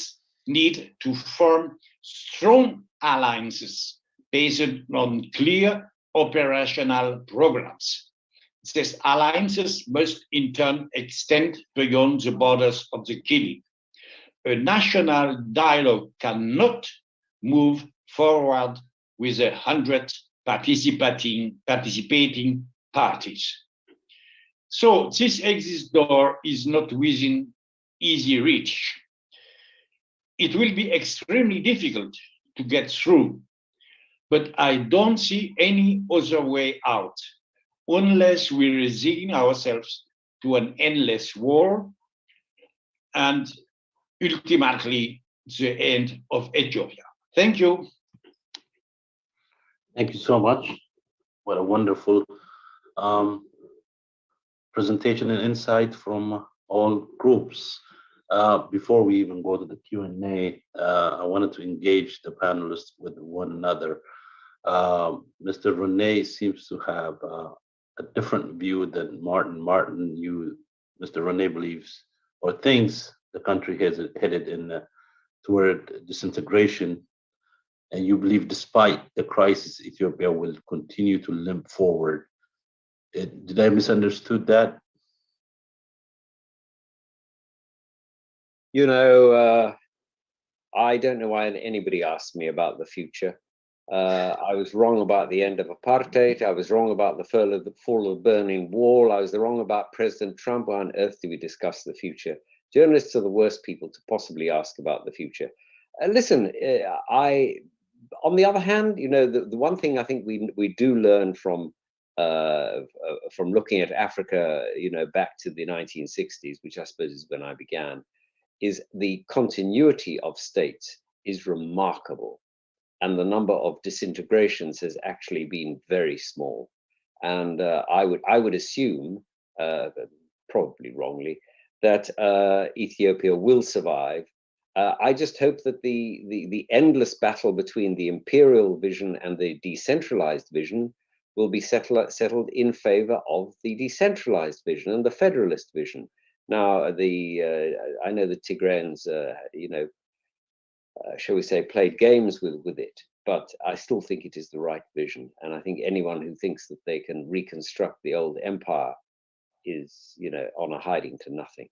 to form strong alliances based on clear operational programs. These alliances must in turn extend beyond the borders of the Killing. A national dialogue cannot move forward with 100 participating parties. So this exit door is not within easy reach. It will be extremely difficult to get through, but I don't see any other way out unless we resign ourselves to an endless war and ultimately the end of Ethiopia. Thank you. Thank you so much. What a wonderful presentation and insight from all groups. Before we even go to the Q&A, I wanted to engage the panelists with one another. Mr. Rene seems to have a different view than Martin. Martin, Mr. Rene believes or thinks the country has headed toward disintegration, and you believe despite the crisis, Ethiopia will continue to limp forward. Did I misunderstood that? You know, I don't know why anybody asked me about the future. I was wrong about the end of apartheid. I was wrong about the fall of the Berlin Wall. I was wrong about President Trump. Why on earth do we discuss the future? Journalists are the worst people to possibly ask about the future. Listen, on the other hand, you know, the one thing I think we do learn from looking at Africa, you know, back to the 1960s, which I suppose is when I began, is the continuity of states is remarkable. And the number of disintegrations has actually been very small. And I would assume, probably wrongly, that Ethiopia will survive. I just hope that the endless battle between the imperial vision and the decentralized vision will be settled in favor of the decentralized vision and the federalist vision. Now, I know the Tigrayans, you know, shall we say, played games with it. But I still think it is the right vision. And I think anyone who thinks that they can reconstruct the old empire is, on a hiding to nothing.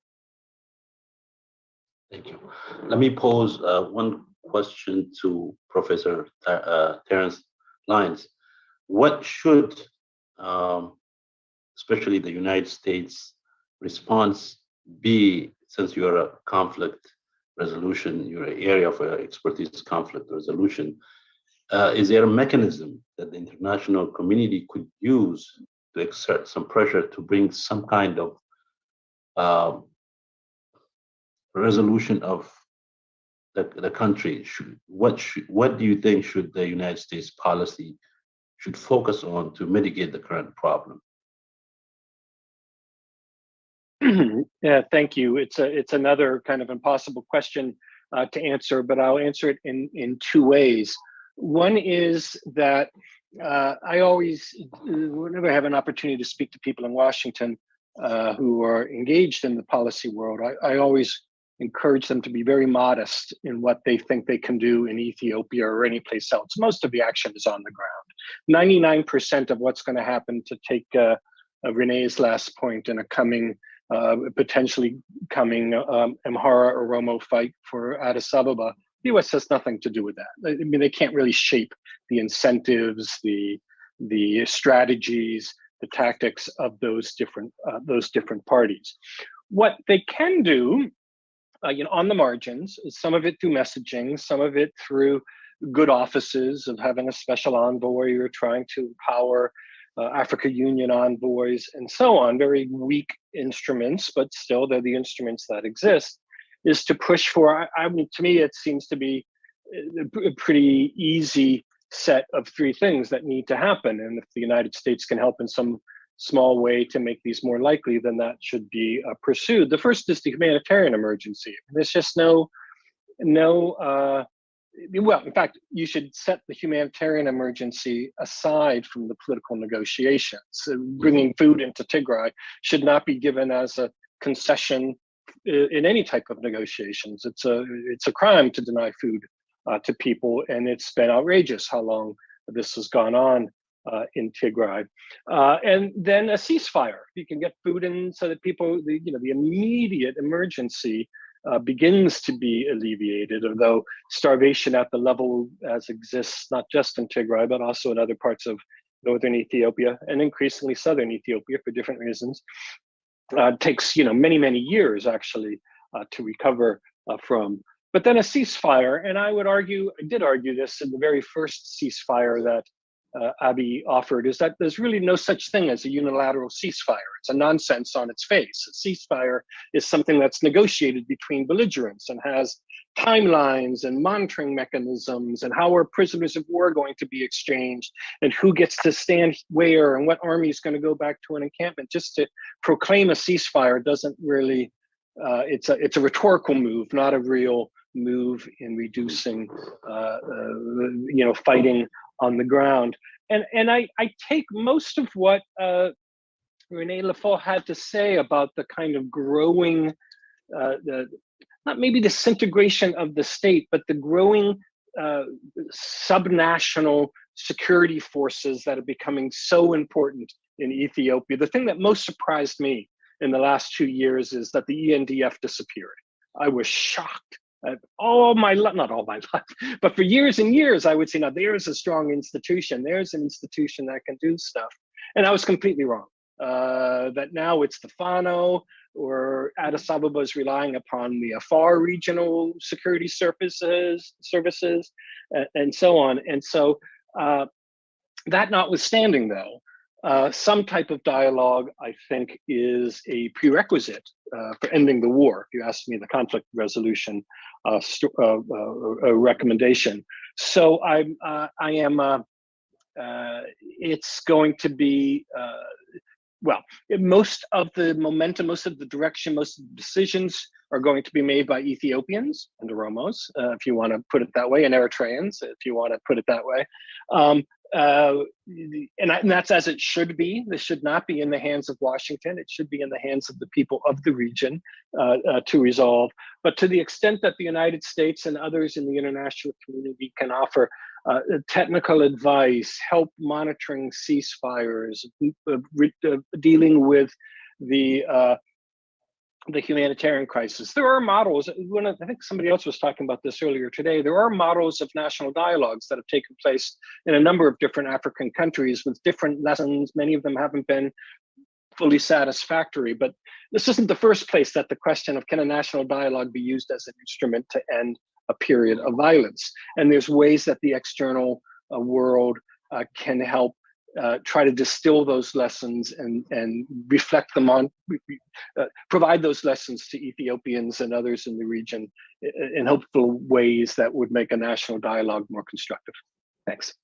Thank you. Let me pose one question to Professor Terence Lyons. What should, especially the United States response be, since you're a conflict resolution, your area of expertise is conflict resolution? Is there a mechanism that the international community could use to exert some pressure to bring some kind of resolution of the country? What do you think should the United States policy should focus on to mitigate the current problem? Yeah, thank you. It's another kind of impossible question to answer, but I'll answer it in two ways. One is that I always, whenever I have an opportunity to speak to people in Washington who are engaged in the policy world, I always encourage them to be very modest in what they think they can do in Ethiopia or any place else. Most of the action is on the ground. 99% of what's going to happen, to take Renee's last point, in a potentially coming Amhara-Oromo fight for Addis Ababa, the U.S. has nothing to do with that. I mean, they can't really shape the incentives, the strategies, the tactics of those different parties. What they can do, on the margins, is some of it through messaging, some of it through good offices of having a special envoy or trying to empower Africa Union envoys and so on. Very weak instruments, but still they're the instruments that exist. Is to push for, I mean, to me, it seems to be a pretty easy set of three things that need to happen. And if the United States can help in some small way to make these more likely, then that should be pursued. The first is the humanitarian emergency. There's just well, in fact, you should set the humanitarian emergency aside from the political negotiations. Bringing food into Tigray should not be given as a concession in any type of negotiations. It's a crime to deny food to people, and it's been outrageous how long this has gone on in Tigray. And then a ceasefire. You can get food in so that people, the immediate emergency begins to be alleviated, although starvation at the level as exists, not just in Tigray, but also in other parts of northern Ethiopia and increasingly southern Ethiopia for different reasons, takes many years actually to recover from. But then a ceasefire, and I did argue this in the very first ceasefire that Abiy offered, is that there's really no such thing as a unilateral ceasefire. It's a nonsense on its face. A ceasefire is something that's negotiated between belligerents and has timelines and monitoring mechanisms and how are prisoners of war going to be exchanged and who gets to stand where and what army is going to go back to an encampment. Just to proclaim a ceasefire doesn't really, it's a rhetorical move, not a real move in reducing fighting on the ground. And I take most of what Renee Lefort had to say about the kind of growing, not maybe disintegration of the state, but the growing subnational security forces that are becoming so important in Ethiopia. The thing that most surprised me in the last 2 years is that the ENDF disappeared. I was shocked. Not all my life, but for years and years, I would say, now there's a strong institution. There's an institution that can do stuff. And I was completely wrong. That now it's the Fano, or Addis Ababa is relying upon the Afar regional security services, and so on. And so that notwithstanding, though, some type of dialogue, I think, is a prerequisite for ending the war. If you ask me, the conflict resolution recommendation. So it's going to be, most of the momentum, most of the direction, most of the decisions are going to be made by Ethiopians and Oromos, if you want to put it that way, and Eritreans, if you want to put it that way. And that's as it should be. This should not be in the hands of Washington. It should be in the hands of the people of the region to resolve. But to the extent that the United States and others in the international community can offer technical advice, help monitoring ceasefires, dealing with the humanitarian crisis. There are models. I think somebody else was talking about this earlier today. There are models of national dialogues that have taken place in a number of different African countries with different lessons. Many of them haven't been fully satisfactory, but this isn't the first place that the question of can a national dialogue be used as an instrument to end a period of violence. And there's ways that the external world can help try to distill those lessons and reflect them on, provide those lessons to Ethiopians and others in the region in helpful ways that would make a national dialogue more constructive. Thanks.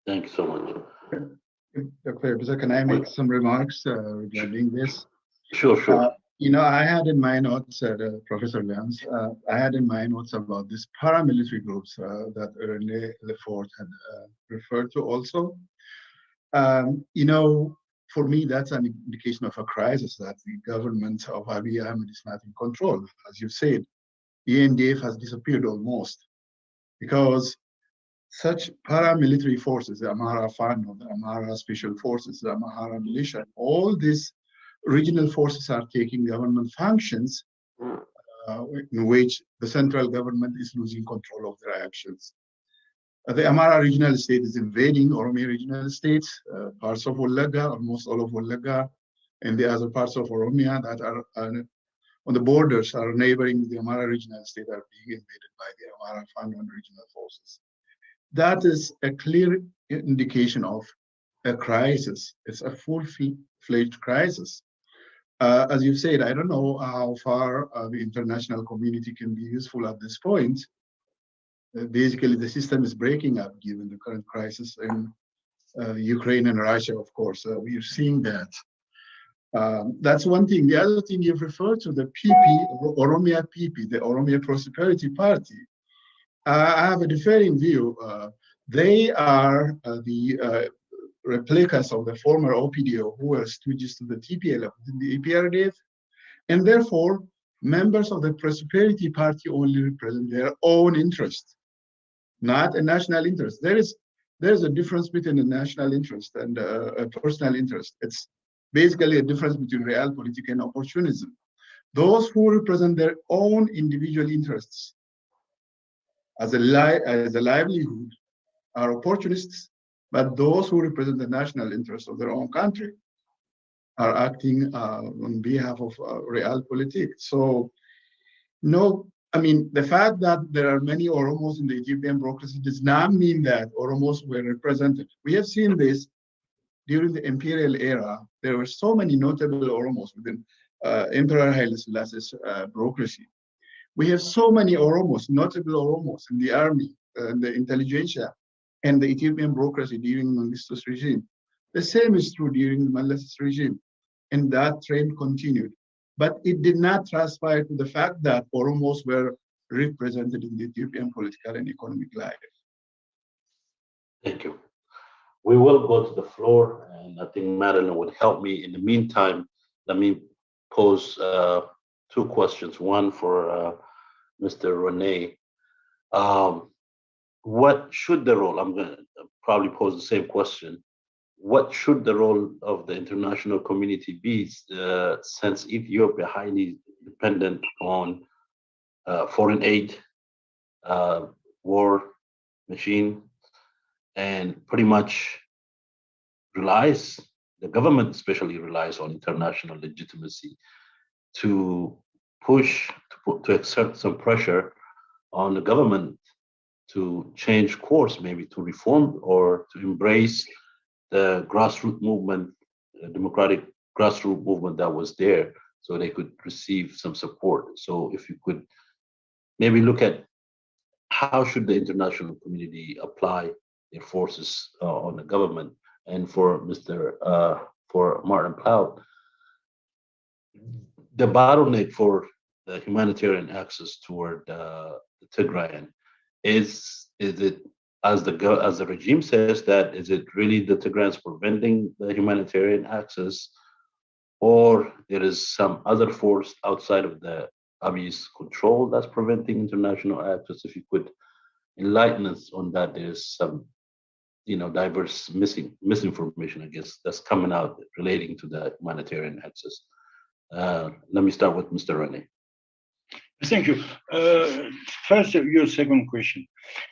Thank you so much. Dr. Ebisa, can I make some remarks regarding this? Sure. I had in my notes, Professor Lyons, I had in my notes about these paramilitary groups that René Lefort had referred to also. For me, that's an indication of a crisis that the government of Abiy Ahmed is not in control. As you said, ENDF has disappeared almost because such paramilitary forces, the Amhara Fano, the Amhara Special Forces, the Amhara Militia, all these regional forces are taking government functions in which the central government is losing control of their actions. The Amhara regional state is invading Oromia regional states, parts of Wolaga, almost all of Wolaga, and the other parts of Oromia that are on the borders are neighboring the Amhara regional state are being invaded by the Amhara Fano and regional forces. That is a clear indication of a crisis. It's a full-fledged crisis. As you said, I don't know how far the international community can be useful at this point. Basically, the system is breaking up given the current crisis in Ukraine and Russia, of course. We are seeing that. That's one thing. The other thing you've referred to, the PP, Oromia PP, the Oromia Prosperity Party. I have a differing view. They are the replicas of the former OPDO who were stooges to the TPLF within the EPRDF, and therefore members of the Prosperity Party only represent their own interest, not a national interest. There's a difference between a national interest and a personal interest. It's basically a difference between realpolitik and opportunism. Those who represent their own individual interests as a livelihood are opportunists, but those who represent the national interests of their own country are acting on behalf of realpolitik. So, no, I mean, the fact that there are many Oromos in the Ethiopian bureaucracy does not mean that Oromos were represented. We have seen this during the imperial era. There were so many notable Oromos within Emperor Haile Selassie's bureaucracy. We have so many Oromos, notable Oromos in the army, the intelligentsia, and the Ethiopian bureaucracy during Mengistu's regime. The same is true during Melese's regime, and that trend continued. But it did not transpire to the fact that Oromos were represented in the Ethiopian political and economic life. Thank you. We will go to the floor, and I think Madeline would help me. In the meantime, let me pose two questions. One for Mr. René. What should the role, I'm going to probably pose the same question. What should the role of the international community be since Ethiopia highly dependent on foreign aid, war machine, and pretty much relies, the government especially relies on international legitimacy to push, to exert some pressure on the government to change course, maybe to reform or to embrace the grassroots movement, the democratic grassroots movement that was there, so they could receive some support. So if you could maybe look at how should the international community apply their forces on the government. And for for Martin Plaut, the bottleneck for the humanitarian access toward the Tigrayan? Is it, as the regime says, that is it really the Tigrayans preventing the humanitarian access, or there is some other force outside of the Abiy's control that's preventing international access? If you could enlighten us on that. There's some, diverse misinformation, I guess, that's coming out relating to the humanitarian access. Let me start with Mr. Rene. Thank you. First, your second question.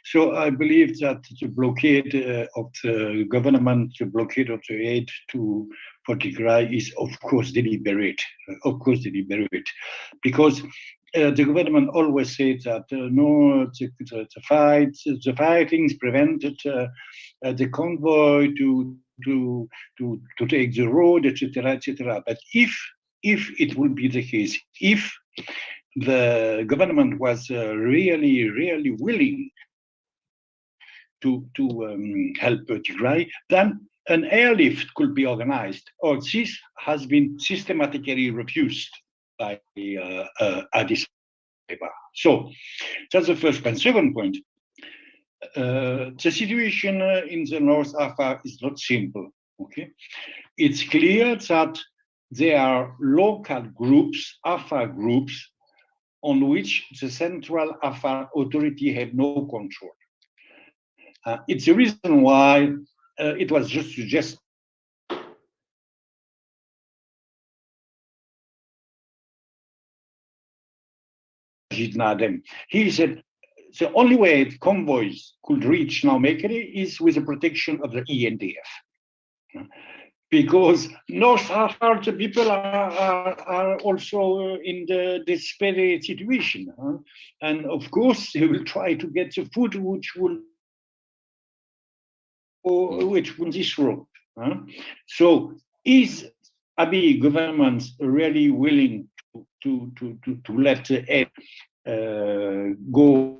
So I believe that the blockade of the government, the blockade of the aid for Tigray is, of course, deliberate. Because the government always said that no, the fightings prevented the convoy to take the road, etc., etc. But if it would be the case, if the government was really willing to help Tigray, then an airlift could be organized. Or this has been systematically refused by Addis Ababa. So that's the first point. Second point, the situation in the North Afar is not simple. Okay, it's clear that there are local groups, Afar groups, on which the Central Afar Authority had no control. It's the reason why it was just suggested he said the only way convoys could reach Naumekere is with the protection of the ENDF. Because North Afar, the people are also in the desperate situation. And of course, they will try to get the food which will this road. So is Abiy government really willing to let the aid go?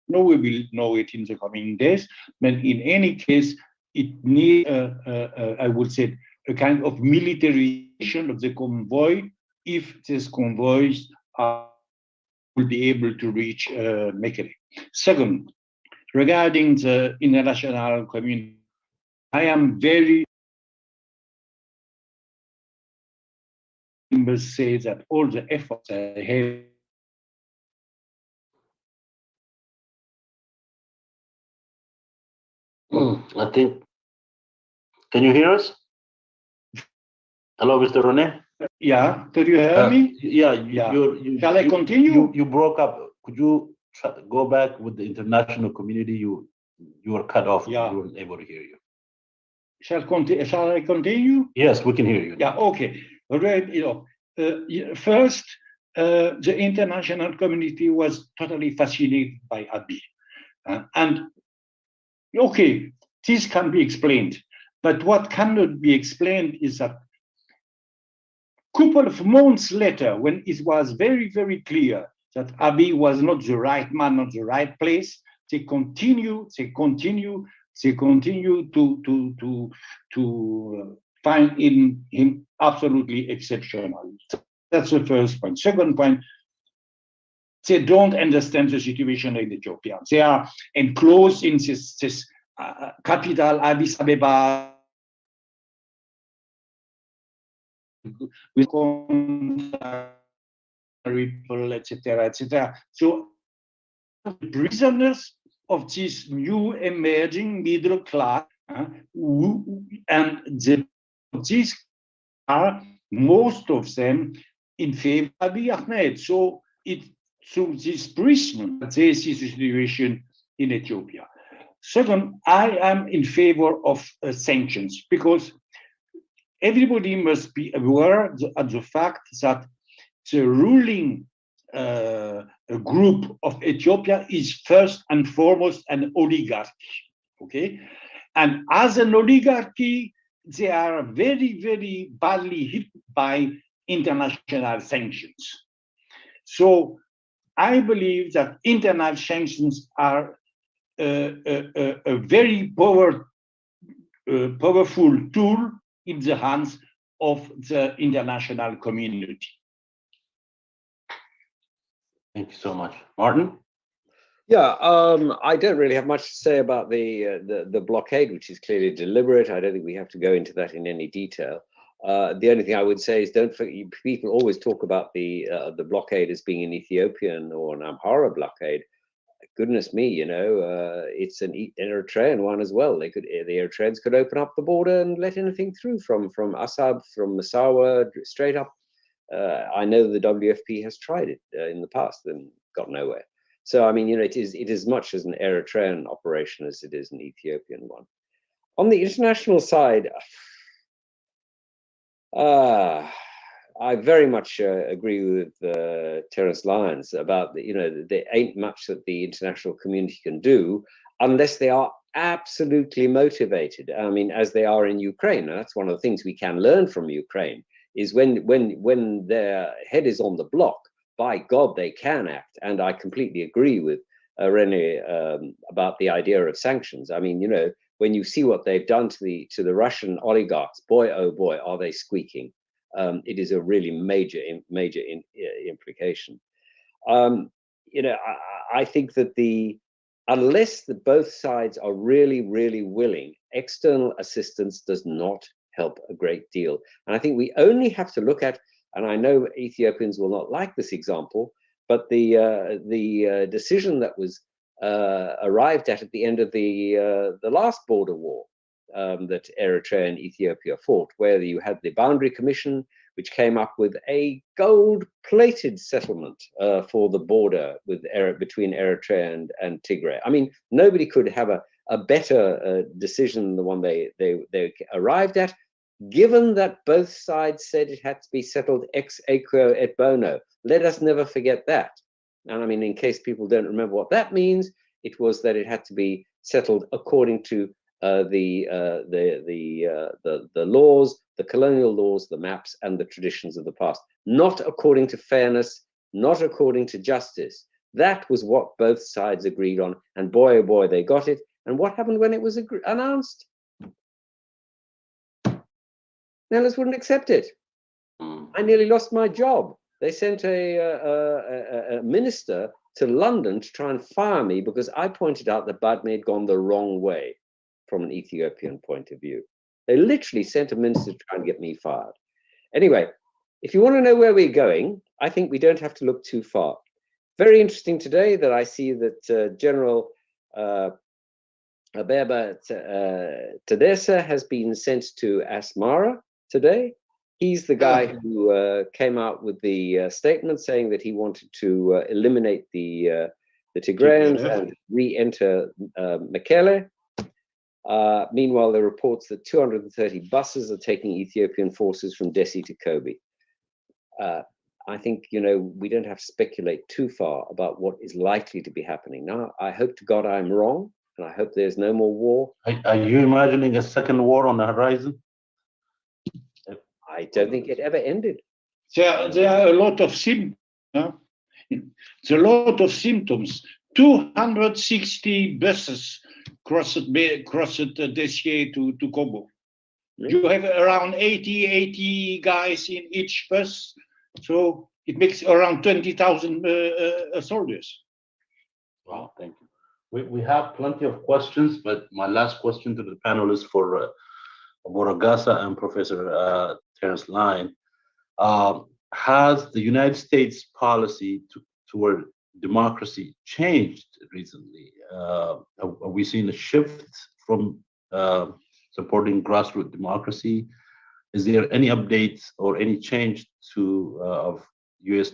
No, we will know it in the coming days. But in any case, it needs, I would say, a kind of militarization of the convoy if these convoys will be able to reach Mekere. Second, regarding the international community, I am very members say that all the efforts I have I think, can you hear us? Hello, Mr. Rene? Yeah, could you hear me? Yeah. Shall I continue? You broke up. Could you go back with the international community? You were cut off. Yeah. We weren't able to hear you. Shall I continue? Yes, we can hear you. Yeah, okay. First, the international community was totally fascinated by Abiy. And okay, this can be explained. But what cannot be explained is that a couple of months later, when it was very, very clear that Abiy was not the right man, not the right place, they continue to find him absolutely exceptional. That's the first point. Second point, they don't understand the situation in Ethiopia. They are enclosed in this capital, Addis Ababa, with people, etc., etc. So, prisoners of this new emerging middle class, and these are most of them in favor of Abiy Ahmed. So through this prism, they see the situation in Ethiopia. Second, I am in favor of sanctions because everybody must be aware of the fact that the ruling group of Ethiopia is first and foremost an oligarchy, okay? And as an oligarchy, they are very, very badly hit by international sanctions. So I believe that international sanctions are a very powerful tool in the hands of the international community. Thank you so much. Martin? Yeah, I don't really have much to say about the blockade, which is clearly deliberate. I don't think we have to go into that in any detail. The only thing I would say is, don't forget, people always talk about the blockade as being an Ethiopian or an Amhara blockade. Goodness me, you know, it's an Eritrean one as well. The Eritreans could open up the border and let anything through from Assab, from Massawa, straight up. I know the WFP has tried it in the past and got nowhere. So, I mean, you know, it is as much as an Eritrean operation as it is an Ethiopian one. On the international side, I very much agree with Terence Lyons about you know, there ain't much that the international community can do unless they are absolutely motivated. I mean, as they are in Ukraine. And that's one of the things we can learn from Ukraine, is when their head is on the block, by God, they can act. And I completely agree with Rene about the idea of sanctions. I mean, you know, when you see what they've done to the Russian oligarchs, boy, oh boy, are they squeaking. It is a really major implication. You know, I think that unless both sides are really, really willing, external assistance does not help a great deal. And I think we only have to look at, and I know Ethiopians will not like this example, but the decision that was arrived at the end of the last border war that Eritrea and Ethiopia fought, where you had the Boundary Commission, which came up with a gold-plated settlement for the border between Eritrea and Tigray. I mean, nobody could have a better decision than the one they arrived at, given that both sides said it had to be settled ex aequo et bono. Let us never forget that. And I mean, in case people don't remember what that means, it was that it had to be settled according to the laws, the colonial laws, the maps, and the traditions of the past, not according to fairness, not according to justice. That was what both sides agreed on, and boy, oh boy, they got it. And what happened when it was announced? Nellis wouldn't accept it. I nearly lost my job. They sent a minister to London to try and fire me because I pointed out that Badme had gone the wrong way from an Ethiopian point of view. They literally sent a minister to try and get me fired. Anyway, if you want to know where we're going, I think we don't have to look too far. Very interesting today that I see that General Abeba Tadessa has been sent to Asmara today. He's the guy who came out with the statement saying that he wanted to eliminate the Tigrayans and re-enter Mekele. Meanwhile, there are reports that 230 buses are taking Ethiopian forces from Dessie to Kobe. I think, you know, we don't have to speculate too far about what is likely to be happening. Now, I hope to God I'm wrong, and I hope there's no more war. Are you imagining a second war on the horizon? I don't think it ever ended. There are a lot of symptoms. It's a lot of symptoms. 260 buses crossed Dessie to Kobo. You have around 80 guys in each bus, so it makes around 20,000 soldiers. Wow, thank you. We have plenty of questions, but my last question to the panelists for Boragasa and Professor Terence Lyons. Has the United States policy toward democracy changed recently? Are we seeing a shift from supporting grassroots democracy? Is there any updates or any change of U.S.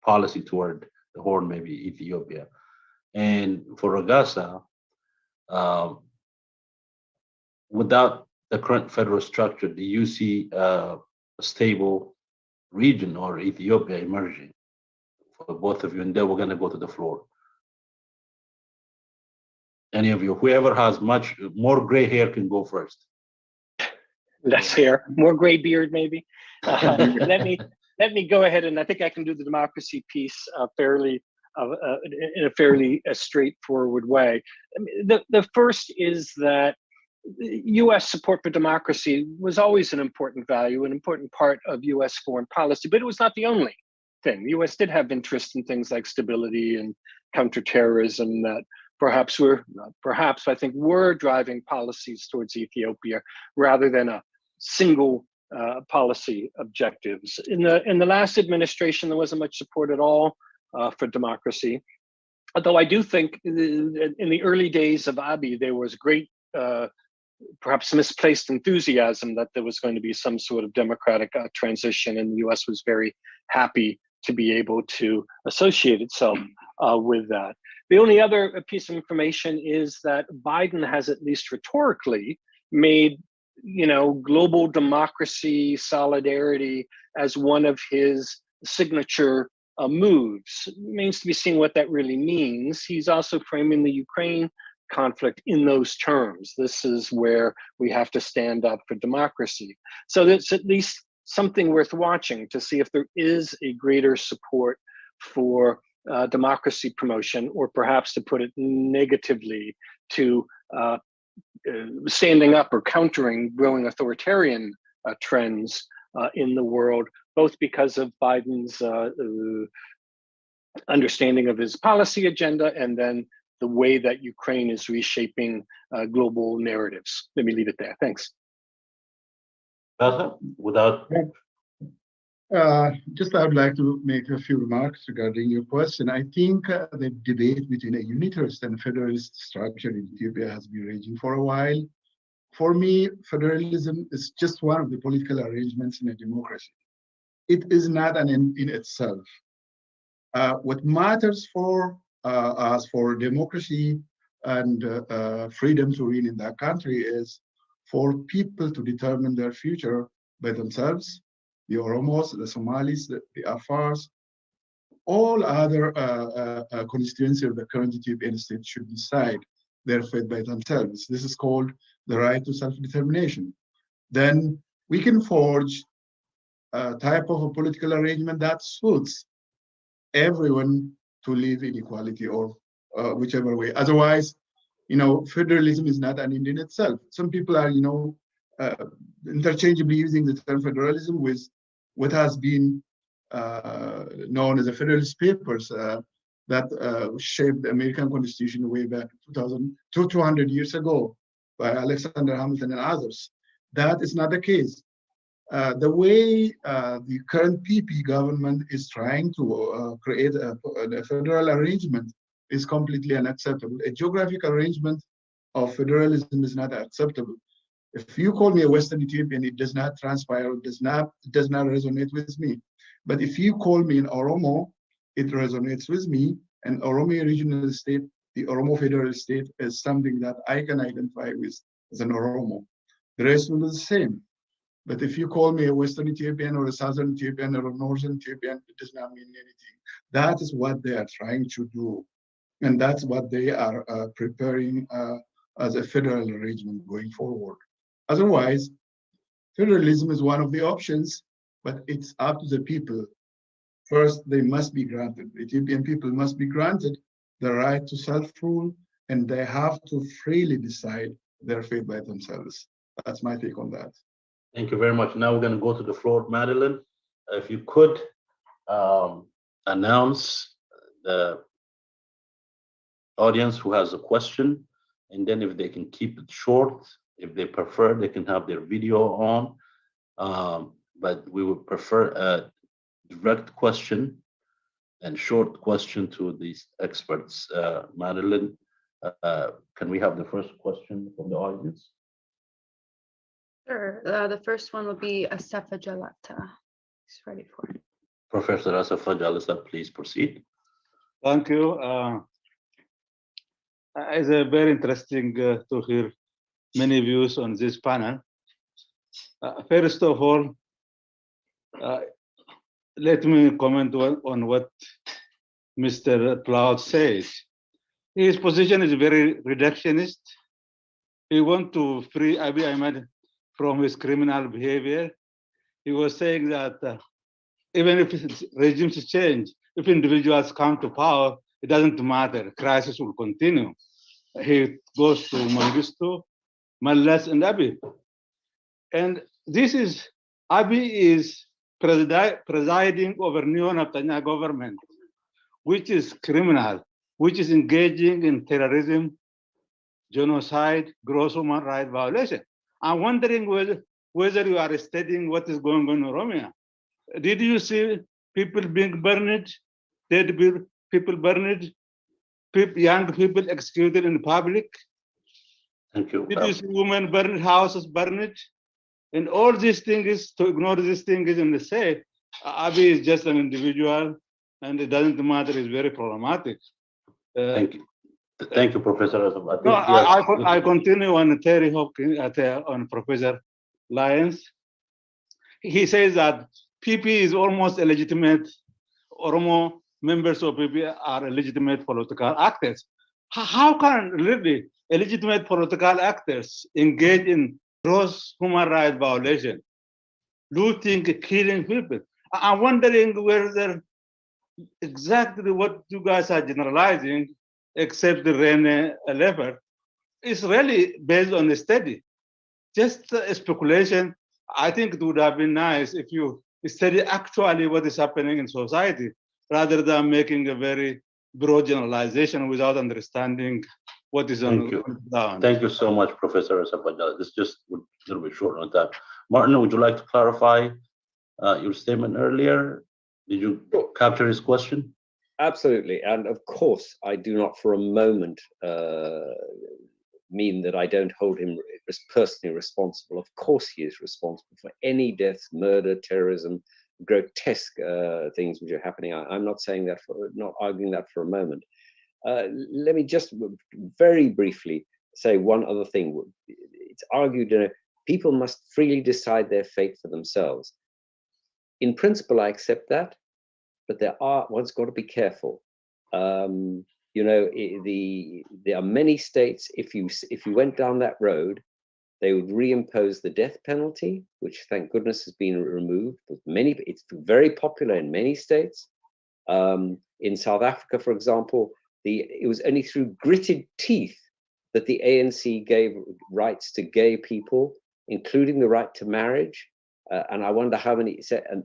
policy toward the Horn, maybe Ethiopia? And for Ragasa, without the current federal structure, do you see a stable region or Ethiopia emerging for both of you? And then we're going to go to the floor. Any of you, whoever has much more gray hair can go first. Less hair, more gray beard, maybe. Let me go ahead, and I think I can do the democracy piece fairly in a fairly straightforward way. I mean, the first is that U.S. support for democracy was always an important value, an important part of U.S. foreign policy, but it was not the only. thing. The US did have interest in things like stability and counterterrorism that perhaps I think were driving policies towards Ethiopia rather than a single policy objectives. In the last administration, there wasn't much support at all for democracy. Although I do think in the early days of Abiy, there was great, perhaps misplaced enthusiasm that there was going to be some sort of democratic transition, and the US was very happy to be able to associate itself with that. The only other piece of information is that Biden has, at least rhetorically, made global democracy, solidarity as one of his signature moves. It remains to be seen what that really means. He's also framing the Ukraine conflict in those terms. This is where we have to stand up for democracy. So that's at least something worth watching to see if there is a greater support for democracy promotion, or perhaps, to put it negatively, to standing up or countering growing authoritarian trends in the world, both because of Biden's understanding of his policy agenda and then the way that Ukraine is reshaping global narratives. Let me leave it there. Thanks. Just I would like to make a few remarks regarding your question. I think the debate between a unitarist and federalist structure in Ethiopia has been raging for a while. For me, federalism is just one of the political arrangements in a democracy. It is not an end in itself. What matters for us, for democracy and freedom to reign in that country, is for people to determine their future by themselves. The Oromos, the Somalis, the Afars, all other constituencies of the current Ethiopian state should decide their fate by themselves. This is called the right to self-determination. Then we can forge a type of a political arrangement that suits everyone to live in equality, or whichever way. Otherwise, federalism is not an end in itself. Some people are, interchangeably using the term federalism with what has been known as the Federalist Papers that shaped the American Constitution way back 200 years ago by Alexander Hamilton and others. That is not the case. The way the current PP government is trying to create a federal arrangement is completely unacceptable. A geographic arrangement of federalism is not acceptable. If you call me a Western Ethiopian, it does not transpire, it does not resonate with me. But if you call me an Oromo, it resonates with me. And Oromo regional state, the Oromo federal state, is something that I can identify with as an Oromo. The rest will be the same. But if you call me a Western Ethiopian or a Southern Ethiopian or a Northern Ethiopian, it does not mean anything. That is what they are trying to do. And that's what they are preparing as a federal arrangement going forward. Otherwise, federalism is one of the options, but it's up to the people. First, they must be granted. The Ethiopian people must be granted the right to self-rule, and they have to freely decide their fate by themselves. That's my take on that. Thank you very much. Now we're going to go to the floor. Madeline, if you could announce the audience who has a question, and then if they can keep it short, if they prefer, they can have their video on. But we would prefer a direct question and short question to these experts. Madeline, can we have the first question from the audience? Sure. The first one will be Asafa Jalata. He's ready for it. Professor Asafa Jalata, please proceed. Thank you. It's very interesting to hear many views on this panel. First of all, let me comment on what Mr. Plout says. His position is very reductionist. He wants to free Abiy Ahmed from his criminal behavior. He was saying that even if regimes change, if individuals come to power, it doesn't matter, crisis will continue. He goes to Mengistu, Mallas, and Abiy. And this is, Abiy is presiding over neo-Naftanya government, which is criminal, which is engaging in terrorism, genocide, gross human rights violation. I'm wondering whether you are studying what is going on in Oromia. Did you see people being burned, dead people burned, young people executed in public? Thank you. Did you see women burned, houses burned? And all these things, to ignore these things and say, Abiy is just an individual and it doesn't matter, it's very problematic. Thank you. Thank you, Professor. I continue on Terry Hopkins, on Professor Lyons. He says that PP is almost illegitimate. Oromo members of PP are legitimate political actors. How can really illegitimate political actors engage in gross human rights violation, looting, killing people? I'm wondering whether exactly what you guys are generalizing, except the Rene level, is really based on a study. Just speculation. I think it would have been nice if you study actually what is happening in society, rather than making a very broad generalization without understanding what is on the ground. Thank you so much, Professor Sabajala. This just a little bit short on that. Martin, would you like to clarify your statement earlier? Did you capture his question? Absolutely. And of course, I do not for a moment mean that I don't hold him personally responsible. Of course, he is responsible for any deaths, murder, terrorism, grotesque things which are happening. I'm not saying that, not arguing that for a moment. Let me just very briefly say one other thing. It's argued, people must freely decide their fate for themselves. In principle, I accept that, but one's got to be careful. There are many states, if you went down that road, they would reimpose the death penalty, which thank goodness has been removed. It's very popular in many states. In South Africa, for example, it was only through gritted teeth that the ANC gave rights to gay people, including the right to marriage. And I wonder how many. And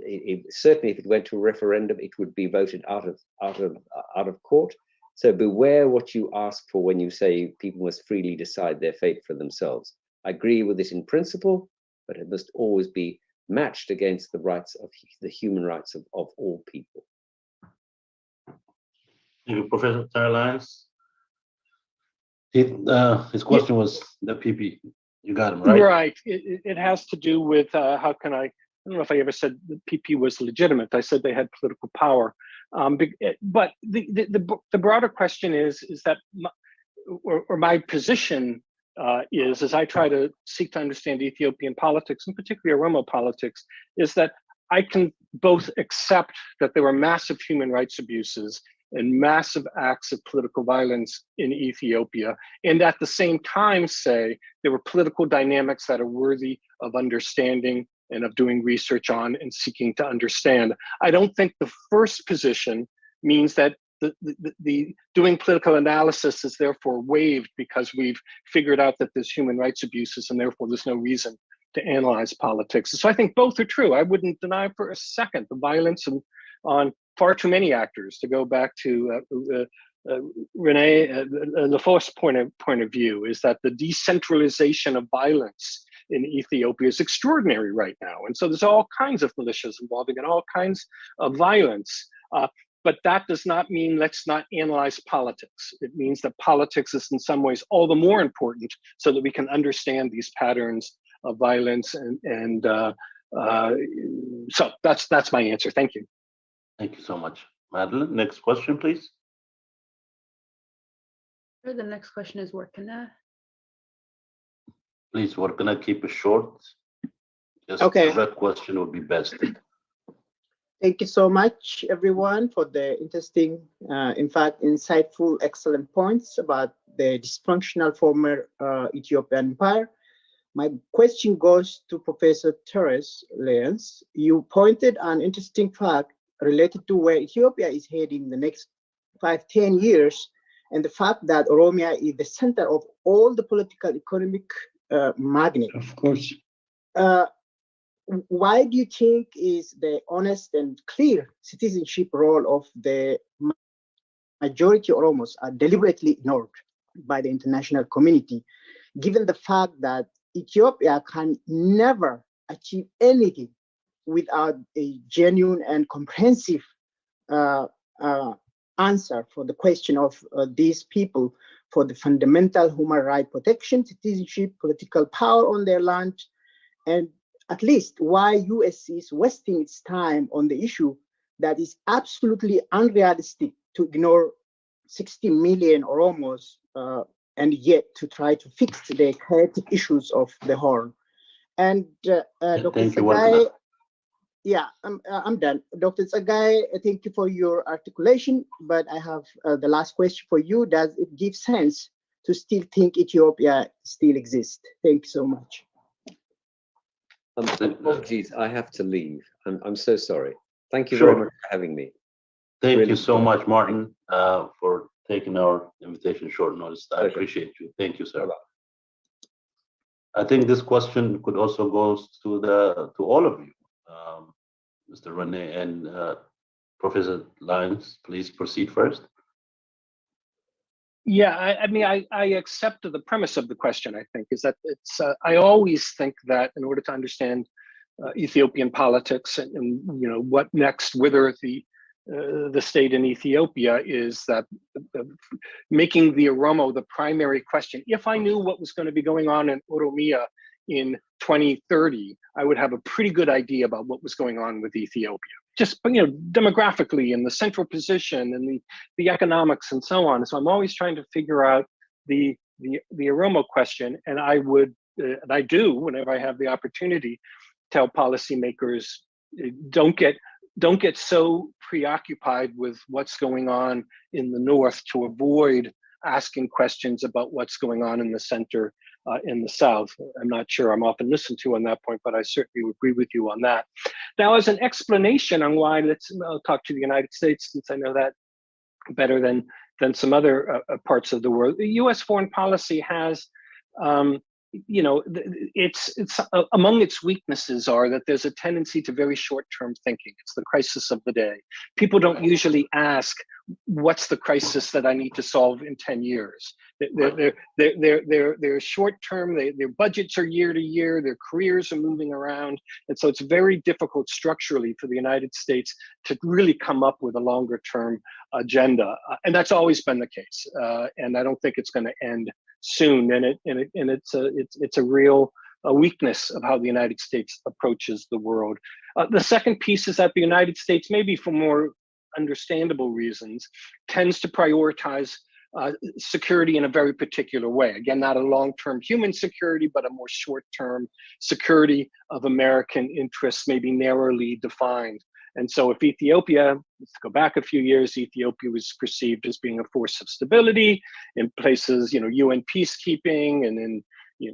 certainly, if it went to a referendum, it would be voted out of court. So beware what you ask for when you say people must freely decide their fate for themselves. I agree with it in principle, but it must always be matched against the rights of the human rights of all people. Thank you, Professor Lyons. His question was the PP. You got him, right? Right. It has to do with how can I don't know if I ever said the PP was legitimate. I said they had political power. But the broader question is that my position is, as I try to seek to understand Ethiopian politics, and particularly Oromo politics, is that I can both accept that there were massive human rights abuses and massive acts of political violence in Ethiopia, and at the same time say there were political dynamics that are worthy of understanding and of doing research on and seeking to understand. I don't think the first position means that the doing political analysis is therefore waived because we've figured out that there's human rights abuses and therefore there's no reason to analyze politics. So I think both are true. I wouldn't deny for a second the violence on far too many actors. To go back to Renee Lefort's point of view, is that the decentralization of violence in Ethiopia is extraordinary right now. And so there's all kinds of militias involving and all kinds of violence. But that does not mean let's not analyze politics. It means that politics is in some ways all the more important so that we can understand these patterns of violence. So that's my answer. Thank you. Thank you so much. Madeline, next question, please. The next question is Workana. Please, we're gonna keep it short. Just okay. That question would be best. Thank you so much, everyone, for the interesting, in fact, insightful, excellent points about the dysfunctional former Ethiopian empire. My question goes to Professor Teres Lyons. You pointed an interesting fact related to where Ethiopia is heading in the next 5-10 years, and the fact that Oromia is the center of all the political, economic magnets. Of course. why do you think is the honest and clear citizenship role of the majority Oromos are deliberately ignored by the international community, given the fact that Ethiopia can never achieve anything without a genuine and comprehensive answer for the question of these people for the fundamental human right protection, citizenship, political power on their land, and at least why US is wasting its time on the issue that is absolutely unrealistic to ignore 60 million Oromos and yet to try to fix the chaotic issues of the Horn. And Dr. Sagai, yeah, I'm done. Dr. Sagai, thank you for your articulation, but I have the last question for you. Does it give sense to still think Ethiopia still exists? Thank you so much. Apologies, I have to leave. I'm so sorry. Thank you Sure. very much for having me. Thank Really you so much, Martin, for taking our invitation short notice. I appreciate you. Thank you, sir. I think this question could also go to all of you, Mr. Rene and Professor Lyons. Please proceed first. Yeah, I mean, I accept the premise of the question. I think is that it's. I always think that in order to understand Ethiopian politics and you know what next, whether the state in Ethiopia is that making the Oromo the primary question. If I knew what was going to be going on in Oromia in 2030, I would have a pretty good idea about what was going on with Ethiopia. Just demographically and the central position and the economics and so on. So I'm always trying to figure out the Oromo question, and I would and I do whenever I have the opportunity tell policymakers don't get so preoccupied with what's going on in the north to avoid asking questions about what's going on in the center in the south. I'm not sure I'm often listened to on that point, but I certainly agree with you on that. Now, as an explanation on why, I'll talk to the United States since I know that better than some other parts of the world. The U.S. foreign policy has it's among its weaknesses are that there's a tendency to very short-term thinking. It's the crisis of the day. People don't usually ask, what's the crisis that I need to solve in 10 years? They're short-term, their budgets are year to year, their careers are moving around. And so it's very difficult structurally for the United States to really come up with a longer-term agenda. And that's always been the case. And I don't think it's going to end soon, and it's a real weakness of how the United States approaches the world. The second piece is that the United States, maybe for more understandable reasons, tends to prioritize security in a very particular way. Again, not a long-term human security, but a more short-term security of American interests, maybe narrowly defined. And so if Ethiopia, let's go back a few years, Ethiopia was perceived as being a force of stability in places, UN peacekeeping, and in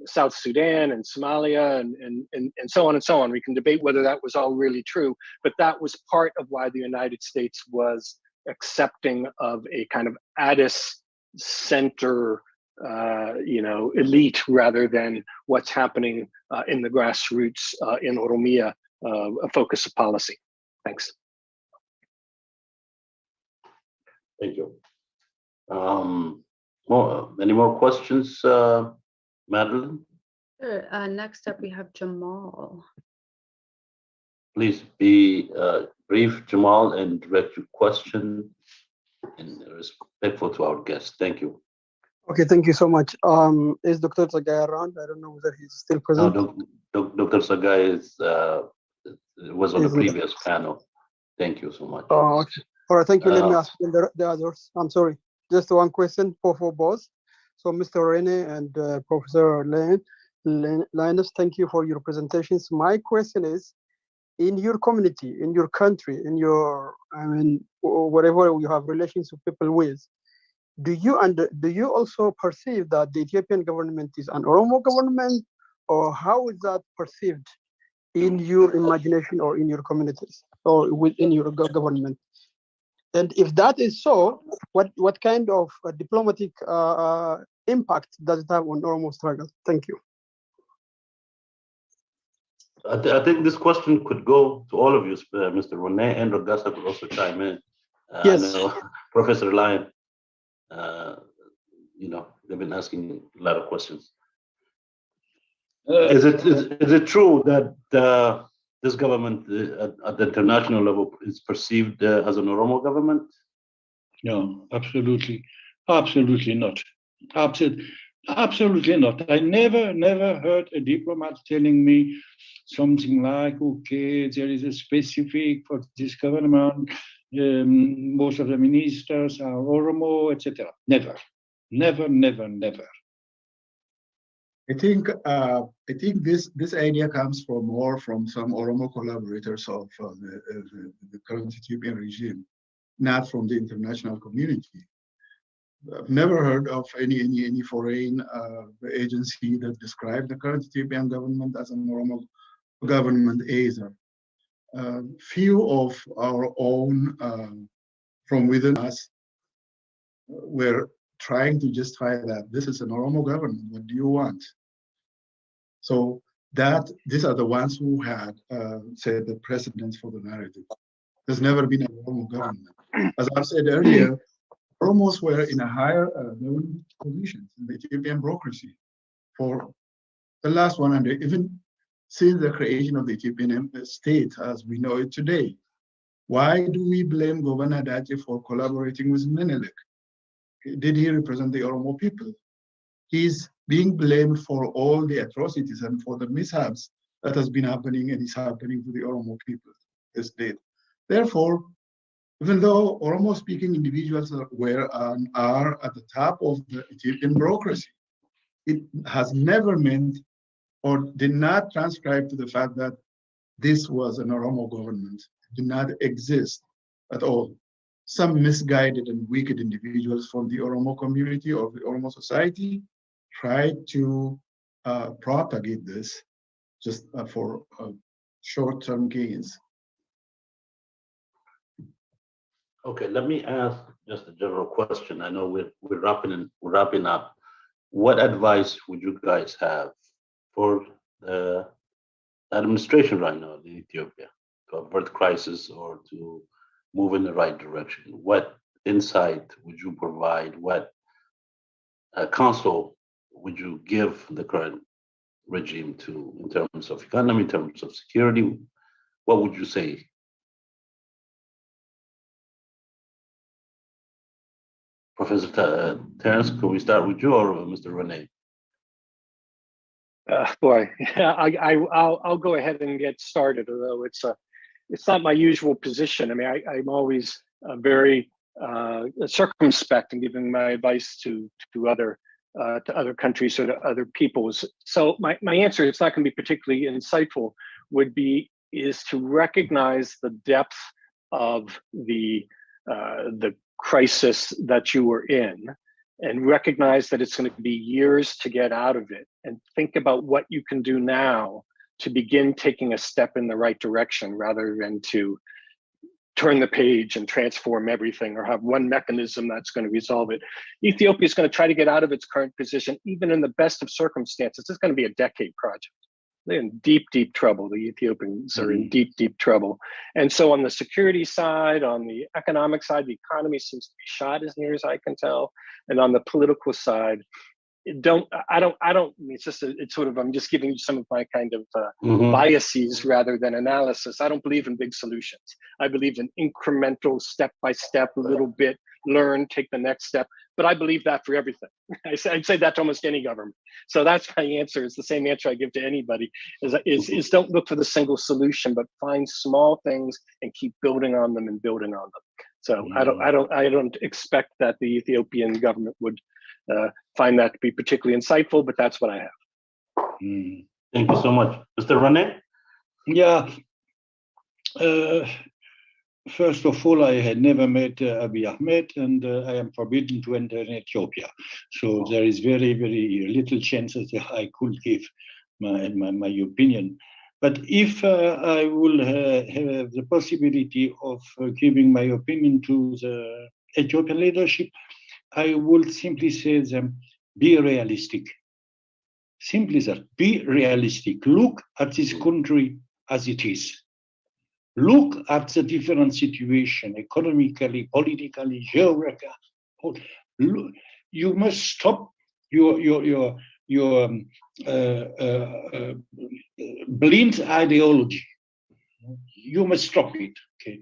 South Sudan and Somalia and so on and so on. We can debate whether that was all really true, but that was part of why the United States was accepting of a kind of Addis center, elite rather than what's happening in the grassroots in Oromia, a focus of policy. Thanks. Thank you. Any more questions, Madeline? Sure. Next up, we have Jamal. Please be brief, Jamal, and direct your question and respectful to our guests. Thank you. Okay, thank you so much. Is Dr. Sagai around? I don't know whether he's still present. No, Dr. Sagai was on the previous panel. Thank you so much. Oh, okay. All right, thank you. Let me ask the others. I'm sorry. Just one question for both. So Mr. Rene and Professor Linus, thank you for your presentations. My question is, in your community, in your country, wherever you have relations with people with, do you also perceive that the Ethiopian government is an Oromo government, or how is that perceived in your imagination or in your communities or within your government? And if that is so, what kind of diplomatic impact does it have on Oromo struggle? Thank you. I think this question could go to all of you, Mr. Rene, and Augusta could also chime in. Yes. I know Professor Lyon, they've been asking a lot of questions. Is it true that this government at the international level is perceived as an Oromo government? No, absolutely not. Absolutely not. I never heard a diplomat telling me something like, okay, there is a specific for this government, most of the ministers are Oromo, etc. Never. I think this idea comes from some Oromo collaborators of the current Ethiopian regime, not from the international community. I've never heard of any foreign agency that described the current Ethiopian government as an Oromo government either. Few of our own from within us were trying to justify that this is an Oromo government. What do you want? So these are the ones who had said the precedence for the narrative. There's never been an Oromo government. As I've said earlier, Oromos were in a higher government positions in the Ethiopian bureaucracy for the last 100, even since the creation of the Ethiopian state as we know it today. Why do we blame Governor Dache for collaborating with Menelik? Did he represent the Oromo people? He's being blamed for all the atrocities and for the mishaps that has been happening and is happening to the Oromo people this day. Therefore, even though Oromo-speaking individuals are at the top of the Ethiopian bureaucracy, it has never meant or did not transcribe to the fact that this was an Oromo government. It did not exist at all. Some misguided and wicked individuals from the Oromo community or the Oromo society tried to propagate this just for short-term gains. Okay, let me ask just a general question. I know we're wrapping up. What advice would you guys have for the administration right now in Ethiopia to avert crisis or to move in the right direction? What insight would you provide? What counsel would you give the current regime to in terms of economy, in terms of security? What would you say? Professor Terence, could we start with you or Mr. Rene? Boy, I'll go ahead and get started, although it's not my usual position. I mean, I'm always very circumspect in giving my advice to other countries or to other peoples. So my answer, it's not going to be particularly insightful, is to recognize the depth of the crisis that you were in, and recognize that it's going to be years to get out of it, and think about what you can do now to begin taking a step in the right direction rather than to turn the page and transform everything or have one mechanism that's going to resolve it. Ethiopia is going to try to get out of its current position, even in the best of circumstances. It's going to be a decade project. They're in deep, deep trouble. The Ethiopians are in deep, deep trouble. And so on the security side, on the economic side, the economy seems to be shot as near as I can tell. And on the political side, it's sort of, I'm just giving you some of my kind of biases rather than analysis. I don't believe in big solutions. I believe in incremental, step-by-step, little bit, learn, take the next step. But I believe that for everything. I'd say that to almost any government. So that's my answer. It's the same answer I give to anybody, is don't look for the single solution, but find small things and keep building on them and building on them. So I don't expect that the Ethiopian government would find that to be particularly insightful, but that's what I have. Thank you so much. Mr. Rene? Yeah. First of all, I had never met Abiy Ahmed, and I am forbidden to enter Ethiopia. So there is very, very little chances that I could give my opinion. But if I will have the possibility of giving my opinion to the Ethiopian leadership, I would simply say them, be realistic. Simply that. Be realistic. Look at this country as it is. Look at the different situation, economically, politically, geographically. You must stop your blind ideology. You must stop it. Okay,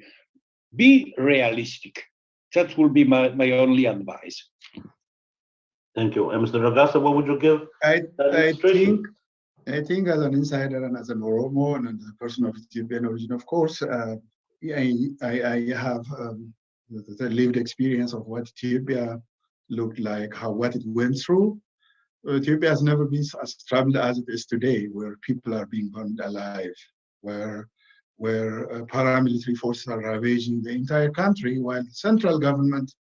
be realistic. That will be my only advice. Thank you. And Mr. Ragasa, what would you give? I think as an insider and as an Oromo and as a person of Ethiopian origin, of course, I have the lived experience of what Ethiopia looked like, what it went through. Ethiopia has never been as troubled as it is today, where people are being burned alive, where paramilitary forces are ravaging the entire country, while the central government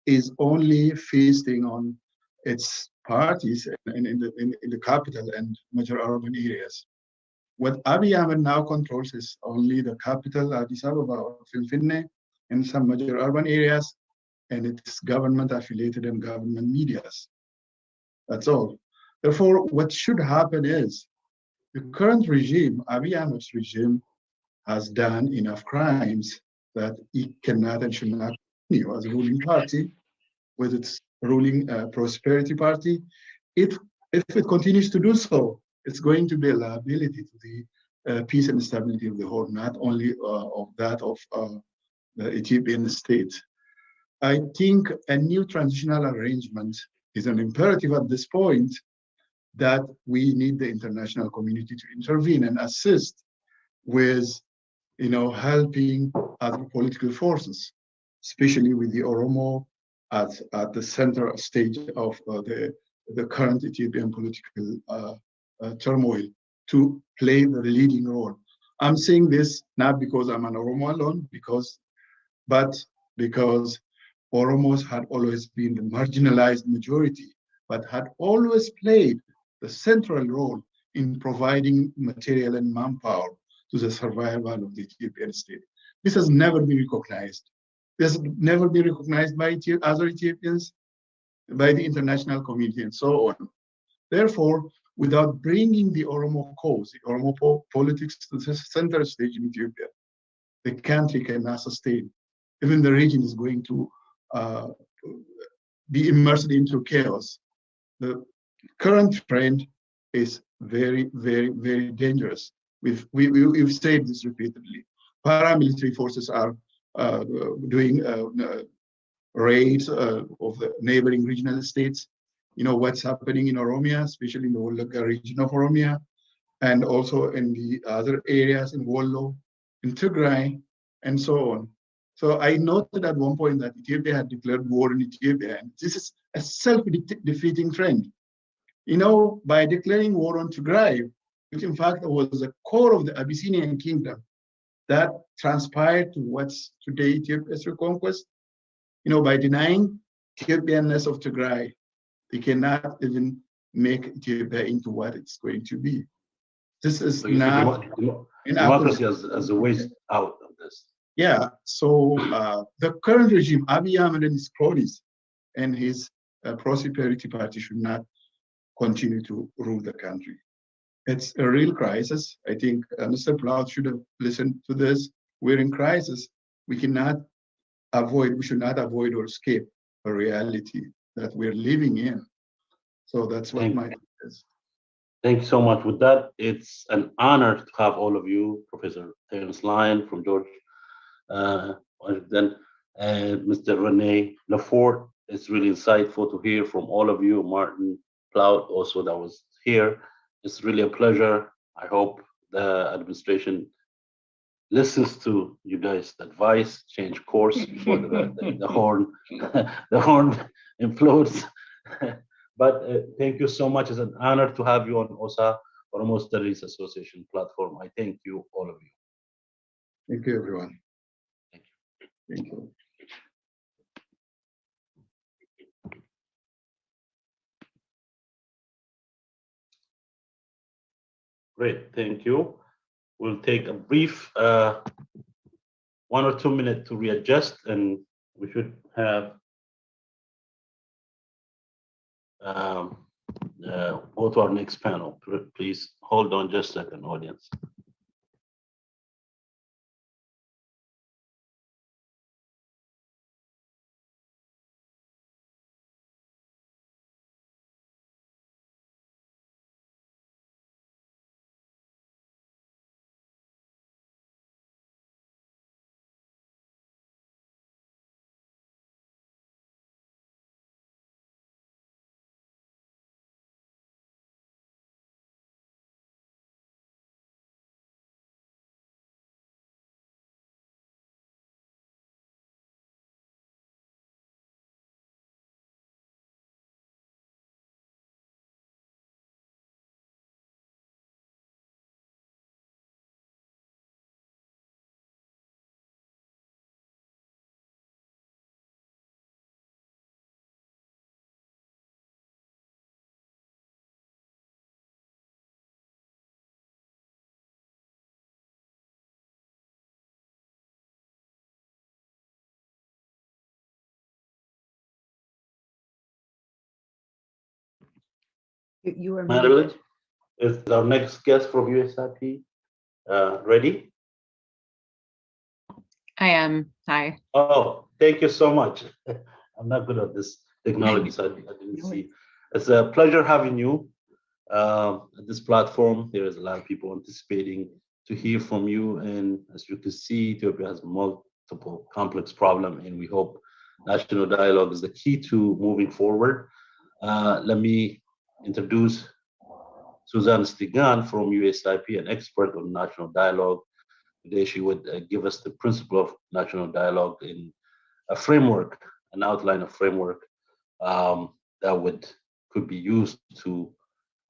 is only feasting on its parties in the capital and major urban areas. What Abiy Ahmed now controls is only the capital, Addis Ababa or Filfine, and some major urban areas, and its government-affiliated and government medias. That's all. Therefore, what should happen is the current regime, Abiy Ahmed's regime, has done enough crimes that it cannot and should not continue as a ruling party with its ruling prosperity party. If it continues to do so, it's going to be a liability to the peace and stability of the whole, not only of that of the Ethiopian state. I think a new transitional arrangement is an imperative at this point, that we need the international community to intervene and assist with, helping other political forces, especially with the Oromo at the center stage of the current Ethiopian political turmoil, to play the leading role. I'm saying this not because I'm an Oromo alone, but because Oromos had always been the marginalized majority, but had always played the central role in providing material and manpower to the survival of the Ethiopian state. This has never been recognized. This has never been recognized by other Ethiopians, by the international community, and so on. Therefore, without bringing the Oromo cause, the Oromo politics to the center stage in Ethiopia, the country cannot sustain. Even the region is going to be immersed into chaos. The current trend is very, very, very dangerous. We've said this repeatedly. Paramilitary forces are doing raids of the neighboring regional states. You know what's happening in Oromia, especially in the Wolaga region of Oromia, and also in the other areas in Wollo, in Tigray, and so on. So I noted at one point that Ethiopia had declared war in Ethiopia, and this is a self-defeating trend. By declaring war on Tigray, which in fact was the core of the Abyssinian kingdom, that transpired to what's today Ethiopia's reconquest. By denying Ethiopianness of Tigray, they cannot even make Ethiopia into what it's going to be. This is not democracy as a way out of this. Yeah, so the current regime, Abiy Ahmed and his cronies and his prosperity party should not continue to rule the country. It's a real crisis. I think Mr. Plout should have listened to this. We're in crisis. We should not avoid or escape a reality that we're living in. So that's what my take is. Thank you so much. With that, it's an honor to have all of you, Professor Terence Lyon from George Washington, and Mr. Rene Lafort. It's really insightful to hear from all of you. Martin Plout also that was here. It's really a pleasure. I hope the administration listens to you guys' advice, change course before the horn implodes. But thank you so much. It's an honor to have you on Osa Oromo Studies Association platform. I thank you, all of you. Thank you, everyone. Thank you. Thank you. Great, thank you. We'll take a brief 1 or 2 minutes to readjust, and we should have go to our next panel. Please hold on just a second, audience. You were Madeline, is our next guest from USIP ready? I am. Hi. Oh, thank you so much. I'm not good at this technology, so I didn't see. It's a pleasure having you at this platform. There is a lot of people anticipating to hear from you, and as you can see, Ethiopia has multiple complex problems, and we hope national dialogue is the key to moving forward. Let me introduce Suzanne Stigan from USIP, an expert on national dialogue. Today, she would give us the principle of national dialogue in a framework, an outline of framework that could be used to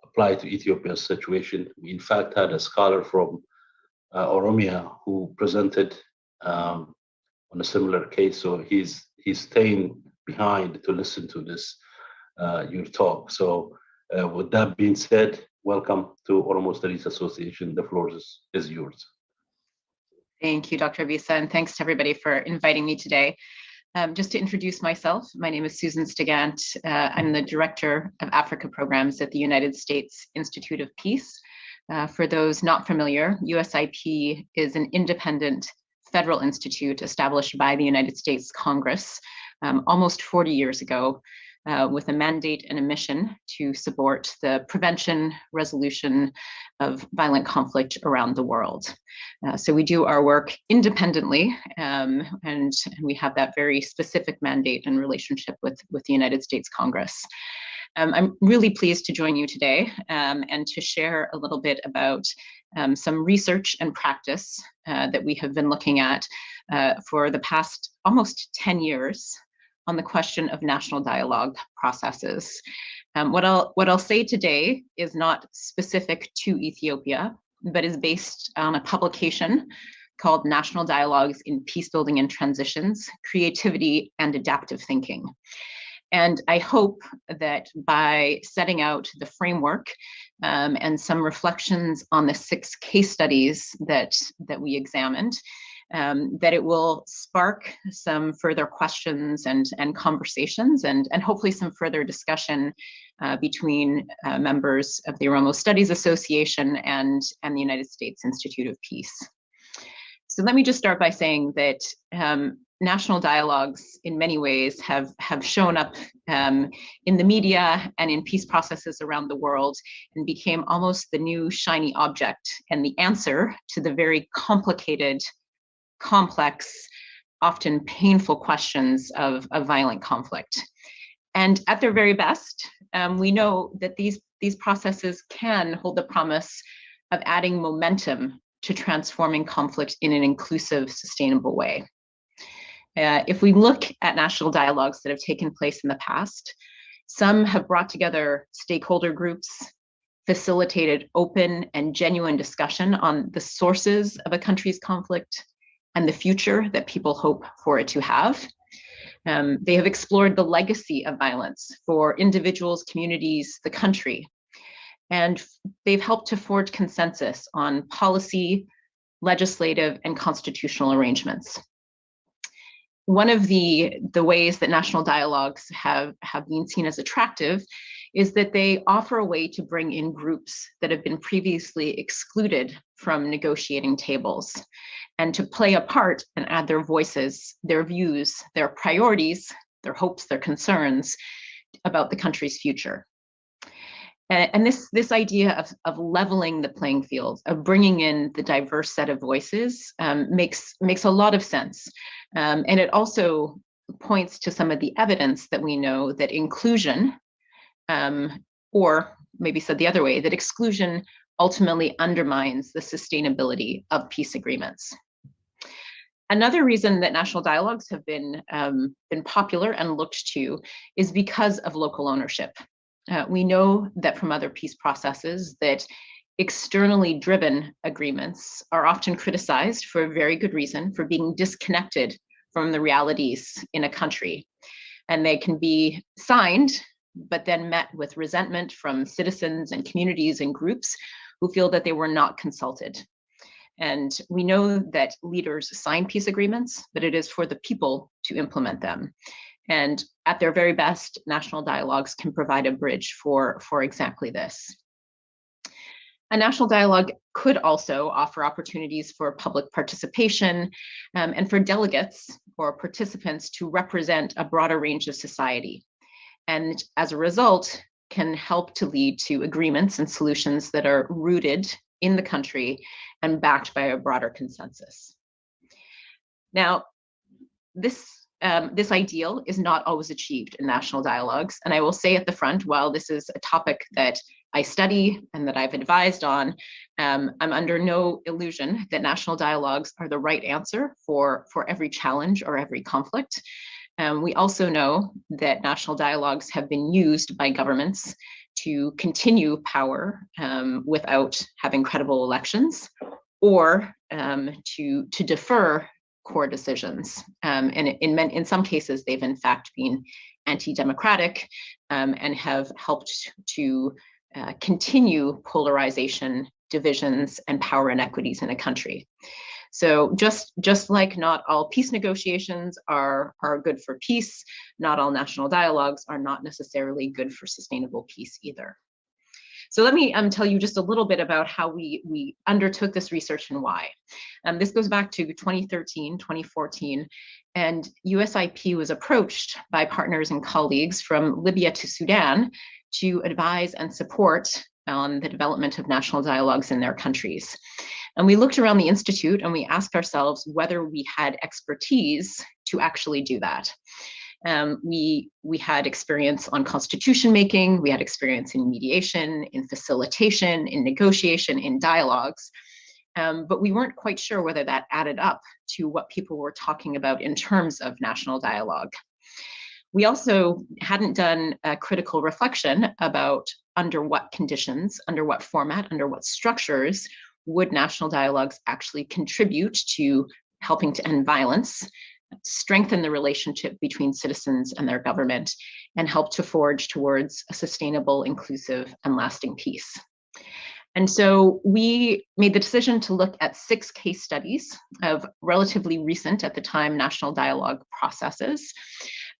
apply to Ethiopia's situation. We, in fact, had a scholar from Oromia who presented on a similar case, so he's staying behind to listen to this your talk. So with that being said, welcome to Oromo Studies Association. The floor is yours. Thank you, Dr. Bisa, and thanks to everybody for inviting me today. Just to introduce myself, my name is Susan Stigant. I'm the Director of Africa Programs at the United States Institute of Peace. For those not familiar, USIP is an independent federal institute established by the United States Congress almost 40 years ago, with a mandate and a mission to support the prevention, resolution of violent conflict around the world. So we do our work independently, and we have that very specific mandate and relationship with the United States Congress. I'm really pleased to join you today and to share a little bit about some research and practice that we have been looking at for the past almost 10 years on the question of national dialogue processes. What I'll say today is not specific to Ethiopia, but is based on a publication called National Dialogues in Peacebuilding and Transitions, Creativity and Adaptive Thinking. And I hope that by setting out the framework and some reflections on the 6 case studies that we examined, that it will spark some further questions and conversations and hopefully some further discussion between members of the Oromo Studies Association and the United States Institute of Peace. So let me just start by saying that national dialogues in many ways have shown up in the media and in peace processes around the world and became almost the new shiny object and the answer to the very complicated, complex, often painful questions of violent conflict. And at their very best, we know that these processes can hold the promise of adding momentum to transforming conflict in an inclusive, sustainable way. If we look at national dialogues that have taken place in the past, some have brought together stakeholder groups, facilitated open and genuine discussion on the sources of a country's conflict and the future that people hope for it to have. They have explored the legacy of violence for individuals, communities, the country, and they've helped to forge consensus on policy, legislative, and constitutional arrangements. One of the ways that national dialogues have been seen as attractive is that they offer a way to bring in groups that have been previously excluded from negotiating tables and to play a part and add their voices, their views, their priorities, their hopes, their concerns about the country's future. And this idea of leveling the playing field, of bringing in the diverse set of voices makes a lot of sense. And it also points to some of the evidence that we know that inclusion, or maybe said the other way, that exclusion ultimately undermines the sustainability of peace agreements. Another reason that national dialogues have been popular and looked to is because of local ownership. We know that from other peace processes that externally driven agreements are often criticized for a very good reason, for being disconnected from the realities in a country. And they can be signed, but then met with resentment from citizens and communities and groups who feel that they were not consulted. And we know that leaders sign peace agreements, but it is for the people to implement them. And at their very best, national dialogues can provide a bridge for exactly this. A national dialogue could also offer opportunities for public participation and for delegates or participants to represent a broader range of society. And as a result, can help to lead to agreements and solutions that are rooted in the country and backed by a broader consensus. Now, this ideal is not always achieved in national dialogues. And I will say at the front, while this is a topic that I study and that I've advised on, I'm under no illusion that national dialogues are the right answer for every challenge or every conflict. We also know that national dialogues have been used by governments to continue power without having credible elections, or to defer core decisions. And in some cases, they've in fact been anti-democratic and have helped to continue polarization, divisions, and power inequities in a country. So just like not all peace negotiations are good for peace, not all national dialogues are not necessarily good for sustainable peace either. So let me tell you just a little bit about how we undertook this research and why. This goes back to 2013, 2014, and USIP was approached by partners and colleagues from Libya to Sudan to advise and support on the development of national dialogues in their countries. And we looked around the Institute and we asked ourselves whether we had expertise to actually do that. We had experience on constitution making, we had experience in mediation, in facilitation, in negotiation, in dialogues, but we weren't quite sure whether that added up to what people were talking about in terms of national dialogue. We also hadn't done a critical reflection about under what conditions, under what format, under what structures would national dialogues actually contribute to helping to end violence, strengthen the relationship between citizens and their government, and help to forge towards a sustainable, inclusive, and lasting peace. And so we made the decision to look at 6 case studies of relatively recent, at the time, national dialogue processes,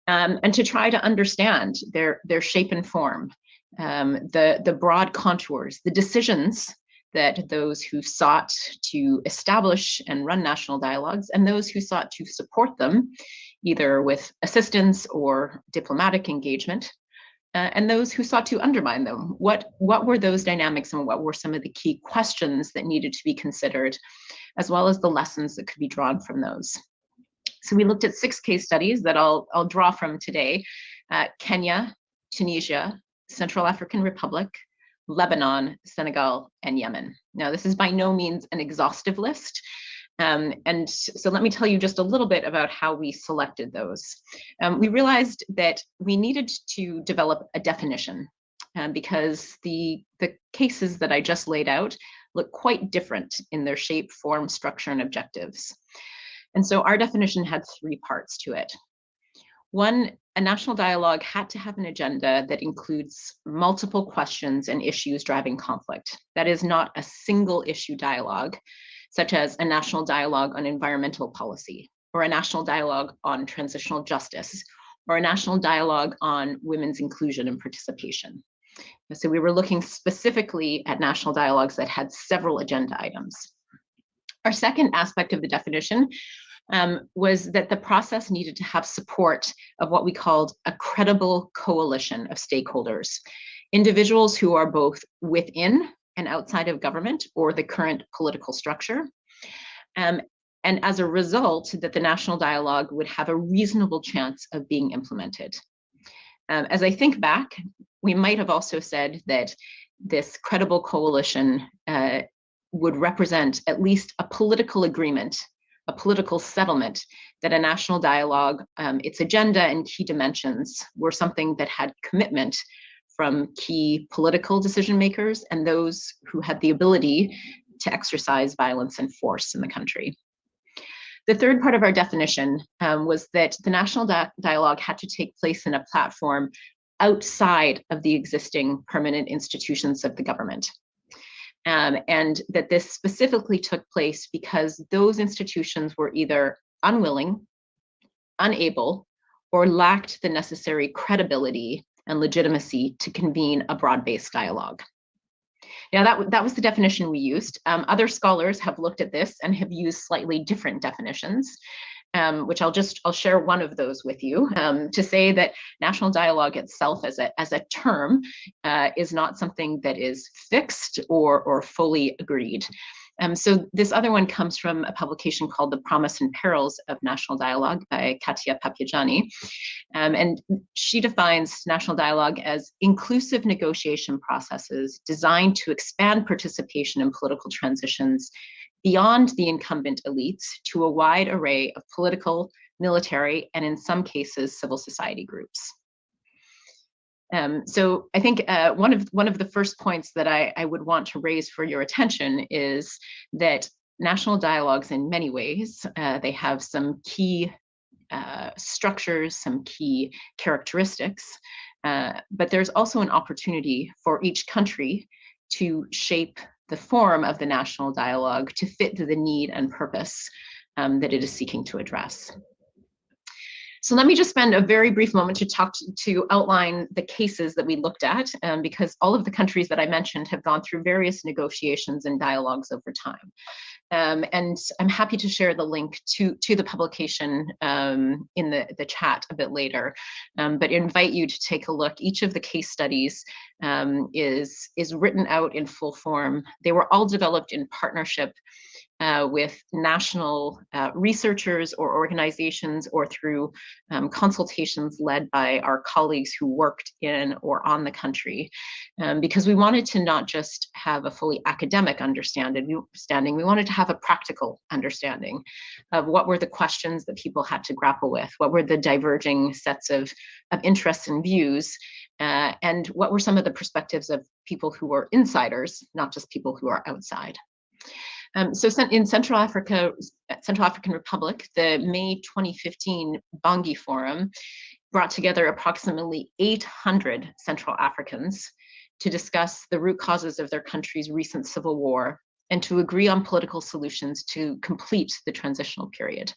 and to try to understand their shape and form, the broad contours, the decisions that those who sought to establish and run national dialogues and those who sought to support them, either with assistance or diplomatic engagement, and those who sought to undermine them. What were those dynamics and what were some of the key questions that needed to be considered, as well as the lessons that could be drawn from those? So we looked at 6 case studies that I'll draw from today: Kenya, Tunisia, Central African Republic, Lebanon, Senegal, and Yemen. Now, this is by no means an exhaustive list. And so let me tell you just a little bit about how we selected those. We realized that we needed to develop a definition because the cases that I just laid out look quite different in their shape, form, structure, and objectives. And so our definition had 3 parts to it. One, a national dialogue had to have an agenda that includes multiple questions and issues driving conflict. That is not a single issue dialogue, such as a national dialogue on environmental policy, or a national dialogue on transitional justice, or a national dialogue on women's inclusion and participation. So we were looking specifically at national dialogues that had several agenda items. Our second aspect of the definition was that the process needed to have support of what we called a credible coalition of stakeholders, individuals who are both within and outside of government or the current political structure. And as a result, that the national dialogue would have a reasonable chance of being implemented. As I think back, we might have also said that this credible coalition would represent at least a political agreement, a political settlement, that a national dialogue, its agenda and key dimensions were something that had commitment from key political decision makers and those who had the ability to exercise violence and force in the country. The third part of our definition was that the national dialogue had to take place in a platform outside of the existing permanent institutions of the government. And that this specifically took place because those institutions were either unwilling, unable, or lacked the necessary credibility and legitimacy to convene a broad-based dialogue. Now, that was the definition we used. Other scholars have looked at this and have used slightly different definitions, which I'll share one of those with you, to say that national dialogue itself as a term is not something that is fixed or fully agreed. So this other one comes from a publication called The Promise and Perils of National Dialogue by Katia Papiajani. And she defines national dialogue as inclusive negotiation processes designed to expand participation in political transitions beyond the incumbent elites to a wide array of political, military, and in some cases, civil society groups. So I think one of the first points that I would want to raise for your attention is that national dialogues, in many ways, they have some key structures, some key characteristics, but there's also an opportunity for each country to shape the form of the national dialogue to fit the need and purpose that it is seeking to address. So let me just spend a very brief moment to outline the cases that we looked at, because all of the countries that I mentioned have gone through various negotiations and dialogues over time. And I'm happy to share the link to the publication in the chat a bit later, but invite you to take a look. Each of the case studies is written out in full form. They were all developed in partnership with national researchers or organizations, or through consultations led by our colleagues who worked in or on the country, because we wanted to not just have a fully academic understanding, we wanted to have a practical understanding of what were the questions that people had to grapple with, what were the diverging sets of interests and views, and what were some of the perspectives of people who were insiders, not just people who are outside. So in Central African Republic, the May 2015 Bangui Forum brought together approximately 800 Central Africans to discuss the root causes of their country's recent civil war and to agree on political solutions to complete the transitional period.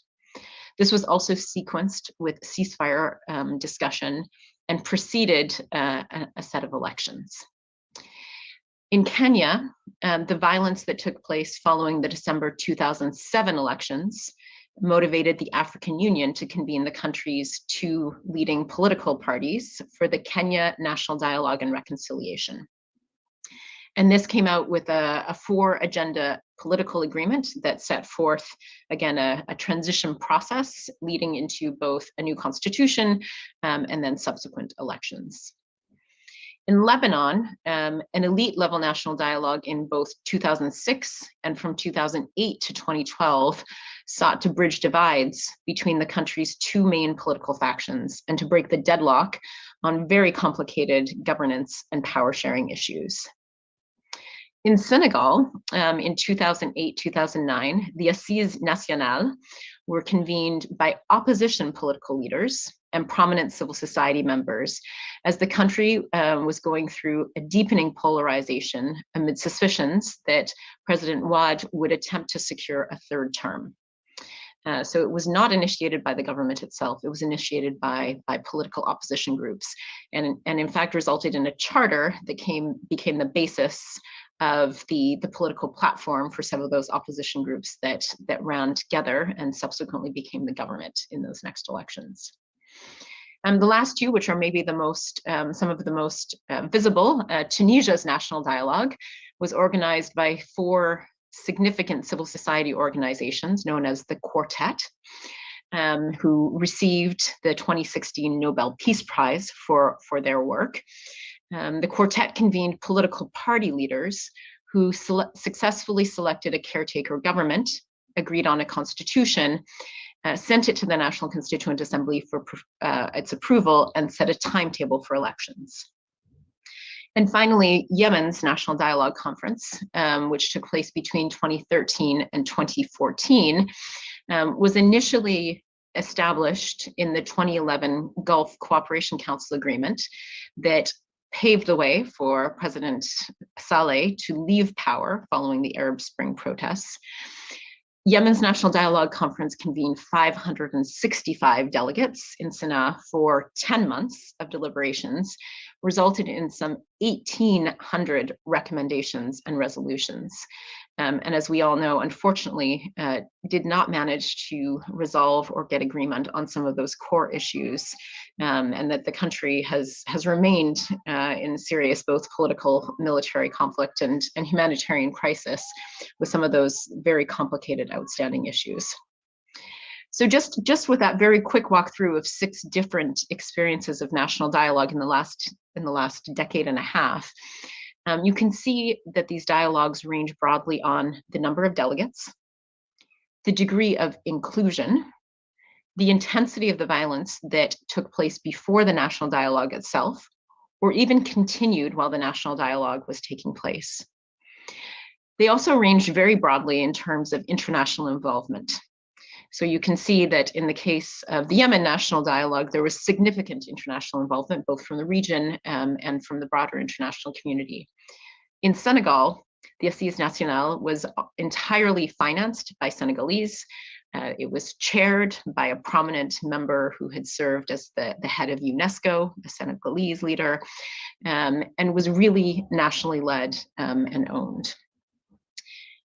This was also sequenced with ceasefire discussion and preceded a set of elections. In Kenya, the violence that took place following the December 2007 elections motivated the African Union to convene the country's two leading political parties for the Kenya National Dialogue and Reconciliation. And this came out with a 4-agenda political agreement that set forth, again, a transition process leading into both a new constitution and then subsequent elections. In Lebanon, an elite level national dialogue in both 2006 and from 2008 to 2012 sought to bridge divides between the country's two main political factions and to break the deadlock on very complicated governance and power sharing issues. In Senegal, in 2008-2009, the Assises Nationales were convened by opposition political leaders and prominent civil society members as the country was going through a deepening polarization amid suspicions that President Wade would attempt to secure a third term. So it was not initiated by the government itself. It was initiated by political opposition groups, and in fact resulted in a charter that became the basis of the political platform for some of those opposition groups that ran together and subsequently became the government in those next elections. The last two, which are maybe the most, some of the most visible, Tunisia's National Dialogue was organized by 4 significant civil society organizations known as the Quartet, who received the 2016 Nobel Peace Prize for their work. The Quartet convened political party leaders who successfully selected a caretaker government, agreed on a constitution, sent it to the National Constituent Assembly for its approval, and set a timetable for elections. And finally, Yemen's National Dialogue Conference, which took place between 2013 and 2014, was initially established in the 2011 Gulf Cooperation Council Agreement that paved the way for President Saleh to leave power following the Arab Spring protests. Yemen's National Dialogue Conference convened 565 delegates in Sana'a for 10 months of deliberations, resulted in some 1,800 recommendations and resolutions. And as we all know, unfortunately, did not manage to resolve or get agreement on some of those core issues, and that the country has remained in serious both political, military conflict and humanitarian crisis with some of those very complicated outstanding issues. So just with that very quick walkthrough of 6 different experiences of national dialogue in the last decade and a half, you can see that these dialogues range broadly on the number of delegates, the degree of inclusion, the intensity of the violence that took place before the national dialogue itself, or even continued while the national dialogue was taking place. They also range very broadly in terms of international involvement. So you can see that in the case of the Yemen National Dialogue, there was significant international involvement, both from the region and from the broader international community. In Senegal, the Assises Nationales was entirely financed by Senegalese. It was chaired by a prominent member who had served as the head of UNESCO, a Senegalese leader, and was really nationally led and owned.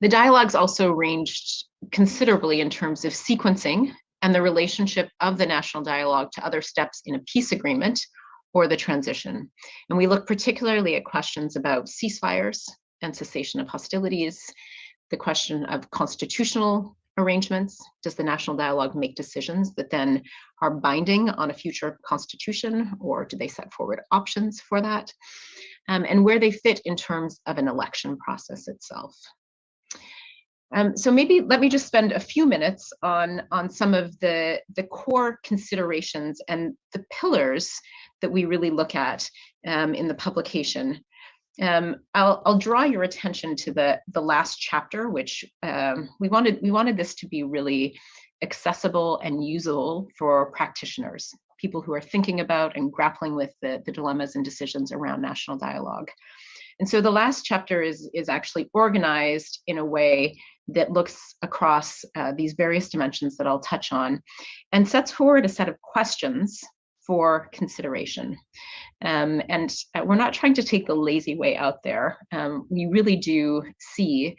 The dialogues also ranged considerably in terms of sequencing and the relationship of the national dialogue to other steps in a peace agreement or the transition. And we look particularly at questions about ceasefires and cessation of hostilities, the question of constitutional arrangements. Does the national dialogue make decisions that then are binding on a future constitution, or do they set forward options for that? And where they fit in terms of an election process itself. So maybe let me just spend a few minutes on some of the core considerations and the pillars that we really look at in the publication. I'll draw your attention to the last chapter, which we wanted this to be really accessible and usable for practitioners, people who are thinking about and grappling with the dilemmas and decisions around national dialogue. And so the last chapter is actually organized in a way that looks across these various dimensions that I'll touch on and sets forward a set of questions for consideration. And we're not trying to take the lazy way out there. We really do see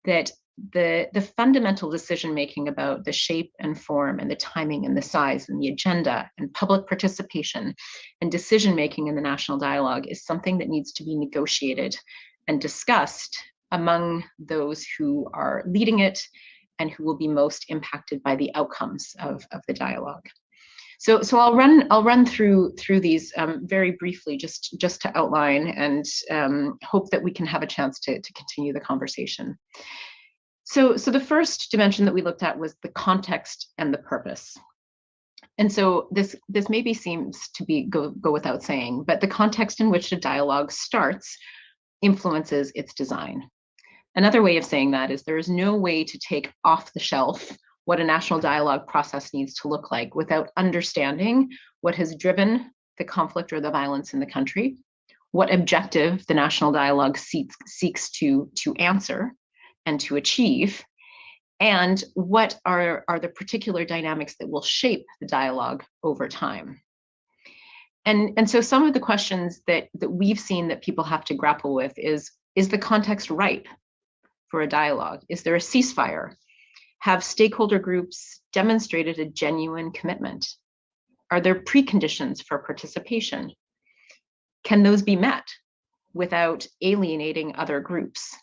that the fundamental decision-making about the shape and form and the timing and the size and the agenda and public participation and decision-making in the national dialogue is something that needs to be negotiated and discussed among those who are leading it and who will be most impacted by the outcomes of the dialogue. So I'll run through these very briefly, just to outline and hope that we can have a chance to continue the conversation. So the first dimension that we looked at was the context and the purpose. And so this maybe seems to go without saying, but the context in which the dialogue starts influences its design. Another way of saying that is there is no way to take off the shelf what a national dialogue process needs to look like without understanding what has driven the conflict or the violence in the country, what objective the national dialogue seeks to answer and to achieve, And what are the particular dynamics that will shape the dialogue over time? And so some of the questions that we've seen that people have to grapple with is the context ripe for a dialogue? Is there a ceasefire? Have stakeholder groups demonstrated a genuine commitment? Are there preconditions for participation? Can those be met without alienating other groups?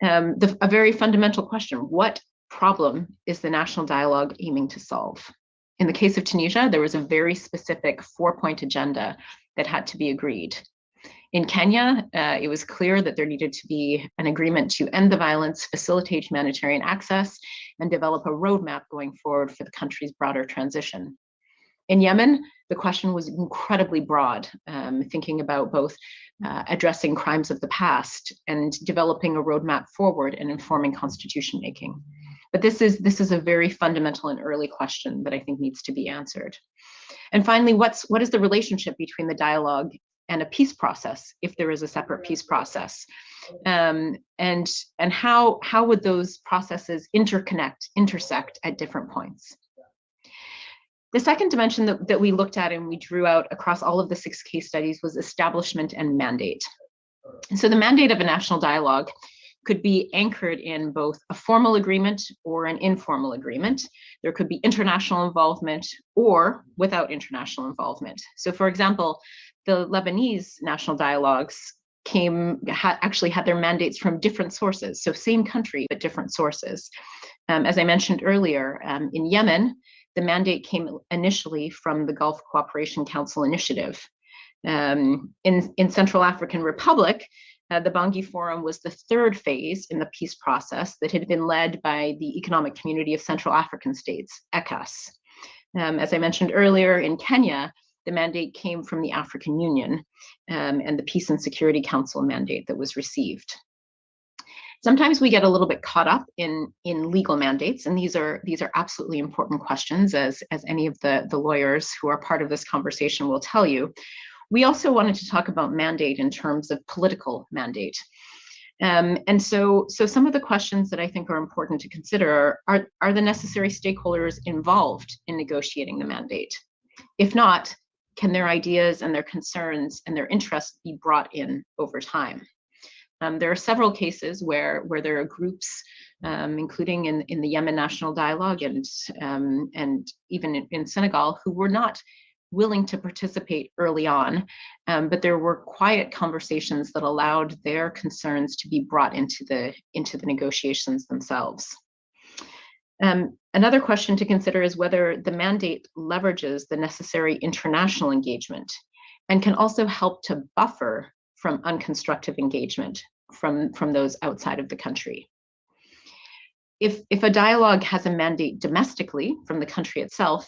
A very fundamental question: what problem is the national dialogue aiming to solve? In the case of Tunisia, there was a very specific 4-point agenda that had to be agreed. In Kenya, it was clear that there needed to be an agreement to end the violence, facilitate humanitarian access, and develop a roadmap going forward for the country's broader transition. In Yemen, the question was incredibly broad, thinking about both addressing crimes of the past and developing a roadmap forward and informing constitution making. But this is a very fundamental and early question that I think needs to be answered. And finally, what is the relationship between the dialogue and a peace process, if there is a separate peace process? And how would those processes intersect at different points? The second dimension that we looked at and we drew out across all of the 6 case studies was establishment and mandate. And so the mandate of a national dialogue could be anchored in both a formal agreement or an informal agreement. There could be international involvement or without international involvement. So for example, the Lebanese national dialogues actually had their mandates from different sources. So same country, but different sources. As I mentioned earlier, in Yemen, the mandate came initially from the Gulf Cooperation Council Initiative. In Central African Republic, the Bangui Forum was the 3rd phase in the peace process that had been led by the Economic Community of Central African States, ECOWAS. As I mentioned earlier, in Kenya, the mandate came from the African Union and the Peace and Security Council mandate that was received. Sometimes we get a little bit caught up in legal mandates, and these are absolutely important questions, as any of the lawyers who are part of this conversation will tell you. We also wanted to talk about mandate in terms of political mandate. And so some of the questions that I think are important to consider are the necessary stakeholders involved in negotiating the mandate? If not, can their ideas and their concerns and their interests be brought in over time? There are several cases where there are groups, including in the Yemen National Dialogue and even in Senegal, who were not willing to participate early on, but there were quiet conversations that allowed their concerns to be brought into the negotiations themselves. Another question to consider is whether the mandate leverages the necessary international engagement and can also help to buffer from unconstructive engagement from those outside of the country. If a dialogue has a mandate domestically from the country itself,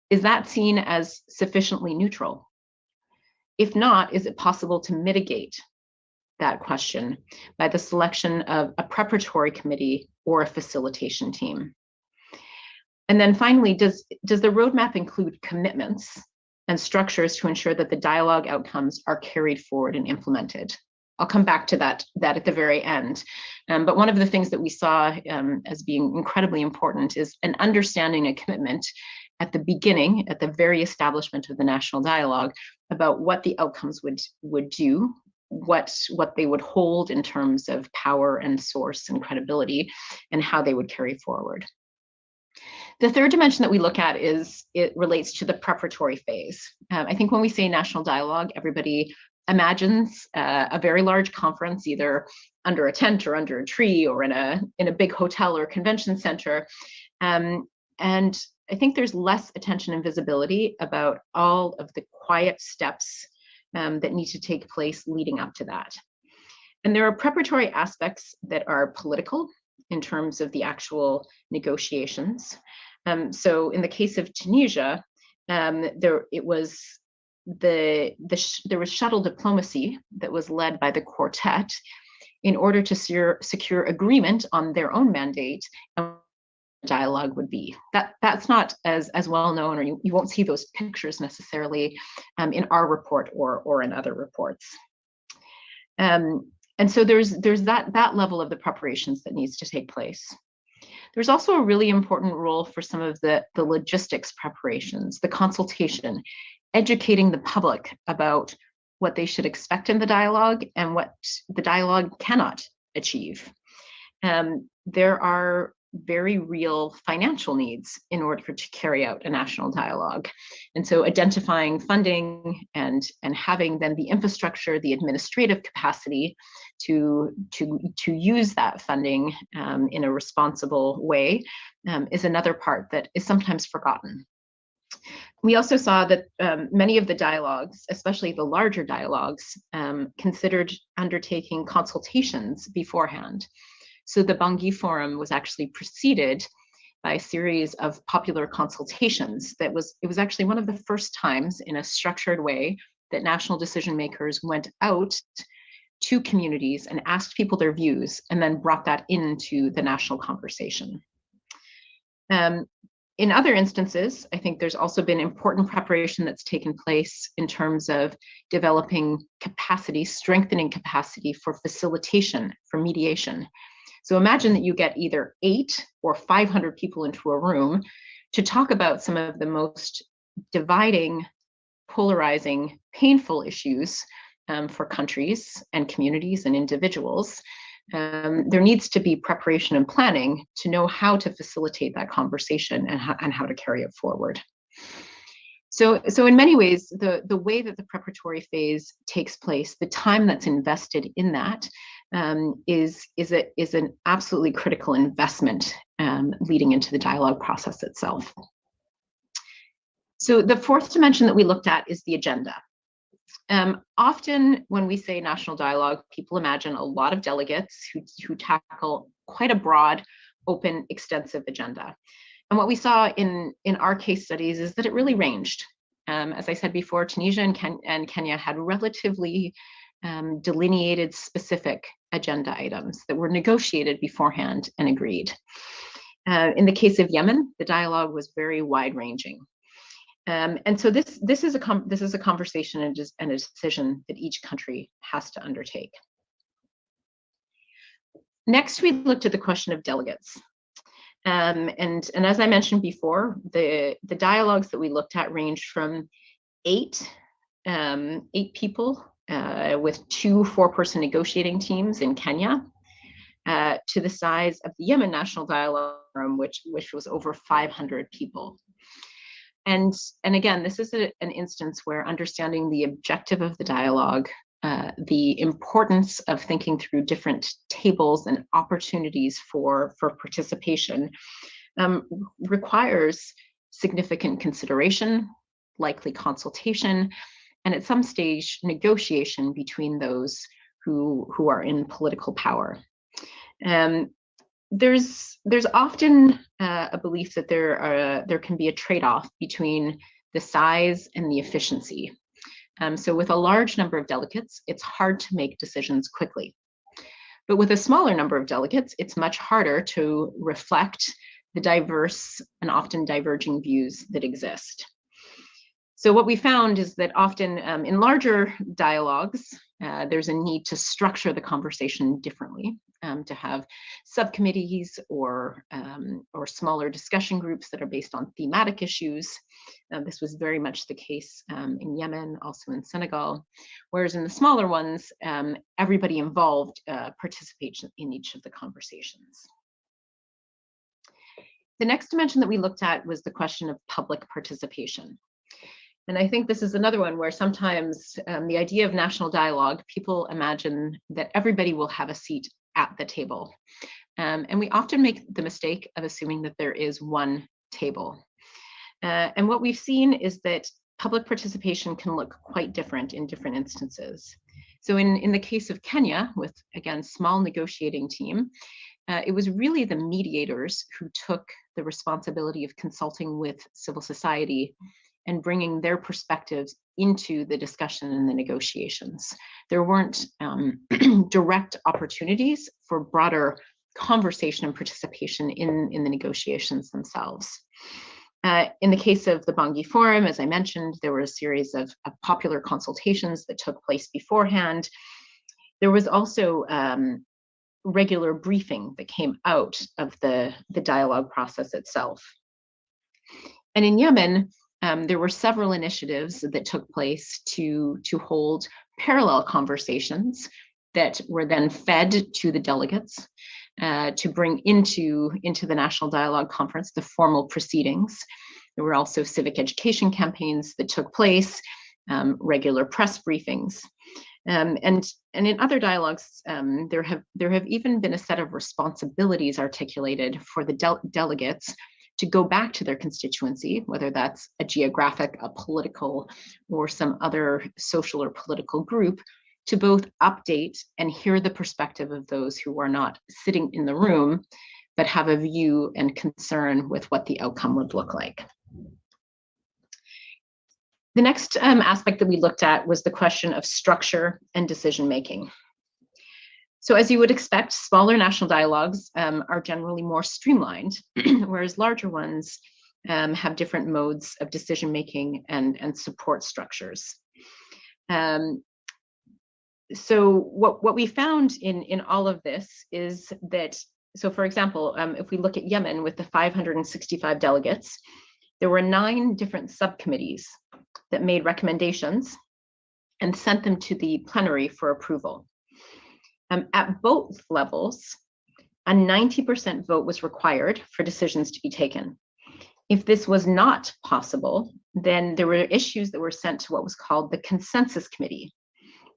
is that seen as sufficiently neutral? If not, is it possible to mitigate that question by the selection of a preparatory committee or a facilitation team? And then finally, does the roadmap include commitments and structures to ensure that the dialogue outcomes are carried forward and implemented? I'll come back to that at the very end. But one of the things that we saw as being incredibly important is an understanding and commitment at the beginning, at the very establishment of the national dialogue, about what the outcomes would do, what they would hold in terms of power and source and credibility, and how they would carry forward. The third dimension that we look at it relates to the preparatory phase. I think when we say national dialogue, everybody imagines a very large conference, either under a tent or under a tree or in a big hotel or convention center. And I think there's less attention and visibility about all of the quiet steps that need to take place leading up to that. And there are preparatory aspects that are political in terms of the actual negotiations. So in the case of Tunisia, there was shuttle diplomacy that was led by the quartet in order to secure agreement on their own mandate and dialogue would be. That's not as well known, or you won't see those pictures necessarily in our report or in other reports. And so there's that level of the preparations that needs to take place. There's also a really important role for some of the logistics preparations, the consultation, educating the public about what they should expect in the dialogue and what the dialogue cannot achieve. There are very real financial needs in order to carry out a national dialogue. And so identifying funding and having then the infrastructure, the administrative capacity to use that funding in a responsible way is another part that is sometimes forgotten. We also saw that many of the dialogues, especially the larger dialogues, considered undertaking consultations beforehand. So the Bangui Forum was actually preceded by a series of popular consultations. It was actually one of the first times in a structured way that national decision makers went out to communities and asked people their views and then brought that into the national conversation. In other instances, I think there's also been important preparation that's taken place in terms of developing capacity, strengthening capacity for facilitation, for mediation. So imagine that you get either 8 or 500 people into a room to talk about some of the most dividing, polarizing, painful issues for countries and communities and individuals. There needs to be preparation and planning to know how to facilitate that conversation and how to carry it forward. So in many ways, the way that the preparatory phase takes place, the time that's invested in that is an absolutely critical investment leading into the dialogue process itself. So the fourth dimension that we looked at is the agenda. Often when we say national dialogue, people imagine a lot of delegates who tackle quite a broad, open, extensive agenda. And what we saw in our case studies is that it really ranged. As I said before, Tunisia and Kenya had relatively delineated specific agenda items that were negotiated beforehand and agreed. In the case of Yemen, the dialogue was very wide-ranging. And so this is a conversation and a decision that each country has to undertake. Next, we looked at the question of delegates. And as I mentioned before, the dialogues that we looked at ranged from 8 people with 2 4-person negotiating teams in Kenya to the size of the Yemen National Dialogue Forum, which was over 500 people. And again, this is an instance where understanding the objective of the dialogue, the importance of thinking through different tables and opportunities for participation requires significant consideration, likely consultation, and at some stage negotiation between those who are in political power. There's often a belief that there can be a trade-off between the size and the efficiency. So with a large number of delegates, it's hard to make decisions quickly. But with a smaller number of delegates, it's much harder to reflect the diverse and often diverging views that exist. So what we found is that often in larger dialogues, there's a need to structure the conversation differently, to have subcommittees or smaller discussion groups that are based on thematic issues. This was very much the case in Yemen, also in Senegal, whereas in the smaller ones, everybody involved participates in each of the conversations. The next dimension that we looked at was the question of public participation. And I think this is another one where sometimes the idea of national dialogue, people imagine that everybody will have a seat at the table. And we often make the mistake of assuming that there is one table. And what we've seen is that public participation can look quite different in different instances. So in the case of Kenya, with, again, small negotiating team, it was really the mediators who took the responsibility of consulting with civil society and bringing their perspectives into the discussion and the negotiations. There weren't direct opportunities for broader conversation and participation in the negotiations themselves. In the case of the Bangui Forum, as I mentioned, there were a series of popular consultations that took place beforehand. There was also regular briefing that came out of the dialogue process itself. And in Yemen, there were several initiatives that took place to hold parallel conversations that were then fed to the delegates to bring into the National Dialogue Conference, the formal proceedings. There were also civic education campaigns that took place, regular press briefings. And in other dialogues, there have even been a set of responsibilities articulated for the delegates to go back to their constituency, whether that's a geographic, a political, or some other social or political group, to both update and hear the perspective of those who are not sitting in the room, but have a view and concern with what the outcome would look like. The next aspect that we looked at was the question of structure and decision-making. So as you would expect, smaller national dialogues are generally more streamlined, whereas larger ones have different modes of decision-making and support structures. So what we found in all of this is that, so for example, if we look at Yemen with the 565 delegates, there were 9 different subcommittees that made recommendations and sent them to the plenary for approval. At both levels, a 90% vote was required for decisions to be taken. If this was not possible, then there were issues that were sent to what was called the consensus committee,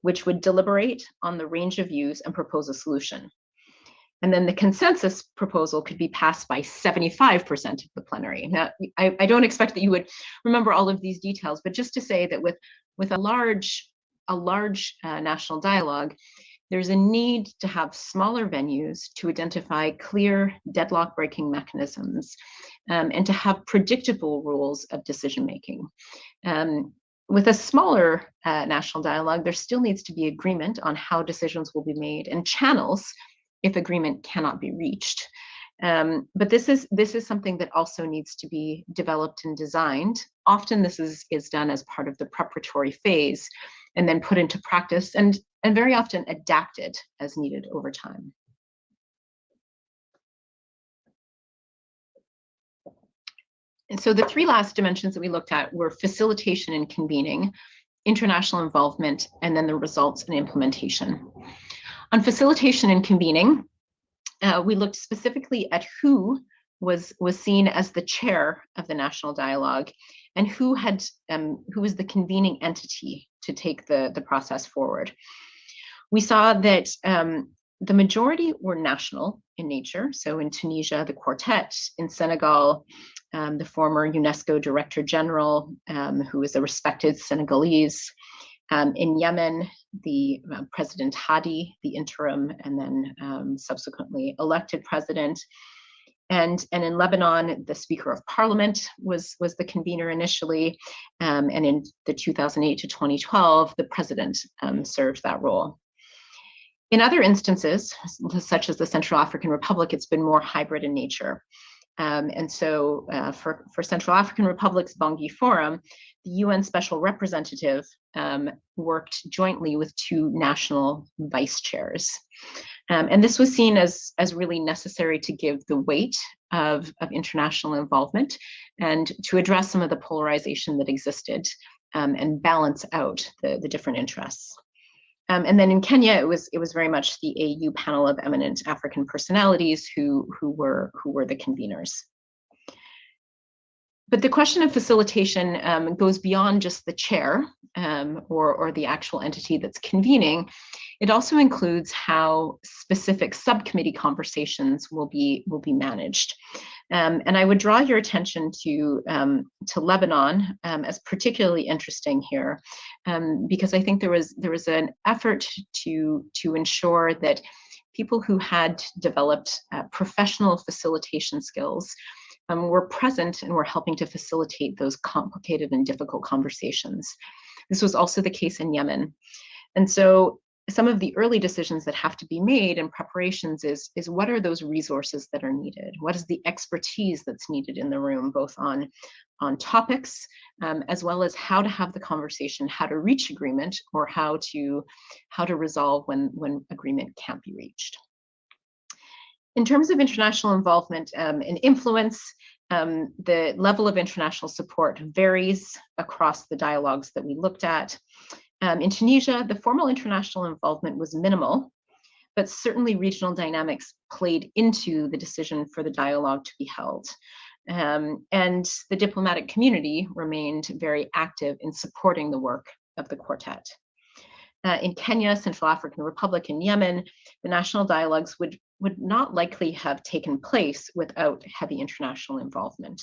which would deliberate on the range of views and propose a solution. And then the consensus proposal could be passed by 75% of the plenary. Now, I don't expect that you would remember all of these details, but just to say that with a large national dialogue, there's a need to have smaller venues to identify clear deadlock-breaking mechanisms and to have predictable rules of decision-making. With a smaller national dialogue, there still needs to be agreement on how decisions will be made and channels if agreement cannot be reached. But this is something that also needs to be developed and designed. Often this is done as part of the preparatory phase and then put into practice and very often adapted as needed over time. And so the 3 last dimensions that we looked at were facilitation and convening, international involvement, and then the results and implementation. On facilitation and convening, we looked specifically at who was seen as the chair of the national dialogue and who was the convening entity to take the process forward. We saw that the majority were national in nature. So in Tunisia, the Quartet; in Senegal, the former UNESCO Director General, who is a respected Senegalese; in Yemen, the President Hadi, the interim and then subsequently elected president. And in Lebanon, the Speaker of Parliament was the convener initially, and in the 2008 to 2012, the president served that role. In other instances, such as the Central African Republic, it's been more hybrid in nature. And so for Central African Republic's Bangui Forum, the UN Special Representative worked jointly with 2 national vice chairs. And this was seen as really necessary to give the weight of international involvement and to address some of the polarization that existed and balance out the different interests. And then in Kenya, it was very much the AU panel of eminent African personalities who were the conveners. But the question of facilitation goes beyond just the chair or the actual entity that's convening. It also includes how specific subcommittee conversations will be managed. And I would draw your attention to Lebanon as particularly interesting here, because I think there was an effort to ensure that people who had developed professional facilitation skills were present and were helping to facilitate those complicated and difficult conversations. This was also the case in Yemen. And so some of the early decisions that have to be made in preparations is what are those resources that are needed? What is the expertise that's needed in the room, both on topics, as well as how to have the conversation, how to reach agreement, or how to resolve when agreement can't be reached. In terms of international involvement and influence, the level of international support varies across the dialogues that we looked at. In Tunisia, the formal international involvement was minimal, but certainly regional dynamics played into the decision for the dialogue to be held. And the diplomatic community remained very active in supporting the work of the quartet. In Kenya, Central African Republic, and Yemen, the national dialogues would not likely have taken place without heavy international involvement.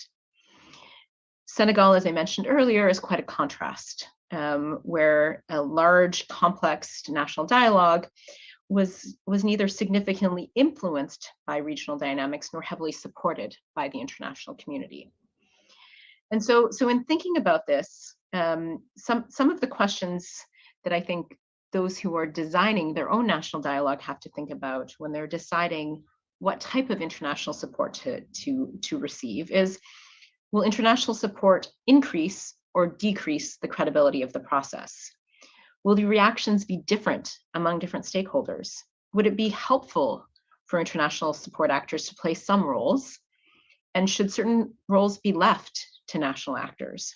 Senegal, as I mentioned earlier, is quite a contrast, where a large, complex national dialogue was neither significantly influenced by regional dynamics nor heavily supported by the international community. And so in thinking about this, some of the questions that I think those who are designing their own national dialogue have to think about when they're deciding what type of international support to receive is, will international support increase or decrease the credibility of the process? Will the reactions be different among different stakeholders? Would it be helpful for international support actors to play some roles? And should certain roles be left to national actors?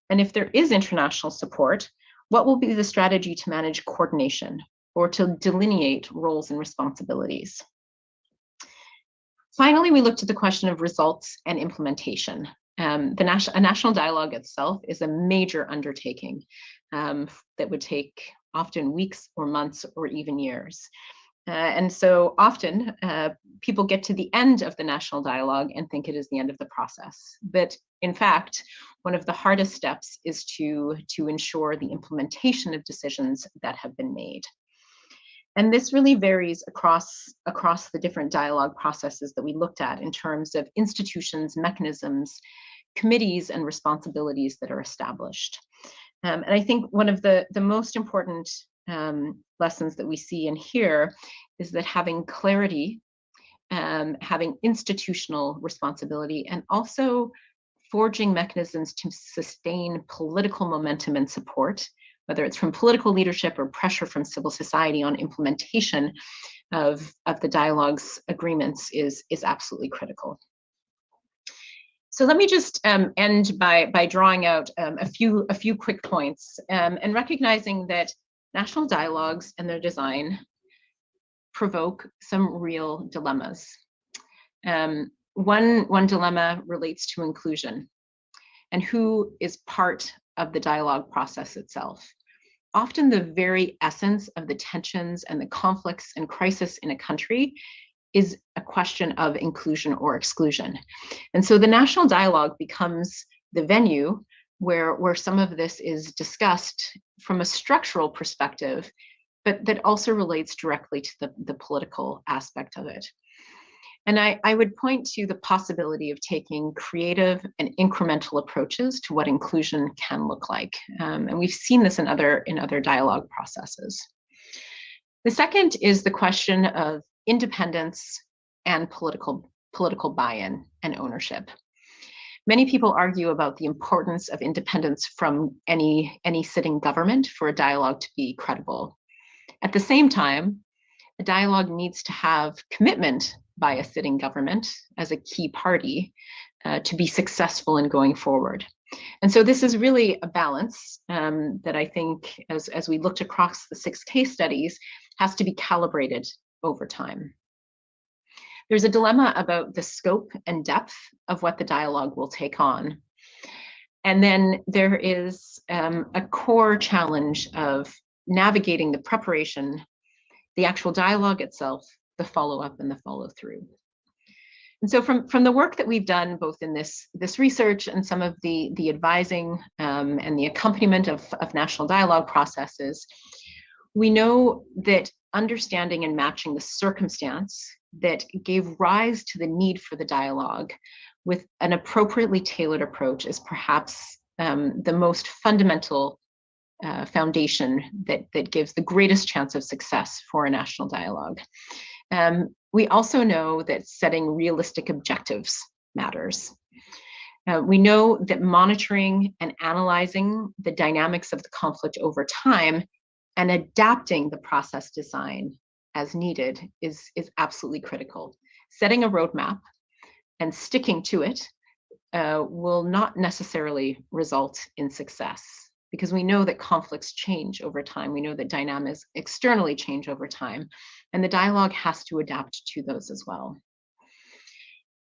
And if there is international support, what will be the strategy to manage coordination or to delineate roles and responsibilities? Finally, we looked at the question of results and implementation. A national dialogue itself is a major undertaking that would take often weeks or months or even years. And so often people get to the end of the national dialogue and think it is the end of the process. But in fact, one of the hardest steps is to ensure the implementation of decisions that have been made. And this really varies across the different dialogue processes that we looked at in terms of institutions, mechanisms, committees, and responsibilities that are established. And I think one of the most important lessons that we see in here is that having clarity, having institutional responsibility, and also forging mechanisms to sustain political momentum and support, whether it's from political leadership or pressure from civil society on implementation of the dialogue's agreements is absolutely critical. So let me just end by drawing out a few quick points and recognizing that national dialogues and their design provoke some real dilemmas. One dilemma relates to inclusion and who is part of the dialogue process itself. Often the very essence of the tensions and the conflicts and crisis in a country is a question of inclusion or exclusion. And so the national dialogue becomes the venue where some of this is discussed from a structural perspective, but that also relates directly to the political aspect of it. And I would point to the possibility of taking creative and incremental approaches to what inclusion can look like. And we've seen this in other dialogue processes. The second is the question of independence and political buy-in and ownership. Many people argue about the importance of independence from any sitting government for a dialogue to be credible. At the same time, a dialogue needs to have commitment by a sitting government as a key party to be successful in going forward. And so this is really a balance that I think, as we looked across the 6 case studies, has to be calibrated over time. There's a dilemma about the scope and depth of what the dialogue will take on. And then there is a core challenge of navigating the preparation, the actual dialogue itself, the follow-up and the follow-through. And so from the work that we've done, both in this research and some of the advising and the accompaniment of national dialogue processes, we know that understanding and matching the circumstance that gave rise to the need for the dialogue with an appropriately tailored approach is perhaps the most fundamental foundation that gives the greatest chance of success for a national dialogue. We also know that setting realistic objectives matters. We know that monitoring and analyzing the dynamics of the conflict over time and adapting the process design as needed is absolutely critical. setting a roadmap and sticking to it will not necessarily result in success, because we know that conflicts change over time. We know that dynamics externally change over time, and the dialogue has to adapt to those as well.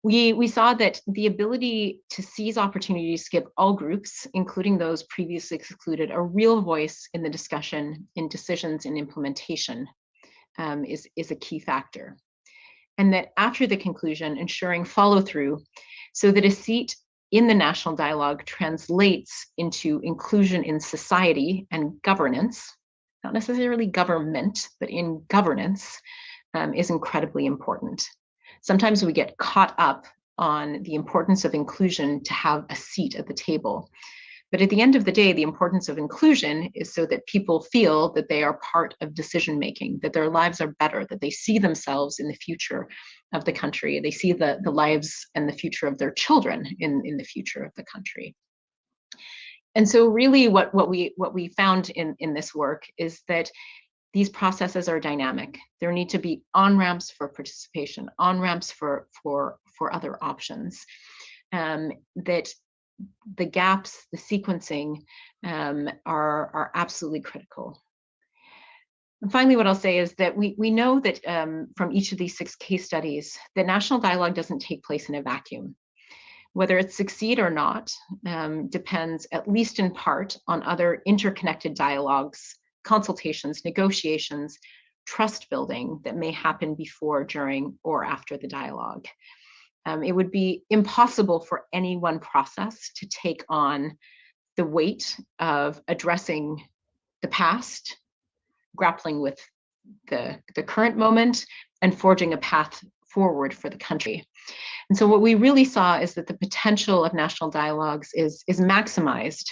We saw that the ability to seize opportunities to give all groups, including those previously excluded, a real voice in the discussion, in decisions, and implementation is a key factor. And that after the conclusion, ensuring follow through so that a seat in the national dialogue translates into inclusion in society and governance, not necessarily government, but in governance, is incredibly important. Sometimes we get caught up on the importance of inclusion to have a seat at the table. But at the end of the day, the importance of inclusion is so that people feel that they are part of decision making, that their lives are better, that they see themselves in the future of the country. They see the lives and the future of their children in the future of the country. And so really what we found in this work is that these processes are dynamic. There need to be on-ramps for participation, on-ramps for other options. That the gaps, the sequencing are absolutely critical. And finally, what I'll say is that we know that from each of these 6 case studies, the national dialogue doesn't take place in a vacuum. Whether it succeed or not depends, at least in part, on other interconnected dialogues, consultations, negotiations, trust building that may happen before, during, or after the dialogue. It would be impossible for any one process to take on the weight of addressing the past, grappling with the current moment, and forging a path forward for the country. And so what we really saw is that the potential of national dialogues is maximized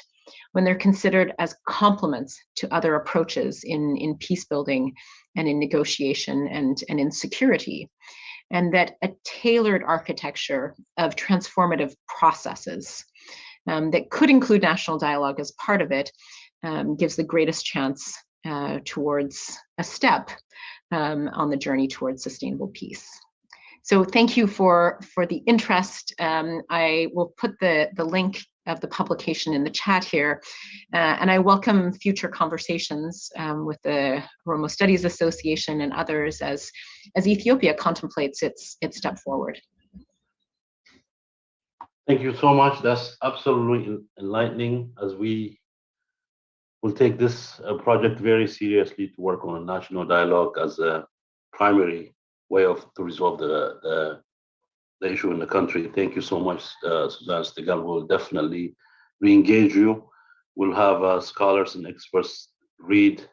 when they're considered as complements to other approaches in peace building and in negotiation and in security. And that a tailored architecture of transformative processes that could include national dialogue as part of it gives the greatest chance towards a step on the journey towards sustainable peace. So thank you for the interest. I will put the link of the publication in the chat here, and I welcome future conversations with the Oromo Studies Association and others as Ethiopia contemplates its step forward. Thank you so much. That's absolutely enlightening, as we will take this project very seriously to work on a national dialogue as a primary way to resolve the issue in the country. Thank you so much, Suzanne Stegan. We'll definitely re-engage you. We'll have scholars and experts read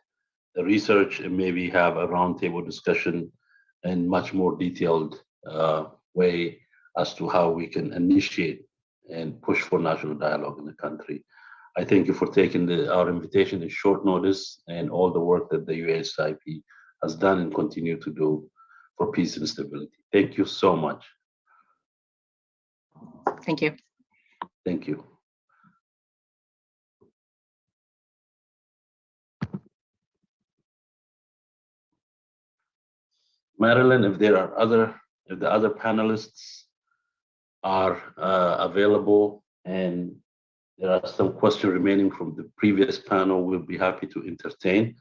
the research and maybe have a roundtable discussion in much more detailed way as to how we can initiate and push for national dialogue in the country. I thank you for taking our invitation in short notice and all the work that the USIP has done and continue to do for peace and stability. Thank you so much. Thank you. Thank you. Marilyn, if the other panelists are available and there are some questions remaining from the previous panel, we'll be happy to entertain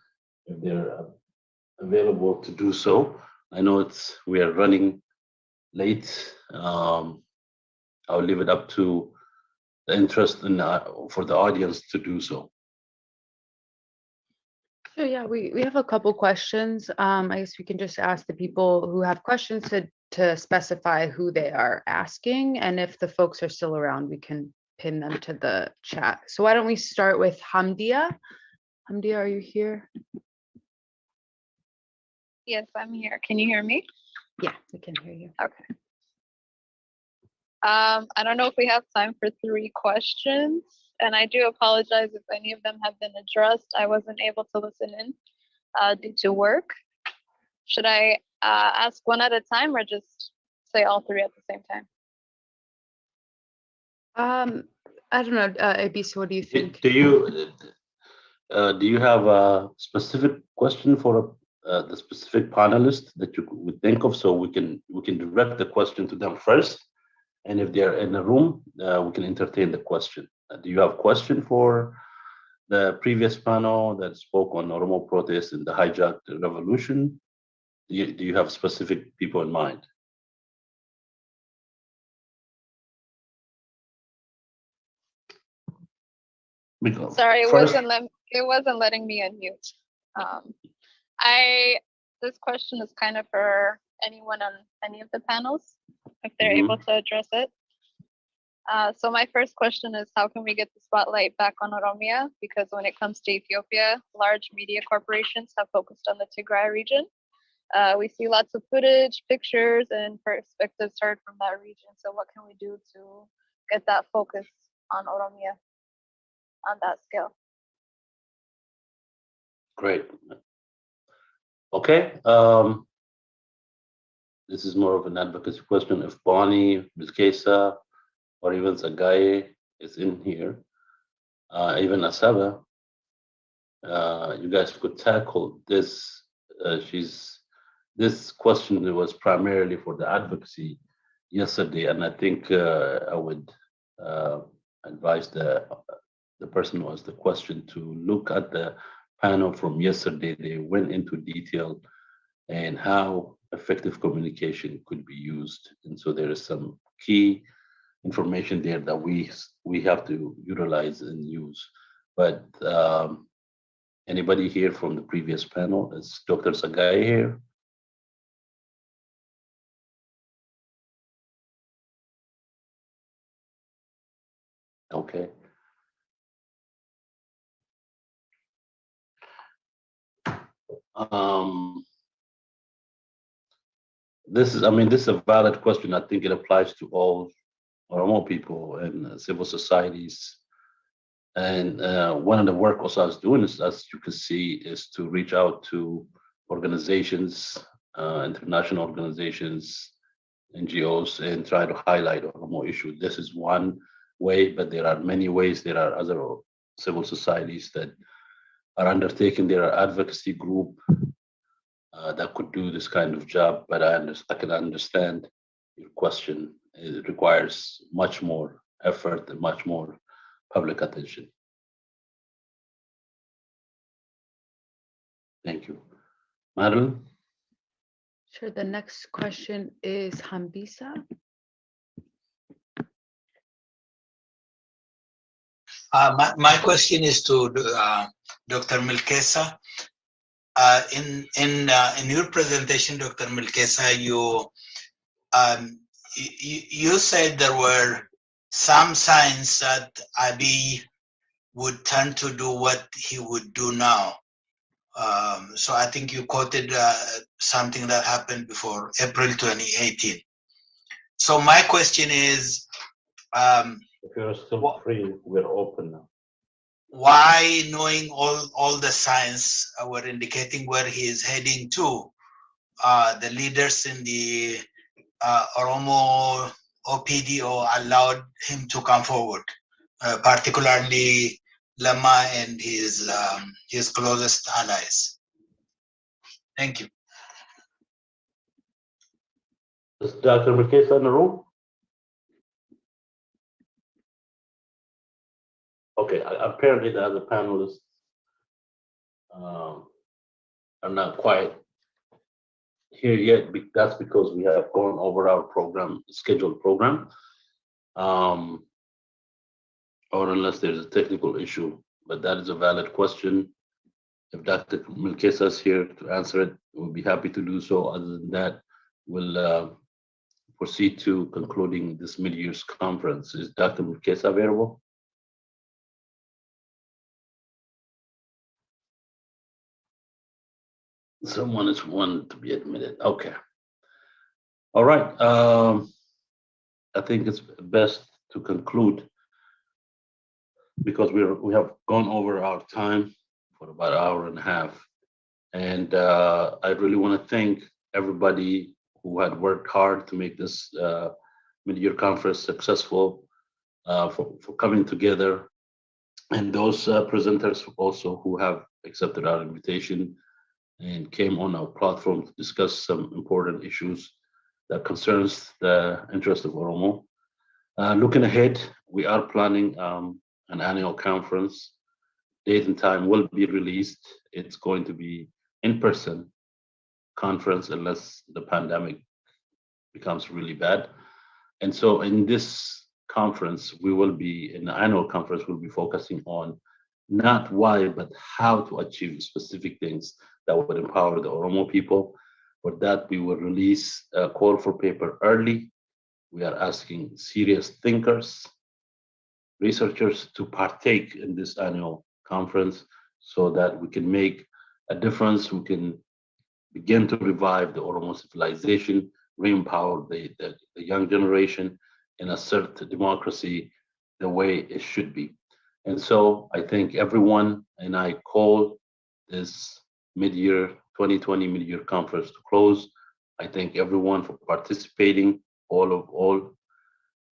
if they're available to do so. I know we are running late. I'll leave it up to the interest for the audience to do so. So yeah, we have a couple questions. I guess we can just ask the people who have questions to specify who they are asking, and if the folks are still around, we can pin them to the chat. So why don't we start with Hamdia? Hamdia, are you here? Yes, I'm here. Can you hear me? Yeah, we can hear you. Okay. I don't know if we have time for 3 questions, and I do apologize if any of them have been addressed. I wasn't able to listen in due to work. Should I ask one at a time or just say all 3 at the same time? I don't know, Abisa, what do you think? Do you have a specific question for the specific panelists that you would think of, so we can direct the question to them first, and if they're in the room, we can entertain the question. Do you have a question for the previous panel that spoke on Oromo protests and the hijacked revolution? Do you have specific people in mind? Because Sorry, first, it wasn't letting me unmute. This question is kind of for anyone on any of the panels, if they're able to address it. So my first question is, how can we get the spotlight back on Oromia? Because when it comes to Ethiopia, large media corporations have focused on the Tigray region. We see lots of footage, pictures, and perspectives heard from that region. So what can we do to get that focus on Oromia on that scale? great. Okay. This is more of an advocacy question. If Bonnie, Milkesa, or even Zagaye is in here, even Asaba, you guys could tackle this. This question was primarily for the advocacy yesterday, and I think I would advise the person who asked the question to look at the panel from yesterday. They went into detail and how effective communication could be used, and so there is some key information there that we have to utilize and use. But anybody here from the previous panel? Is Dr. Zagaye here? Okay. This is a valid question. I think it applies to all Oromo people and civil societies. And one of the work Osa is doing is, as you can see, is to reach out to organizations, international organizations, NGOs, and try to highlight Oromo issue. This is one way, but there are many ways. There are other civil societies that are undertaking their advocacy group that could do this kind of job. But I can understand your question. It requires much more effort and much more public attention. Thank you. Madeline? Sure, the next question is Hambisa. My question is to Dr. Milkesa. In your presentation, Dr. Milkesa, you said there were some signs that Abiy would turn to do what he would do now. So I think you quoted something that happened before April 2018. So my question is, if you're still free, we're open now. Why, knowing all the signs were indicating where he is heading to, the leaders in the Oromo OPDO allowed him to come forward, particularly Lama and his closest allies? Thank you. Is Dr. Milkesa in the room? Okay, apparently the other panelists are not quite here yet. That's because we have gone over our scheduled program, or unless there's a technical issue. But that is a valid question. If Dr. Milkesa is here to answer it, we'll be happy to do so. Other than that, we'll proceed to concluding this mid-year's conference. Is Dr. Milkesa available? Someone is wanting to be admitted. Okay. All right. I think it's best to conclude because we have gone over our time for about an hour and a half. And I really want to thank everybody who had worked hard to make this mid-year conference successful, for coming together, and those presenters also who have accepted our invitation. and came on our platform to discuss some important issues that concerns the interest of Oromo. Looking ahead, we are planning an annual conference. Date and time will be released. It's going to be in-person conference unless the pandemic becomes really bad. And so in this conference, in the annual conference, we'll be focusing on not why, but how to achieve specific things that would empower the Oromo people. For that, we will release a call for paper early. We are asking serious thinkers, researchers to partake in this annual conference so that we can make a difference. We can begin to revive the Oromo civilization, re-empower the young generation, and assert democracy the way it should be. And so I thank everyone, and I call this 2020 mid-year conference to close. I thank everyone for participating, all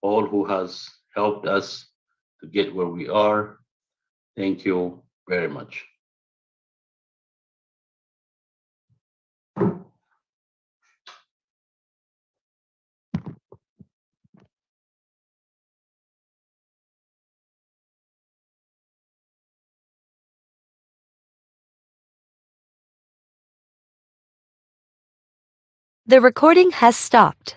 who has helped us to get where we are. Thank you very much. The recording has stopped.